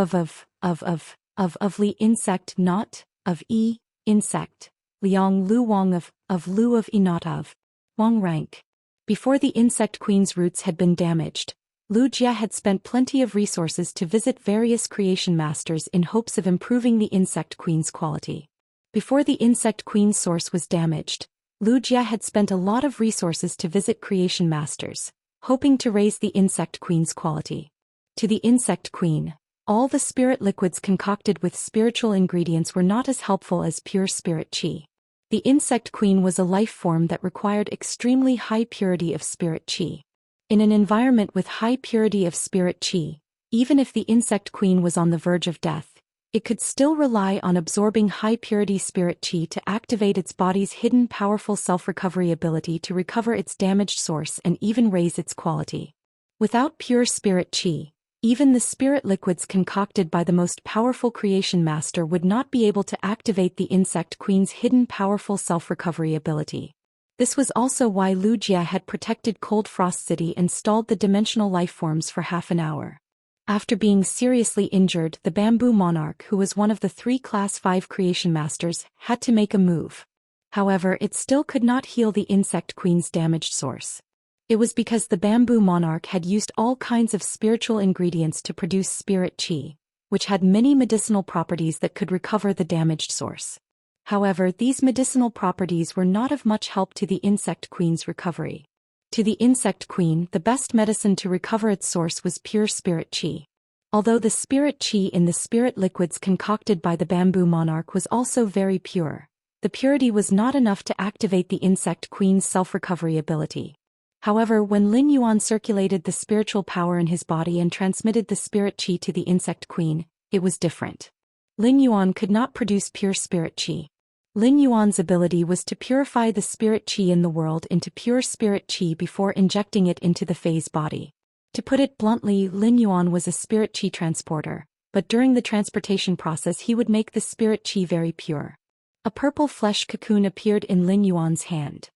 li insect not, of e, insect, liang Lu Wang of Lu of e not of, Wang rank. Before the Insect Queen's roots had been damaged, Wuxia had spent plenty of resources to visit various creation masters in hopes of improving the Insect Queen's quality. Before the Insect Queen's source was damaged, Wuxia had spent a lot of resources to visit creation masters, hoping to raise the Insect Queen's quality. To the Insect Queen, all the spirit liquids concocted with spiritual ingredients were not as helpful as pure spirit chi. The Insect Queen was a life form that required extremely high purity of spirit chi. In an environment with high purity of spirit chi, even if the Insect Queen was on the verge of death, it could still rely on absorbing high purity spirit chi to activate its body's hidden powerful self-recovery ability to recover its damaged source and even raise its quality. Without pure spirit chi, even the spirit liquids concocted by the most powerful creation master would not be able to activate the Insect Queen's hidden powerful self-recovery ability. This was also why Wuxia had protected Cold Frost City and stalled the dimensional life forms for half an hour. After being seriously injured, the Bamboo Monarch, who was one of the 3 Class 5 creation masters, had to make a move. However, it still could not heal the Insect Queen's damaged source. It was because the Bamboo Monarch had used all kinds of spiritual ingredients to produce spirit chi, which had many medicinal properties that could recover the damaged source. However, these medicinal properties were not of much help to the Insect Queen's recovery. To the Insect Queen, the best medicine to recover its source was pure spirit chi. Although the spirit chi in the spirit liquids concocted by the Bamboo Monarch was also very pure, the purity was not enough to activate the Insect Queen's self-recovery ability. However, when Lin Yuan circulated the spiritual power in his body and transmitted the spirit chi to the Insect Queen, it was different. Lin Yuan could not produce pure spirit chi. Lin Yuan's ability was to purify the spirit chi in the world into pure spirit chi before injecting it into the Fei's body. To put it bluntly, Lin Yuan was a spirit chi transporter, but during the transportation process he would make the spirit chi very pure. A purple flesh cocoon appeared in Lin Yuan's hand.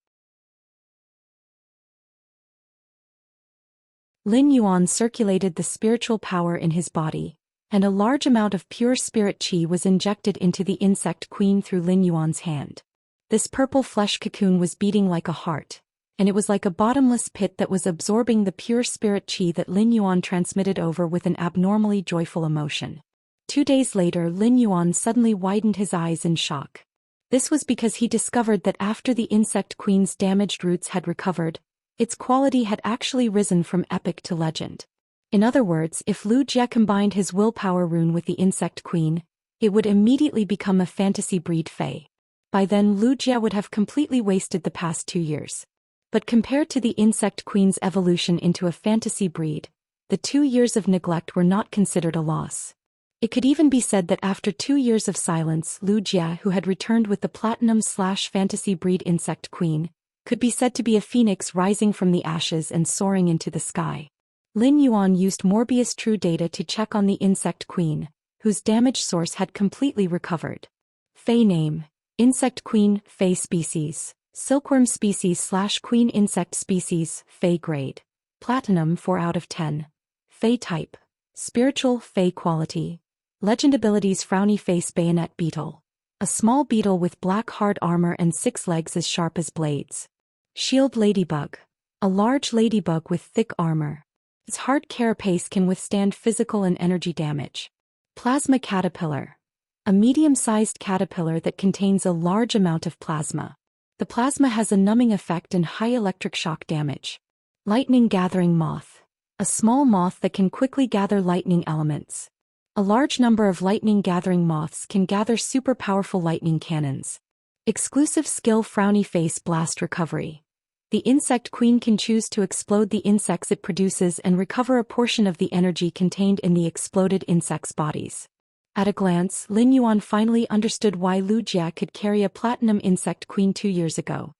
Lin Yuan circulated the spiritual power in his body, and a large amount of pure spirit chi was injected into the Insect Queen through Lin Yuan's hand. This purple flesh cocoon was beating like a heart, and it was like a bottomless pit that was absorbing the pure spirit chi that Lin Yuan transmitted over with an abnormally joyful emotion. 2 days later, Lin Yuan suddenly widened his eyes in shock. This was because he discovered that after the Insect Queen's damaged roots had recovered, its quality had actually risen from epic to legend. In other words, if Wuxia combined his willpower rune with the Insect Queen, it would immediately become a fantasy breed Fey. By then Wuxia would have completely wasted the past 2 years. But compared to the Insect Queen's evolution into a fantasy breed, the 2 years of neglect were not considered a loss. It could even be said that after 2 years of silence, Wuxia, who had returned with the platinum/fantasy breed Insect Queen, could be said to be a phoenix rising from the ashes and soaring into the sky. Lin Yuan used Morbius True data to check on the Insect Queen, whose damaged source had completely recovered. Fey name: Insect Queen, Fey species, Silkworm species/Queen insect species, Fey grade, Platinum 4 out of 10. Fey type: Spiritual, Fey quality. Legend abilities: Frowny face bayonet beetle. a small beetle with black hard armor and 6 legs as sharp as blades. Shield ladybug, a large ladybug with thick armor. Its hard carapace can withstand physical and energy damage. Plasma caterpillar, a medium-sized caterpillar that contains a large amount of plasma. The plasma has a numbing effect and high electric shock damage. Lightning gathering moth, a small moth that can quickly gather lightning elements. A large number of lightning-gathering moths can gather super powerful lightning cannons. Exclusive skill frowny face blast recovery. The insect queen can choose to explode the insects it produces and recover a portion of the energy contained in the exploded insects' bodies. At a glance, Lin Yuan finally understood why Lu Jia could carry a platinum insect queen 2 years ago.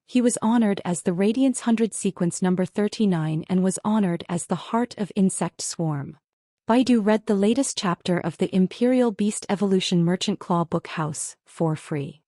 He was honored as the Radiance 100 sequence number 39 and was honored as the heart of insect swarm. Baidu read the latest chapter of the Imperial Beast Evolution Merchant Claw Book House for free.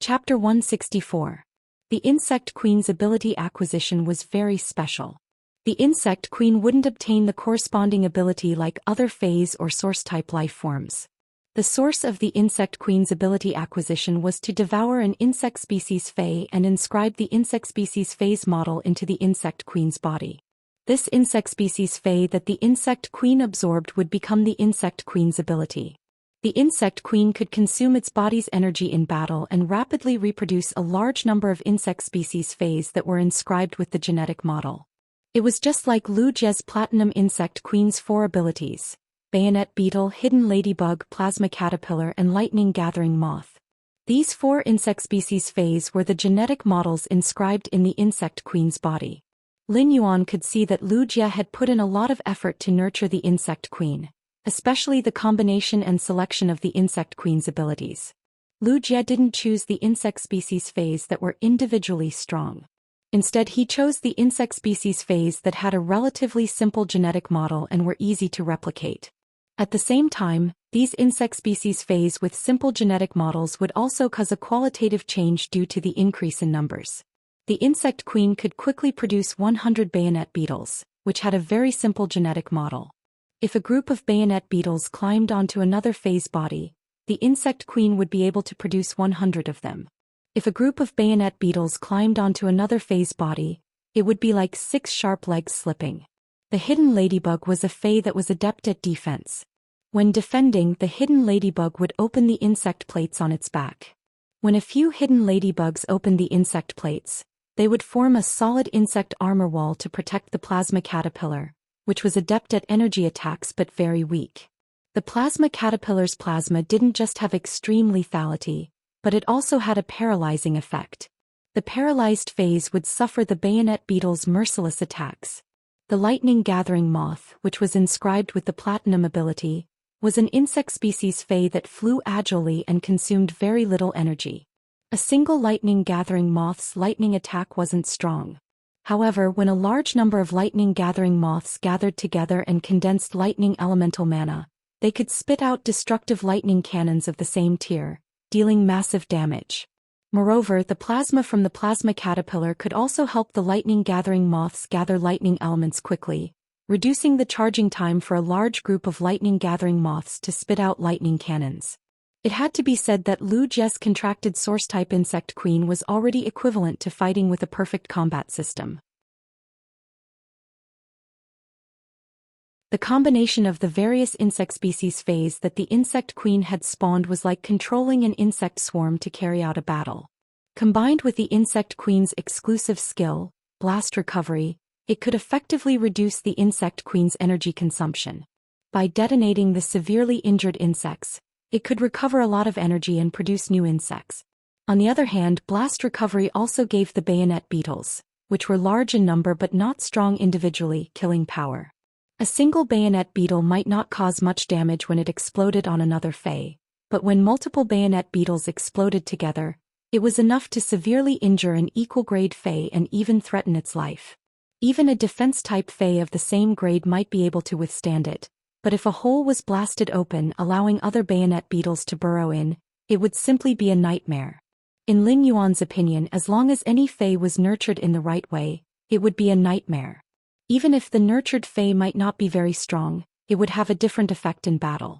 Chapter 164. The Insect Queen's ability acquisition was very special. The Insect Queen wouldn't obtain the corresponding ability like other phase or source-type life forms. The source of the Insect Queen's ability acquisition was to devour an insect species Fey and inscribe the insect species Fey's model into the Insect Queen's body. This insect species Fey that the Insect Queen absorbed would become the Insect Queen's ability. The Insect Queen could consume its body's energy in battle and rapidly reproduce a large number of insect species Feys that were inscribed with the genetic model. It was just like Lu Jia's Platinum Insect Queen's 4 abilities: Bayonet Beetle, Hidden Ladybug, Plasma Caterpillar, and Lightning Gathering Moth. These 4 insect species Feys were the genetic models inscribed in the Insect Queen's body. Lin Yuan could see that Lu Jia had put in a lot of effort to nurture the Insect Queen, especially the combination and selection of the Insect Queen's abilities. Lu Jia didn't choose the insect species Feys that were individually strong. Instead, he chose the insect species Feys that had a relatively simple genetic model and were easy to replicate. At the same time, these insect species Feys with simple genetic models would also cause a qualitative change due to the increase in numbers. The Insect Queen could quickly produce 100 bayonet beetles, which had a very simple genetic model. If a group of bayonet beetles climbed onto another Fey's body, the Insect Queen would be able to produce 100 of them. If a group of bayonet beetles climbed onto another Fey's body, it would be like 6 sharp legs slipping. The Hidden Ladybug was a Fey that was adept at defense. When defending, the Hidden Ladybug would open the insect plates on its back. When a few Hidden Ladybugs opened the insect plates, they would form a solid insect armor wall to protect the Plasma Caterpillar, which was adept at energy attacks but very weak. The Plasma Caterpillar's plasma didn't just have extreme lethality, but it also had a paralyzing effect. The paralyzed Feys would suffer the bayonet beetle's merciless attacks. The Lightning Gathering Moth, which was inscribed with the Platinum ability, was an insect species Fey that flew agilely and consumed very little energy. A single Lightning Gathering Moth's lightning attack wasn't strong. However, when a large number of Lightning Gathering Moths gathered together and condensed lightning elemental mana, they could spit out destructive lightning cannons of the same tier, dealing massive damage. Moreover, the plasma from the Plasma Caterpillar could also help the Lightning Gathering Moths gather lightning elements quickly, reducing the charging time for a large group of Lightning Gathering Moths to spit out lightning cannons. It had to be said that Lu Jia's contracted source-type Insect Queen was already equivalent to fighting with a perfect combat system. The combination of the various insect species Feys that the Insect Queen had spawned was like controlling an insect swarm to carry out a battle. Combined with the Insect Queen's exclusive skill, Blast Recovery, it could effectively reduce the Insect Queen's energy consumption. By detonating the severely injured insects, it could recover a lot of energy and produce new insects. On the other hand, Blast Recovery also gave the bayonet beetles, which were large in number but not strong individually, killing power. A single bayonet beetle might not cause much damage when it exploded on another Fey, but when multiple bayonet beetles exploded together, it was enough to severely injure an equal-grade Fey and even threaten its life. Even a defense-type Fey of the same grade might be able to withstand it, but if a hole was blasted open allowing other bayonet beetles to burrow in, it would simply be a nightmare. In Lin Yuan's opinion, as long as any Fey was nurtured in the right way, it would be a nightmare. Even if the nurtured Fae might not be very strong, it would have a different effect in battle.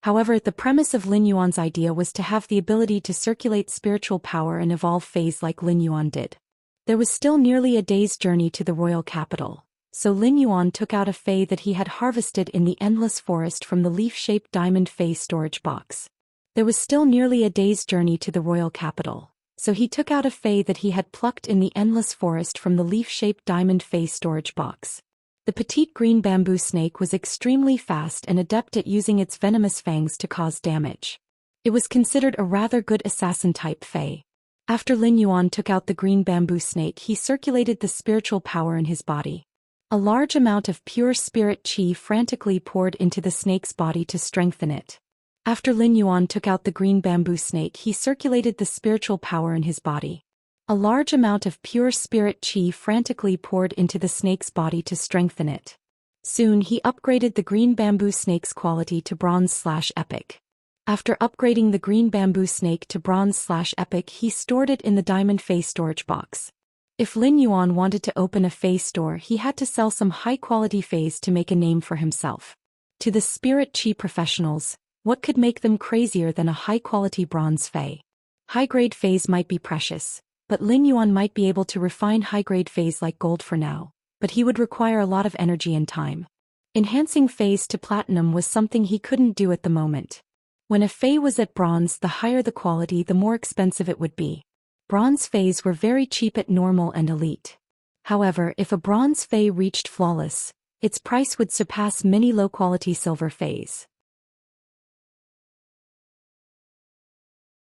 However, the premise of Lin Yuan's idea was to have the ability to circulate spiritual power and evolve Faes like Lin Yuan did. There was still nearly a day's journey to the royal capital, so Lin Yuan took out a Fae that he had harvested in the endless forest from the leaf-shaped diamond Fae storage box. There was still nearly a day's journey to the royal capital, so he took out a Fae that he had plucked in the endless forest from the leaf-shaped diamond Fae storage box. The petite green bamboo snake was extremely fast and adept at using its venomous fangs to cause damage. It was considered a rather good assassin-type Fae. After Lin Yuan took out the green bamboo snake, he circulated the spiritual power in his body. A large amount of pure spirit qi frantically poured into the snake's body to strengthen it. After Lin Yuan took out the green bamboo snake, he circulated the spiritual power in his body. A large amount of pure spirit qi frantically poured into the snake's body to strengthen it. Soon he upgraded the green bamboo snake's quality to bronze/epic. After upgrading the green bamboo snake to bronze/epic, he stored it in the diamond Fae storage box. If Lin Yuan wanted to open a Fae store, he had to sell some high-quality Faes to make a name for himself. To the spirit qi professionals, what could make them crazier than a high-quality bronze Fae? High-grade Faes might be precious, but Lin Yuan might be able to refine high-grade Faes like gold for now, but he would require a lot of energy and time. Enhancing Faes to platinum was something he couldn't do at the moment. When a Fae was at bronze, the higher the quality, the more expensive it would be. Bronze Faes were very cheap at normal and elite. However, if a bronze Fae reached flawless, its price would surpass many low-quality silver Faes.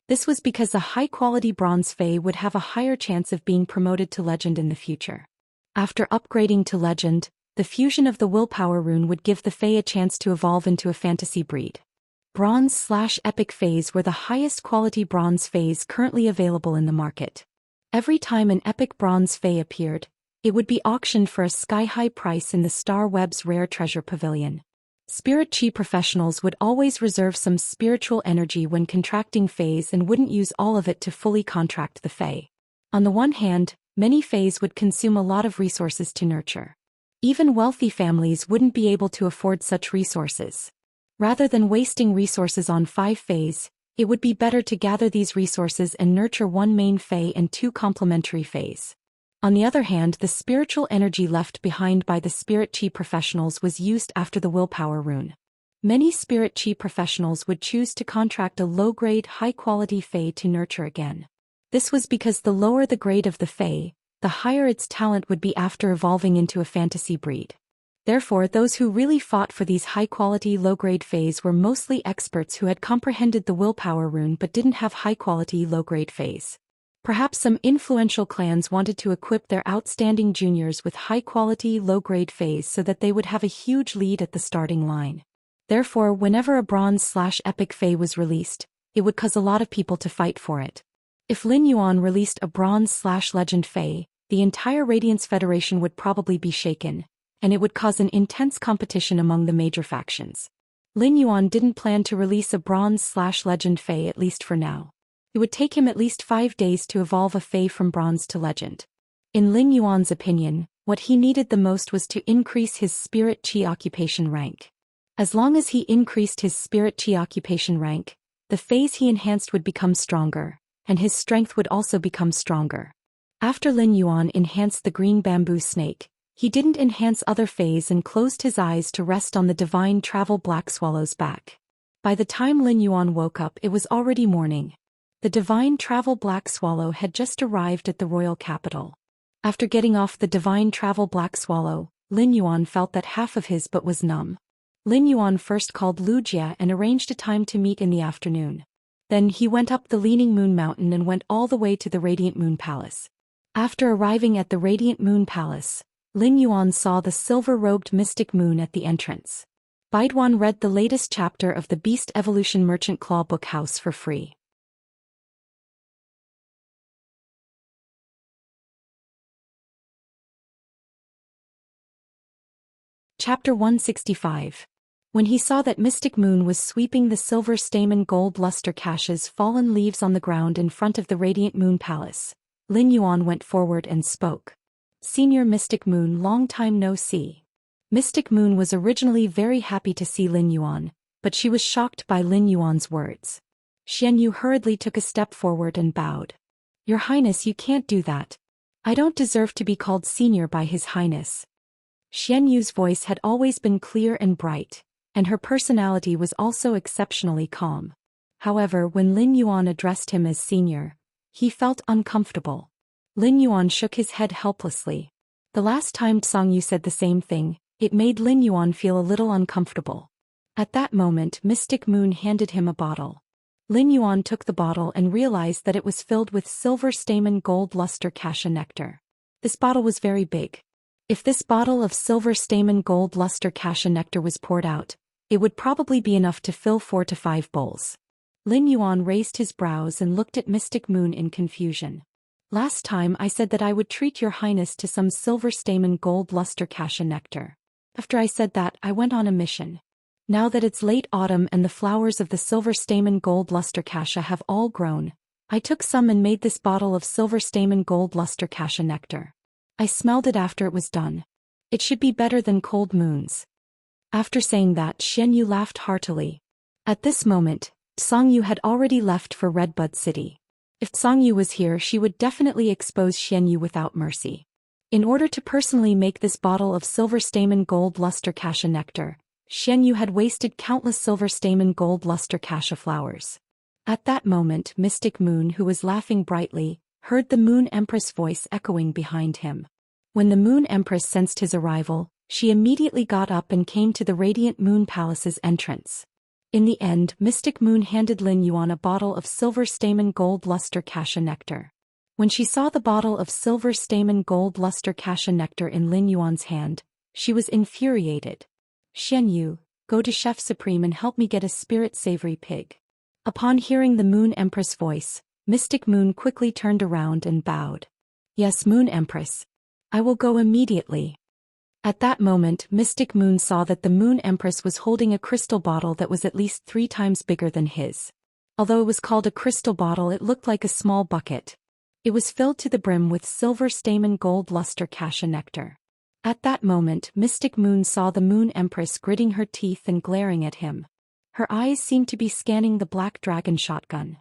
This was because a high-quality bronze Fae would have a higher chance of being promoted to legend in the future. After upgrading to legend, the fusion of the willpower rune would give the Fae a chance to evolve into a fantasy breed. Bronze/epic Faes were the highest quality bronze Faes currently available in the market. Every time an epic bronze Fae appeared, it would be auctioned for a sky-high price in the Star Web's Rare Treasure Pavilion. Spirit qi professionals would always reserve some spiritual energy when contracting Faes and wouldn't use all of it to fully contract the Fae. On the one hand, many Faes would consume a lot of resources to nurture. Even wealthy families wouldn't be able to afford such resources. Rather than wasting resources on 5 Faes, it would be better to gather these resources and nurture 1 main Fae and 2 complementary Faes. On the other hand, the spiritual energy left behind by the spirit qi professionals was used after the willpower rune. Many spirit qi professionals would choose to contract a low-grade, high-quality Fae to nurture again. This was because the lower the grade of the Fae, the higher its talent would be after evolving into a fantasy breed. Therefore, those who really fought for these high-quality, low-grade Faes were mostly experts who had comprehended the willpower rune but didn't have high-quality, low-grade Faes. Perhaps some influential clans wanted to equip their outstanding juniors with high-quality, low-grade Faes so that they would have a huge lead at the starting line. Therefore, whenever a bronze/epic Fae was released, it would cause a lot of people to fight for it. If Lin Yuan released a bronze/legend Fae, the entire Radiance Federation would probably be shaken, and it would cause an intense competition among the major factions. Lin Yuan didn't plan to release a bronze/legend Fae, at least for now. It would take him at least 5 days to evolve a Fae from bronze to legend. In Lin Yuan's opinion, what he needed the most was to increase his spirit qi occupation rank. As long as he increased his spirit qi occupation rank, the Faes he enhanced would become stronger, and his strength would also become stronger. After Lin Yuan enhanced the green bamboo snake, he didn't enhance other Faes and closed his eyes to rest on the divine travel black swallow's back. By the time Lin Yuan woke up, it was already morning. The divine travel black swallow had just arrived at the royal capital. After getting off the divine travel black swallow, Lin Yuan felt that half of his butt was numb. Lin Yuan first called Wuxia and arranged a time to meet in the afternoon. Then he went up the Leaning Moon Mountain and went all the way to the Radiant Moon Palace. After arriving at the Radiant Moon Palace, Lin Yuan saw the silver-robed mystic moon at the entrance. Baiduan read the latest chapter of the Beast Evolution Merchant Claw Book House for free. Chapter 165. When he saw that Mystic Moon was sweeping the silver stamen gold luster caches fallen leaves on the ground in front of the Radiant Moon Palace, Lin Yuan went forward and spoke. Senior Mystic Moon, long time no see. Mystic Moon was originally very happy to see Lin Yuan, but she was shocked by Lin Yuan's words. Xianyu hurriedly took a step forward and bowed. Your Highness, you can't do that. I don't deserve to be called senior by His Highness. Xianyu's voice had always been clear and bright, and her personality was also exceptionally calm. However, when Lin Yuan addressed him as senior, he felt uncomfortable. Lin Yuan shook his head helplessly. The last time Xianyu said the same thing, it made Lin Yuan feel a little uncomfortable. At that moment, Mystic Moon handed him a bottle. Lin Yuan took the bottle and realized that it was filled with silver stamen gold luster cassia nectar. This bottle was very big. If this bottle of silver stamen gold luster cassia nectar was poured out, it would probably be enough to fill 4 to 5 bowls. Lin Yuan raised his brows and looked at Mystic Moon in confusion. Last time I said that I would treat your highness to some silver stamen gold luster cassia nectar. After I said that, I went on a mission. Now that it's late autumn and the flowers of the silver stamen gold luster cassia have all grown, I took some and made this bottle of silver stamen gold luster cassia nectar. I smelled it after it was done. It should be better than cold moons. After saying that, Xianyu laughed heartily. At this moment, Xianyu had already left for Redbud City. If Xianyu was here, she would definitely expose Xianyu without mercy. In order to personally make this bottle of silver stamen gold luster cassia nectar, Xianyu had wasted countless silver stamen gold luster cassia flowers. At that moment, Mystic Moon, who was laughing brightly, heard the Moon Empress voice echoing behind him. When the Moon Empress sensed his arrival, she immediately got up and came to the Radiant Moon Palace's entrance. In the end, Mystic Moon handed Lin Yuan a bottle of silver stamen gold luster cassia nectar. When she saw the bottle of silver stamen gold luster cassia nectar in Lin Yuan's hand, she was infuriated. Xianyu, go to Chef Supreme and help me get a spirit savory pig. Upon hearing the Moon Empress voice, Mystic Moon quickly turned around and bowed. Yes, Moon Empress. I will go immediately. At that moment, Mystic Moon saw that the Moon Empress was holding a crystal bottle that was at least 3 times bigger than his. Although it was called a crystal bottle, it looked like a small bucket. It was filled to the brim with silver stamen gold luster cassia nectar. At that moment, Mystic Moon saw the Moon Empress gritting her teeth and glaring at him. Her eyes seemed to be scanning the Black Dragon shotgun.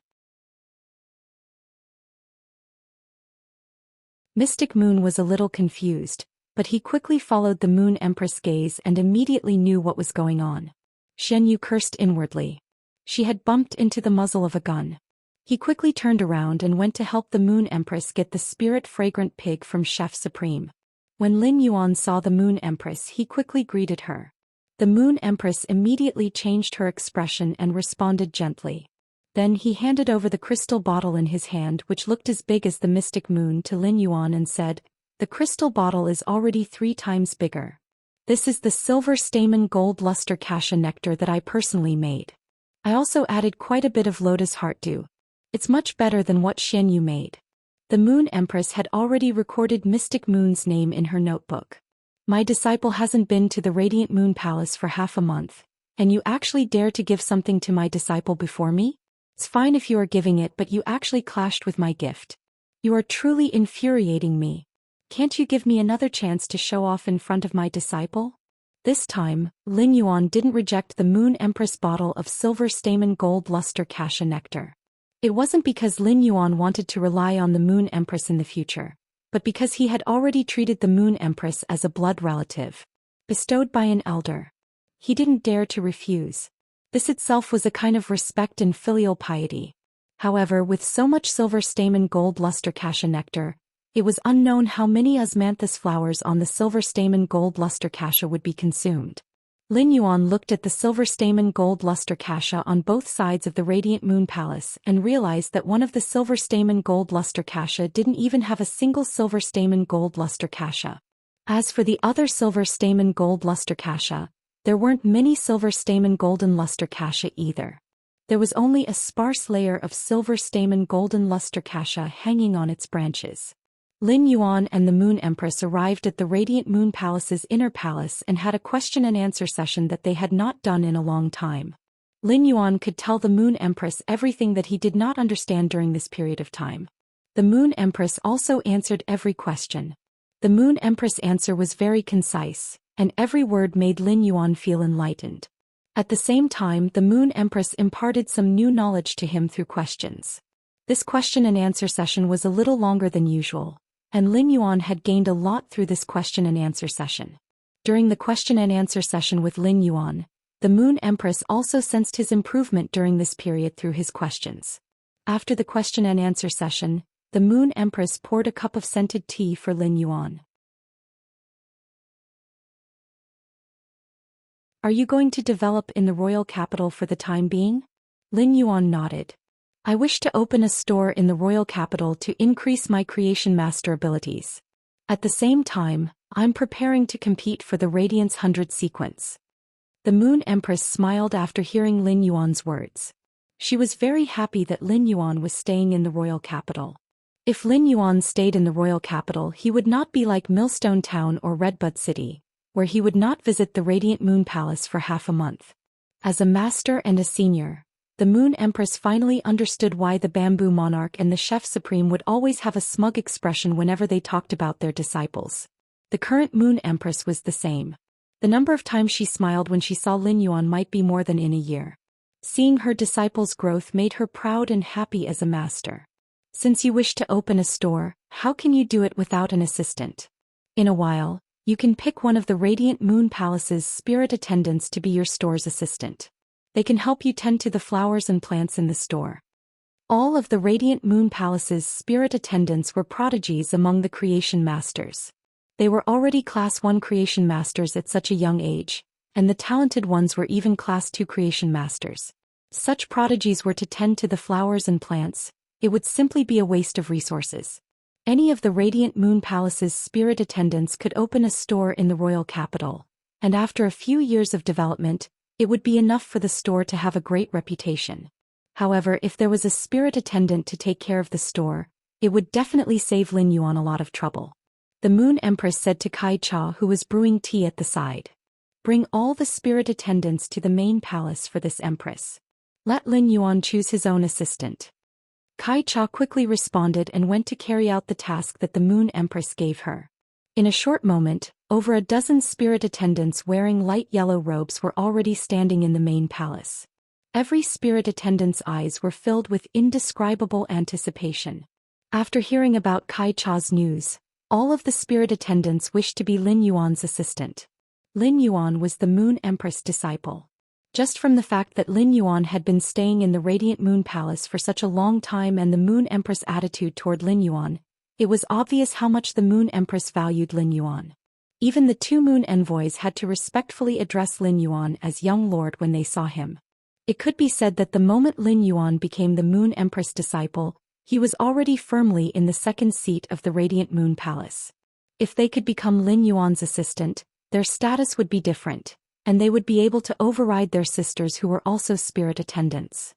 Mystic Moon was a little confused, but he quickly followed the Moon Empress' gaze and immediately knew what was going on. Xianyu cursed inwardly. She had bumped into the muzzle of a gun. He quickly turned around and went to help the Moon Empress get the spirit-fragrant pig from Chef Supreme. When Lin Yuan saw the Moon Empress, he quickly greeted her. The Moon Empress immediately changed her expression and responded gently. Then he handed over the crystal bottle in his hand, which looked as big as the Mystic Moon, to Lin Yuan and said, "The crystal bottle is already 3 times bigger. This is the silver stamen gold luster cassia nectar that I personally made. I also added quite a bit of lotus heart dew. It's much better than what Xianyu made." The Moon Empress had already recorded Mystic Moon's name in her notebook. My disciple hasn't been to the Radiant Moon Palace for half a month, and you actually dare to give something to my disciple before me? It's fine if you are giving it, but you actually clashed with my gift. You are truly infuriating me. Can't you give me another chance to show off in front of my disciple? This time, Lin Yuan didn't reject the Moon Empress bottle of silver stamen gold luster cassia nectar. It wasn't because Lin Yuan wanted to rely on the Moon Empress in the future, but because he had already treated the Moon Empress as a blood relative, bestowed by an elder. He didn't dare to refuse. This itself was a kind of respect and filial piety. However, with so much silver stamen gold luster cassia nectar, it was unknown how many osmanthus flowers on the silver stamen gold luster cassia would be consumed. Lin Yuan looked at the silver stamen gold luster cassia on both sides of the Radiant Moon Palace and realized that one of the silver stamen gold luster cassia didn't even have a single silver stamen gold luster cassia. As for the other silver stamen gold luster cassia, there weren't many silver stamen golden luster cassia either. There was only a sparse layer of silver stamen golden luster cassia hanging on its branches. Lin Yuan and the Moon Empress arrived at the Radiant Moon Palace's inner palace and had a question-and-answer session that they had not done in a long time. Lin Yuan could tell the Moon Empress everything that he did not understand during this period of time. The Moon Empress also answered every question. The Moon Empress' answer was very concise, and every word made Lin Yuan feel enlightened. At the same time, the Moon Empress imparted some new knowledge to him through questions. This question and answer session was a little longer than usual, and Lin Yuan had gained a lot through this question and answer session. During the question and answer session with Lin Yuan, the Moon Empress also sensed his improvement during this period through his questions. After the question and answer session, the Moon Empress poured a cup of scented tea for Lin Yuan. Are you going to develop in the royal capital for the time being? Lin Yuan nodded. I wish to open a store in the royal capital to increase my creation master abilities. At the same time, I'm preparing to compete for the Radiance 100 sequence. The Moon Empress smiled after hearing Lin Yuan's words. She was very happy that Lin Yuan was staying in the royal capital. If Lin Yuan stayed in the royal capital, he would not be like Millstone Town or Redbud City, where he would not visit the Radiant Moon Palace for half a month. As a master and a senior, the Moon Empress finally understood why the Bamboo Monarch and the Chef Supreme would always have a smug expression whenever they talked about their disciples. The current Moon Empress was the same. The number of times she smiled when she saw Lin Yuan might be more than in a year. Seeing her disciples' growth made her proud and happy as a master. Since you wish to open a store, how can you do it without an assistant? In a while, you can pick one of the Radiant Moon Palace's spirit attendants to be your store's assistant. They can help you tend to the flowers and plants in the store. All of the Radiant Moon Palace's spirit attendants were prodigies among the creation masters. They were already Class 1 creation masters at such a young age, and the talented ones were even Class 2 creation masters. Such prodigies were to tend to the flowers and plants. It would simply be a waste of resources. Any of the Radiant Moon Palace's spirit attendants could open a store in the royal capital, and after a few years of development, it would be enough for the store to have a great reputation. However, if there was a spirit attendant to take care of the store, it would definitely save Lin Yuan a lot of trouble. The Moon Empress said to Kai Cha, who was brewing tea at the side, "Bring all the spirit attendants to the main palace for this empress. Let Lin Yuan choose his own assistant." Kai Cha quickly responded and went to carry out the task that the Moon Empress gave her. In a short moment, over a dozen spirit attendants wearing light yellow robes were already standing in the main palace. Every spirit attendant's eyes were filled with indescribable anticipation. After hearing about Kai Cha's news, all of the spirit attendants wished to be Lin Yuan's assistant. Lin Yuan was the Moon Empress' disciple. Just from the fact that Lin Yuan had been staying in the Radiant Moon Palace for such a long time and the Moon Empress' attitude toward Lin Yuan, it was obvious how much the Moon Empress valued Lin Yuan. Even the two Moon Envoys had to respectfully address Lin Yuan as young lord when they saw him. It could be said that the moment Lin Yuan became the Moon Empress' disciple, he was already firmly in the second seat of the Radiant Moon Palace. If they could become Lin Yuan's assistant, their status would be different, and they would be able to override their sisters who were also spirit attendants.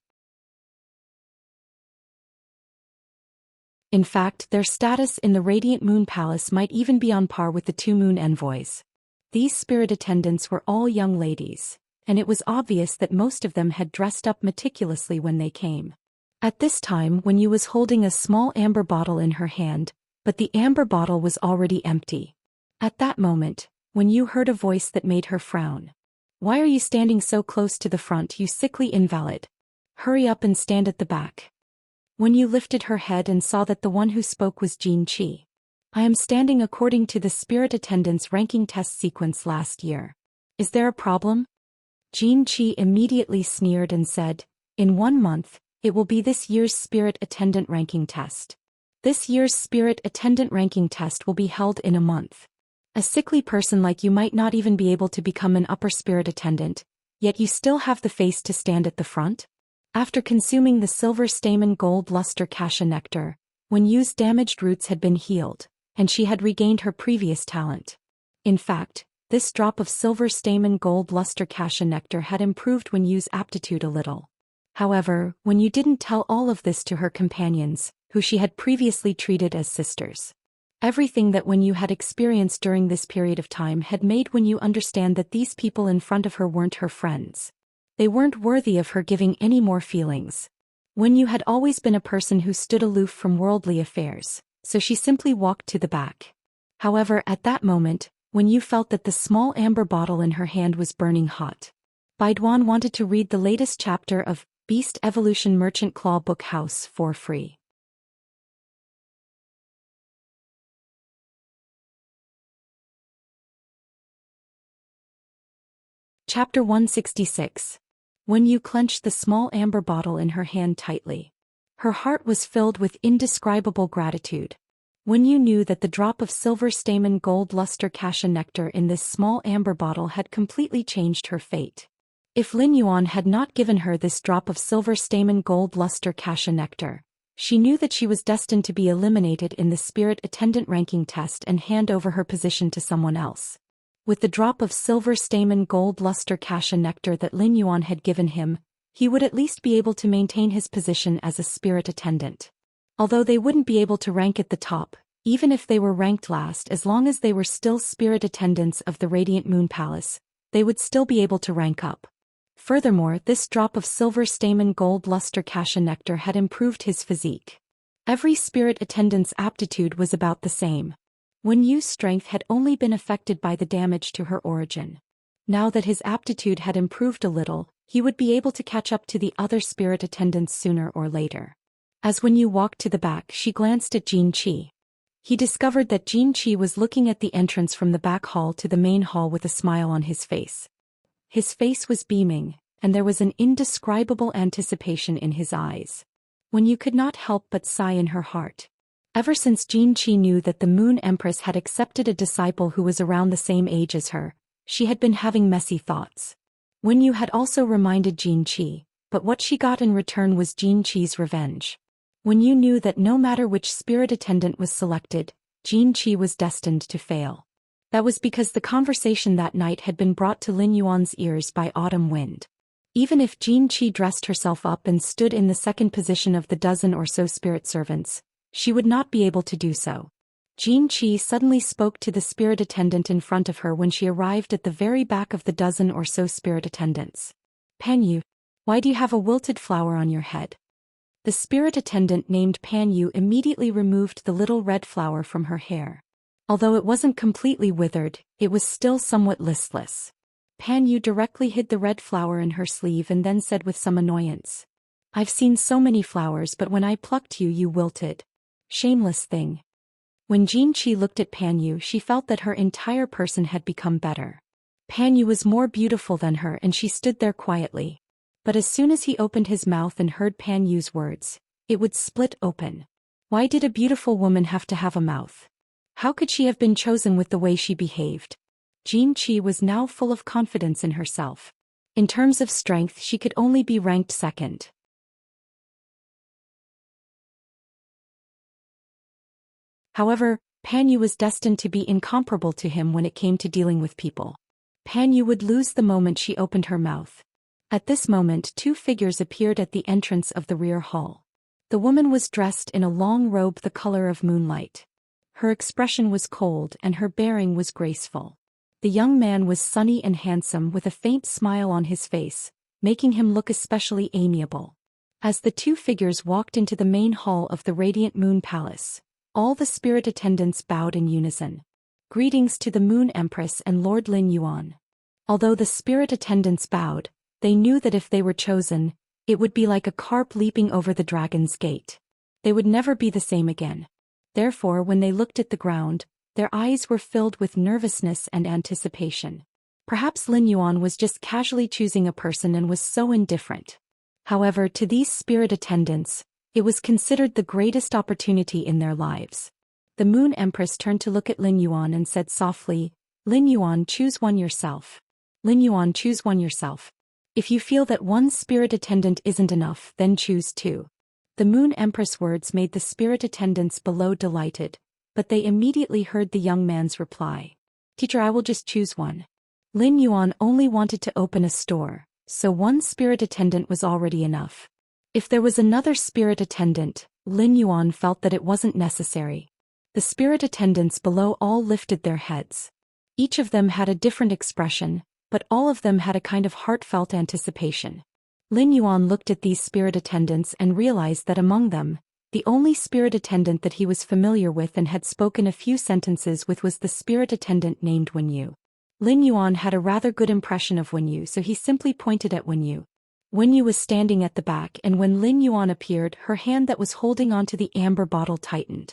In fact, their status in the Radiant Moon Palace might even be on par with the two Moon Envoys. These spirit attendants were all young ladies, and it was obvious that most of them had dressed up meticulously when they came. At this time, Wen Yu was holding a small amber bottle in her hand, but the amber bottle was already empty. At that moment, Wen Yu heard a voice that made her frown. "Why are you standing so close to the front, you sickly invalid? Hurry up and stand at the back." Wen Yu lifted her head and saw that the one who spoke was Jin Qi. "I am standing according to the spirit attendance ranking test sequence last year. Is there a problem?" Jin Qi immediately sneered and said, "In 1 month, it will be this year's spirit attendant ranking test. This year's spirit attendant ranking test will be held in a month. A sickly person like you might not even be able to become an upper spirit attendant, yet you still have the face to stand at the front?" After consuming the silver stamen gold luster cassia nectar, Wen Yu's damaged roots had been healed, and she had regained her previous talent. In fact, this drop of silver stamen gold luster cassia nectar had improved Wen Yu's aptitude a little. However, Wen Yu didn't tell all of this to her companions, who she had previously treated as sisters. Everything that Wen Yu had experienced during this period of time had made Wen Yu understand that these people in front of her weren't her friends. They weren't worthy of her giving any more feelings. Wen Yu had always been a person who stood aloof from worldly affairs, so she simply walked to the back. However, at that moment, when you felt that the small amber bottle in her hand was burning hot, Baiduan wanted to read the latest chapter of Beast Evolution Merchant Claw Book House for free. Chapter 166. When you clenched the small amber bottle in her hand tightly. Her heart was filled with indescribable gratitude. When you knew that the drop of silver stamen gold luster cassia nectar in this small amber bottle had completely changed her fate. If Lin Yuan had not given her this drop of silver stamen gold luster cassia nectar, she knew that she was destined to be eliminated in the spirit attendant ranking test and hand over her position to someone else. With the drop of silver stamen gold luster cassia nectar that Lin Yuan had given him, he would at least be able to maintain his position as a spirit attendant. Although they wouldn't be able to rank at the top, even if they were ranked last, as long as they were still spirit attendants of the Radiant Moon Palace, they would still be able to rank up. Furthermore, this drop of silver stamen gold luster cassia nectar had improved his physique. Every spirit attendant's aptitude was about the same. Wen Yu's strength had only been affected by the damage to her origin. Now that his aptitude had improved a little, he would be able to catch up to the other spirit attendants sooner or later. As Wen Yu walked to the back, she glanced at Jin Qi. He discovered that Jin Qi was looking at the entrance from the back hall to the main hall with a smile on his face. His face was beaming, and there was an indescribable anticipation in his eyes. Wen Yu could not help but sigh in her heart. Ever since Jin Qi knew that the Moon Empress had accepted a disciple who was around the same age as her, she had been having messy thoughts. Wen Yu had also reminded Jin Qi, but what she got in return was Jin Qi's revenge. Wen Yu knew that no matter which spirit attendant was selected, Jin Qi was destined to fail. That was because the conversation that night had been brought to Lin Yuan's ears by Autumn Wind. Even if Jin Qi dressed herself up and stood in the second position of the dozen or so spirit servants, she would not be able to do so. Jin Qi suddenly spoke to the spirit attendant in front of her when she arrived at the very back of the dozen or so spirit attendants. Pan Yu, why do you have a wilted flower on your head? The spirit attendant named Pan Yu immediately removed the little red flower from her hair. Although it wasn't completely withered, it was still somewhat listless. Pan Yu directly hid the red flower in her sleeve and then said with some annoyance, "I've seen so many flowers, but when I plucked you, you wilted. Shameless thing." When Jin Qi looked at Pan Yu, she felt that her entire person had become better. Pan Yu was more beautiful than her, and she stood there quietly. But as soon as he opened his mouth and heard Pan Yu's words, it would split open. Why did a beautiful woman have to have a mouth? How could she have been chosen with the way she behaved? Jin Qi was now full of confidence in herself. In terms of strength, she could only be ranked second. However, Pan Yu was destined to be incomparable to him when it came to dealing with people. Pan Yu would lose the moment she opened her mouth. At this moment, two figures appeared at the entrance of the rear hall. The woman was dressed in a long robe the color of moonlight. Her expression was cold and her bearing was graceful. The young man was sunny and handsome with a faint smile on his face, making him look especially amiable. As the two figures walked into the main hall of the Radiant Moon Palace, all the spirit attendants bowed in unison. Greetings to the Moon Empress and Lord Lin Yuan. Although the spirit attendants bowed, they knew that if they were chosen, it would be like a carp leaping over the dragon's gate. They would never be the same again. Therefore, when they looked at the ground, their eyes were filled with nervousness and anticipation. Perhaps Lin Yuan was just casually choosing a person and was so indifferent. However, to these spirit attendants, it was considered the greatest opportunity in their lives. The Moon Empress turned to look at Lin Yuan and said softly, "Lin Yuan, choose one yourself. Lin Yuan, choose one yourself. If you feel that one spirit attendant isn't enough, then choose two." The Moon Empress' words made the spirit attendants below delighted, but they immediately heard the young man's reply. "Teacher, I will just choose one." Lin Yuan only wanted to open a store, so one spirit attendant was already enough. If there was another spirit attendant, Lin Yuan felt that it wasn't necessary. The spirit attendants below all lifted their heads. Each of them had a different expression, but all of them had a kind of heartfelt anticipation. Lin Yuan looked at these spirit attendants and realized that among them, The only spirit attendant that he was familiar with and had spoken a few sentences with was the spirit attendant named Wenyu. Lin Yuan had a rather good impression of Wenyu, so he simply pointed at Wenyu. Wenyu was standing at the back, and when Lin Yuan appeared, her hand that was holding onto the amber bottle tightened.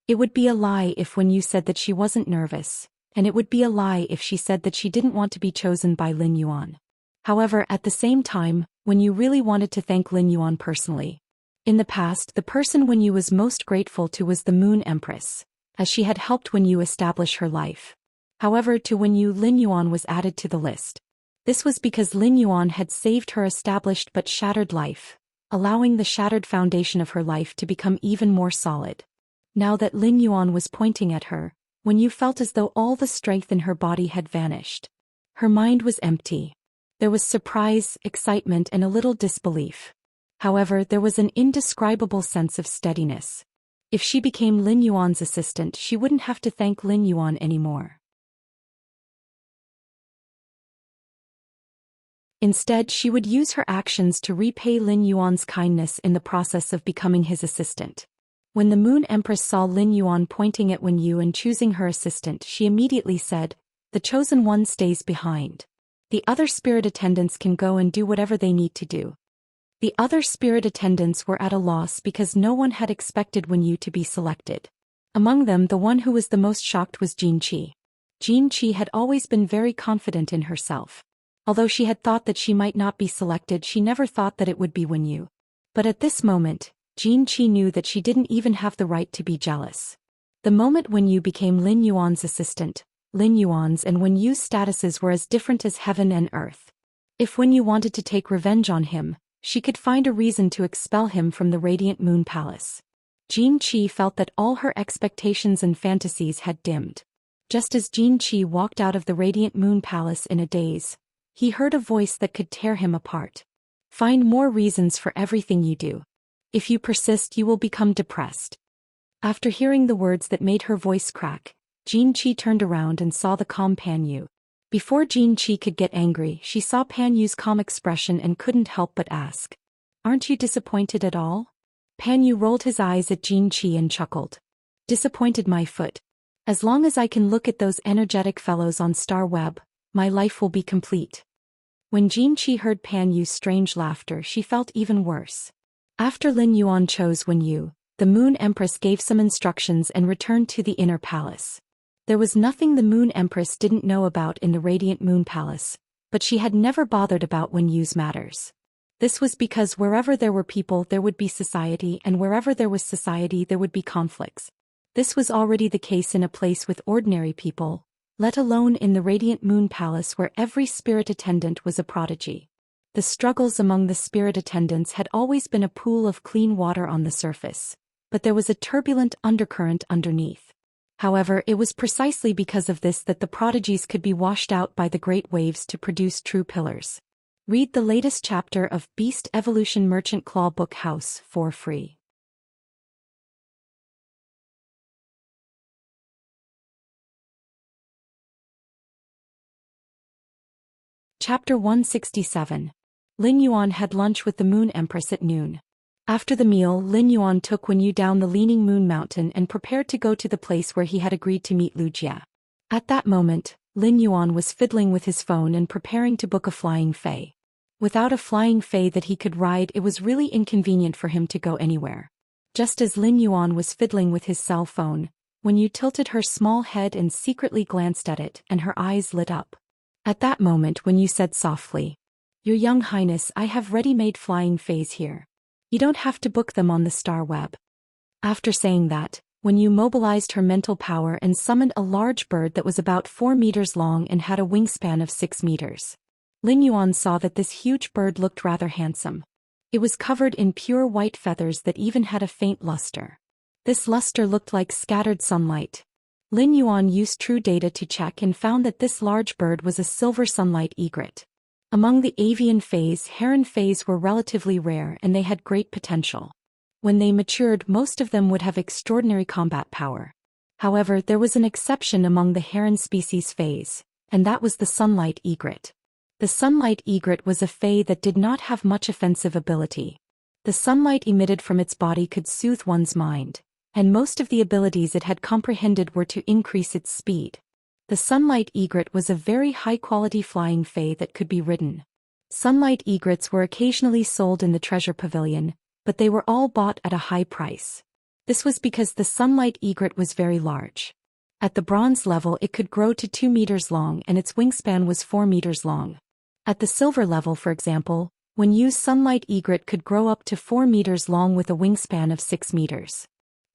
It would be a lie if Wenyu said that she wasn't nervous, and it would be a lie if she said that she didn't want to be chosen by Lin Yuan. However, at the same time, Wenyu really wanted to thank Lin Yuan personally. In the past, the person Wenyu was most grateful to was the Moon Empress, as she had helped Wenyu establish her life. However, to Wenyu, Lin Yuan was added to the list. This was because Lin Yuan had saved her established but shattered life, allowing the shattered foundation of her life to become even more solid. Now that Lin Yuan was pointing at her, Wenyu felt as though all the strength in her body had vanished. Her mind was empty. There was surprise, excitement, and a little disbelief. However, there was an indescribable sense of steadiness. If she became Lin Yuan's assistant, she wouldn't have to thank Lin Yuan anymore. Instead, she would use her actions to repay Lin Yuan's kindness in the process of becoming his assistant. When the Moon Empress saw Lin Yuan pointing at Wenyu and choosing her assistant, she immediately said, "The chosen one stays behind. The other spirit attendants can go and do whatever they need to do." The other spirit attendants were at a loss because no one had expected Wenyu to be selected. Among them, the one who was the most shocked was Xianxia. Xianxia had always been very confident in herself. Although she had thought that she might not be selected, she never thought that it would be Wenyu. But at this moment, Xianxia knew that she didn't even have the right to be jealous. The moment Wenyu became Lin Yuan's assistant, Lin Yuan's and Wenyu's statuses were as different as heaven and earth. If Wenyu wanted to take revenge on him, she could find a reason to expel him from the Radiant Moon Palace. Xianxia felt that all her expectations and fantasies had dimmed. Just as Xianxia walked out of the Radiant Moon Palace in a daze, he heard a voice that could tear him apart. Find more reasons for everything you do. If you persist, you will become depressed. After hearing the words that made her voice crack, Xianxia turned around and saw the calm Pan Yu. Before Xianxia could get angry, she saw Pan Yu's calm expression and couldn't help but ask, "Aren't you disappointed at all?" Pan Yu rolled his eyes at Xianxia and chuckled. "Disappointed my foot. As long as I can look at those energetic fellows on Star Web, my life will be complete." When Xianxia heard Pan Yu's strange laughter, she felt even worse. After Lin Yuan chose Wenyu, the Moon Empress gave some instructions and returned to the inner palace. There was nothing the Moon Empress didn't know about in the Radiant Moon Palace, but she had never bothered about Wenyu's matters. This was because wherever there were people there would be society, and wherever there was society there would be conflicts. This was already the case in a place with ordinary people, let alone in the Radiant Moon Palace where every spirit attendant was a prodigy. The struggles among the spirit attendants had always been a pool of clean water on the surface, but there was a turbulent undercurrent underneath. However, it was precisely because of this that the prodigies could be washed out by the great waves to produce true pillars. Read the latest chapter of Beast Evolution Merchant Claw Book House for free. Chapter 167. Lin Yuan had lunch with the Moon Empress at noon. After the meal, Lin Yuan took Wenyu down the leaning moon mountain and prepared to go to the place where he had agreed to meet Wuxia. At that moment, Lin Yuan was fiddling with his phone and preparing to book a flying fei. Without a flying fei that he could ride, it was really inconvenient for him to go anywhere. Just as Lin Yuan was fiddling with his cell phone, Wenyu tilted her small head and secretly glanced at it, and her eyes lit up. At that moment, Wenyu said softly, "Your Young Highness, I have ready-made flying feis here. You don't have to book them on the Star Web." After saying that, Wenyu mobilized her mental power and summoned a large bird that was about 4 meters long and had a wingspan of 6 meters. Lin Yuan saw that this huge bird looked rather handsome. It was covered in pure white feathers that even had a faint luster. This luster looked like scattered sunlight. Lin Yuan used true data to check and found that this large bird was a silver sunlight egret. Among the avian feis, heron feis were relatively rare and they had great potential. When they matured, most of them would have extraordinary combat power. However, there was an exception among the heron species feis, and that was the sunlight egret. The sunlight egret was a fei that did not have much offensive ability. The sunlight emitted from its body could soothe one's mind, and most of the abilities it had comprehended were to increase its speed. The sunlight egret was a very high-quality flying fae that could be ridden. Sunlight egrets were occasionally sold in the treasure pavilion, but they were all bought at a high price. This was because the sunlight egret was very large. At the bronze level it could grow to 2 meters long and its wingspan was 4 meters long. At the silver level, for example, when used, sunlight egret could grow up to 4 meters long with a wingspan of 6 meters.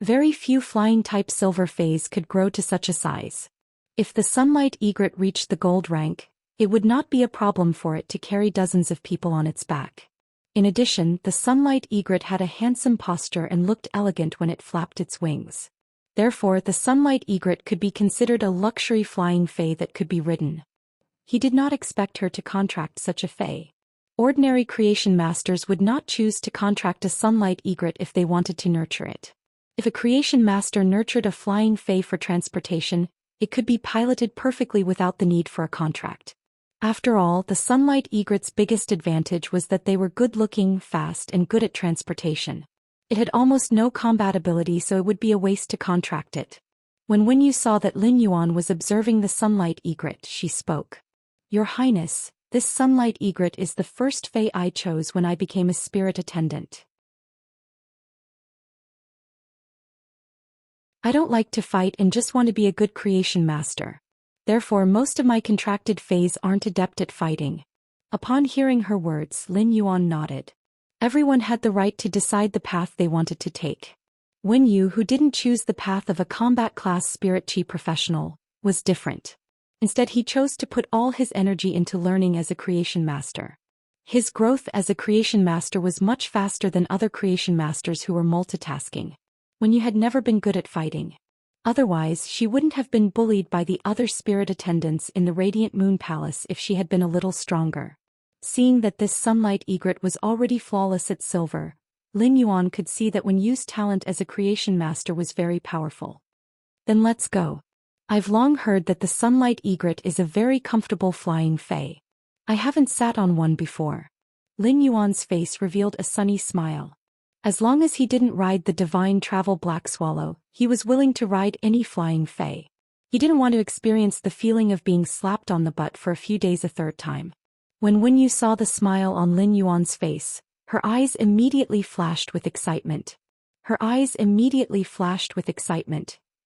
Very few flying-type silver faes could grow to such a size. If the sunlight egret reached the gold rank, it would not be a problem for it to carry dozens of people on its back. In addition, the sunlight egret had a handsome posture and looked elegant when it flapped its wings. Therefore, the sunlight egret could be considered a luxury flying fae that could be ridden. He did not expect her to contract such a fae. Ordinary creation masters would not choose to contract a sunlight egret if they wanted to nurture it. If a creation master nurtured a flying fae for transportation, it could be piloted perfectly without the need for a contract. After all, the sunlight egret's biggest advantage was that they were good-looking, fast, and good at transportation. It had almost no combat ability, so it would be a waste to contract it. When Wenyu saw that Lin Yuan was observing the sunlight egret, she spoke. "Your Highness, this sunlight egret is the first fae I chose when I became a spirit attendant. I don't like to fight and just want to be a good creation master. Therefore, most of my contracted faes aren't adept at fighting." Upon hearing her words, Lin Yuan nodded. Everyone had the right to decide the path they wanted to take. Wenyu, who didn't choose the path of a combat class spirit chi professional, was different. Instead, he chose to put all his energy into learning as a creation master. His growth as a creation master was much faster than other creation masters who were multitasking. Wenyu had never been good at fighting. Otherwise, she wouldn't have been bullied by the other spirit attendants in the Radiant Moon Palace if she had been a little stronger. Seeing that this sunlight egret was already flawless at silver, Lin Yuan could see that Wenyu's talent as a creation master was very powerful. "Then let's go. I've long heard that the sunlight egret is a very comfortable flying fae. I haven't sat on one before." Lin Yuan's face revealed a sunny smile. As long as he didn't ride the divine travel black swallow, he was willing to ride any flying fae. He didn't want to experience the feeling of being slapped on the butt for a few days a third time. When Wenyu saw the smile on Lin Yuan's face, her eyes immediately flashed with excitement.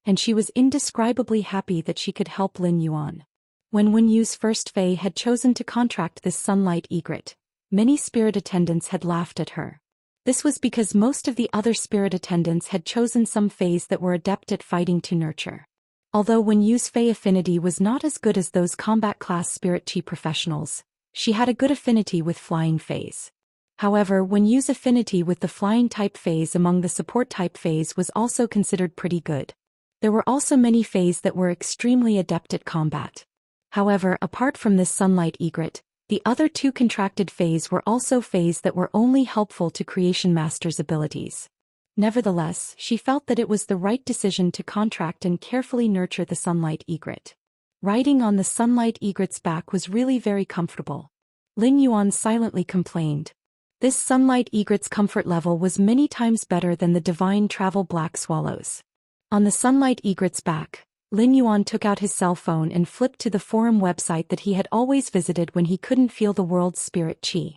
And she was indescribably happy that she could help Lin Yuan. When Wenyu's first fae had chosen to contract this sunlight egret, many spirit attendants had laughed at her. This was because most of the other spirit attendants had chosen some faes that were adept at fighting to nurture. Although Wenyu's fae affinity was not as good as those combat class spirit chi professionals, she had a good affinity with flying faes. However, Wenyu's affinity with the flying type faes among the support type faes was also considered pretty good. There were also many faes that were extremely adept at combat. However, apart from this sunlight egret, the other two contracted faes were also faes that were only helpful to creation master's abilities. Nevertheless, she felt that it was the right decision to contract and carefully nurture the sunlight egret. Riding on the sunlight egret's back was really very comfortable. Lin Yuan silently complained. This sunlight egret's comfort level was many times better than the divine travel black swallows. On the sunlight egret's back, Lin Yuan took out his cell phone and flipped to the forum website that he had always visited when he couldn't feel the world's spirit chi.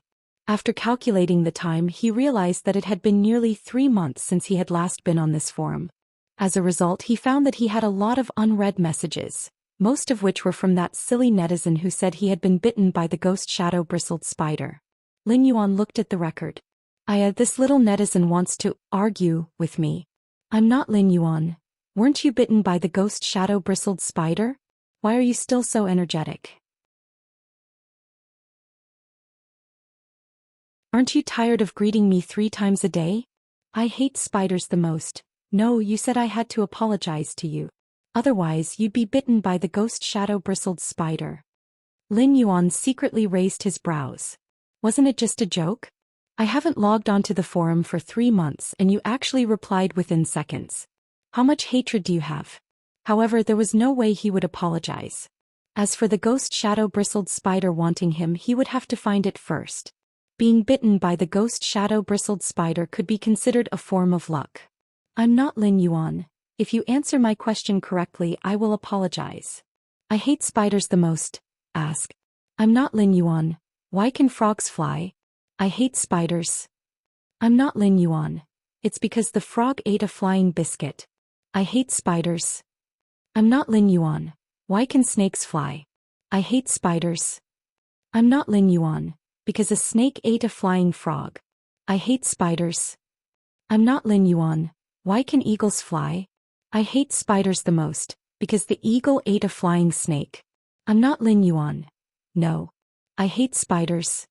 After calculating the time, he realized that it had been nearly 3 months since he had last been on this forum. As a result, he found that he had a lot of unread messages, most of which were from that silly netizen who said he had been bitten by the ghost shadow-bristled spider. Lin Yuan looked at the record. This little netizen wants to argue with me. I'm not Lin Yuan. Weren't you bitten by the ghost shadow-bristled spider? Why are you still so energetic? Aren't you tired of greeting me 3 times a day? I hate spiders the most. No, you said I had to apologize to you. Otherwise, you'd be bitten by the ghost shadow-bristled spider. Lin Yuan secretly raised his brows. Wasn't it just a joke? I haven't logged onto the forum for 3 months and you actually replied within seconds. How much hatred do you have? However, there was no way he would apologize. As for the ghost shadow-bristled spider wanting him, he would have to find it first. Being bitten by the ghost shadow-bristled spider could be considered a form of luck. I'm not Lin Yuan. If you answer my question correctly, I will apologize. I hate spiders the most. Ask. I'm not Lin Yuan. Why can frogs fly? I hate spiders. I'm not Lin Yuan. It's because the frog ate a flying biscuit. I hate spiders. I'm not Lin Yuan. Why can snakes fly? I hate spiders. I'm not Lin Yuan. Because a snake ate a flying frog. I hate spiders. I'm not Lin Yuan. Why can eagles fly? I hate spiders the most, because the eagle ate a flying snake. I'm not Lin Yuan. No. I hate spiders.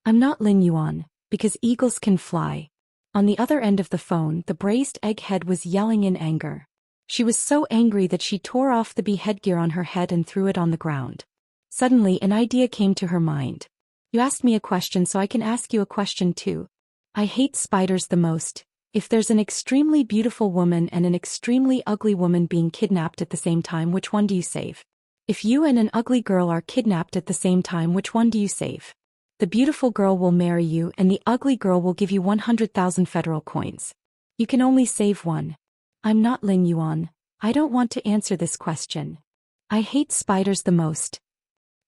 I'm not Lin Yuan, because eagles can fly. On the other end of the phone, the braised egghead was yelling in anger. She was so angry that she tore off the bee headgear on her head and threw it on the ground. Suddenly, an idea came to her mind. You asked me a question, so I can ask you a question too. I hate spiders the most. If there's an extremely beautiful woman and an extremely ugly woman being kidnapped at the same time, which one do you save? If you and an ugly girl are kidnapped at the same time, which one do you save? The beautiful girl will marry you and the ugly girl will give you 100,000 federal coins. You can only save one. I'm not Lin Yuan. I don't want to answer this question. I hate spiders the most.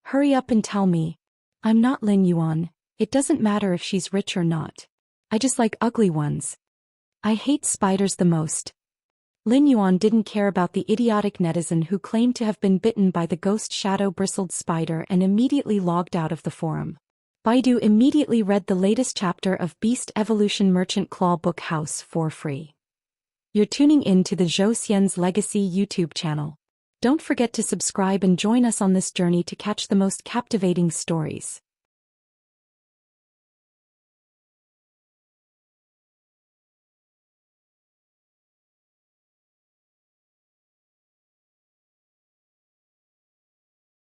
Hurry up and tell me. I'm not Lin Yuan. It doesn't matter if she's rich or not. I just like ugly ones. I hate spiders the most. Lin Yuan didn't care about the idiotic netizen who claimed to have been bitten by the ghost shadow-bristled spider and immediately logged out of the forum. Baidu immediately read the latest chapter of Beast Evolution Merchant Claw Book House for free. You're tuning in to the Zhou Xian's Legacy YouTube channel. Don't forget to subscribe and join us on this journey to catch the most captivating stories.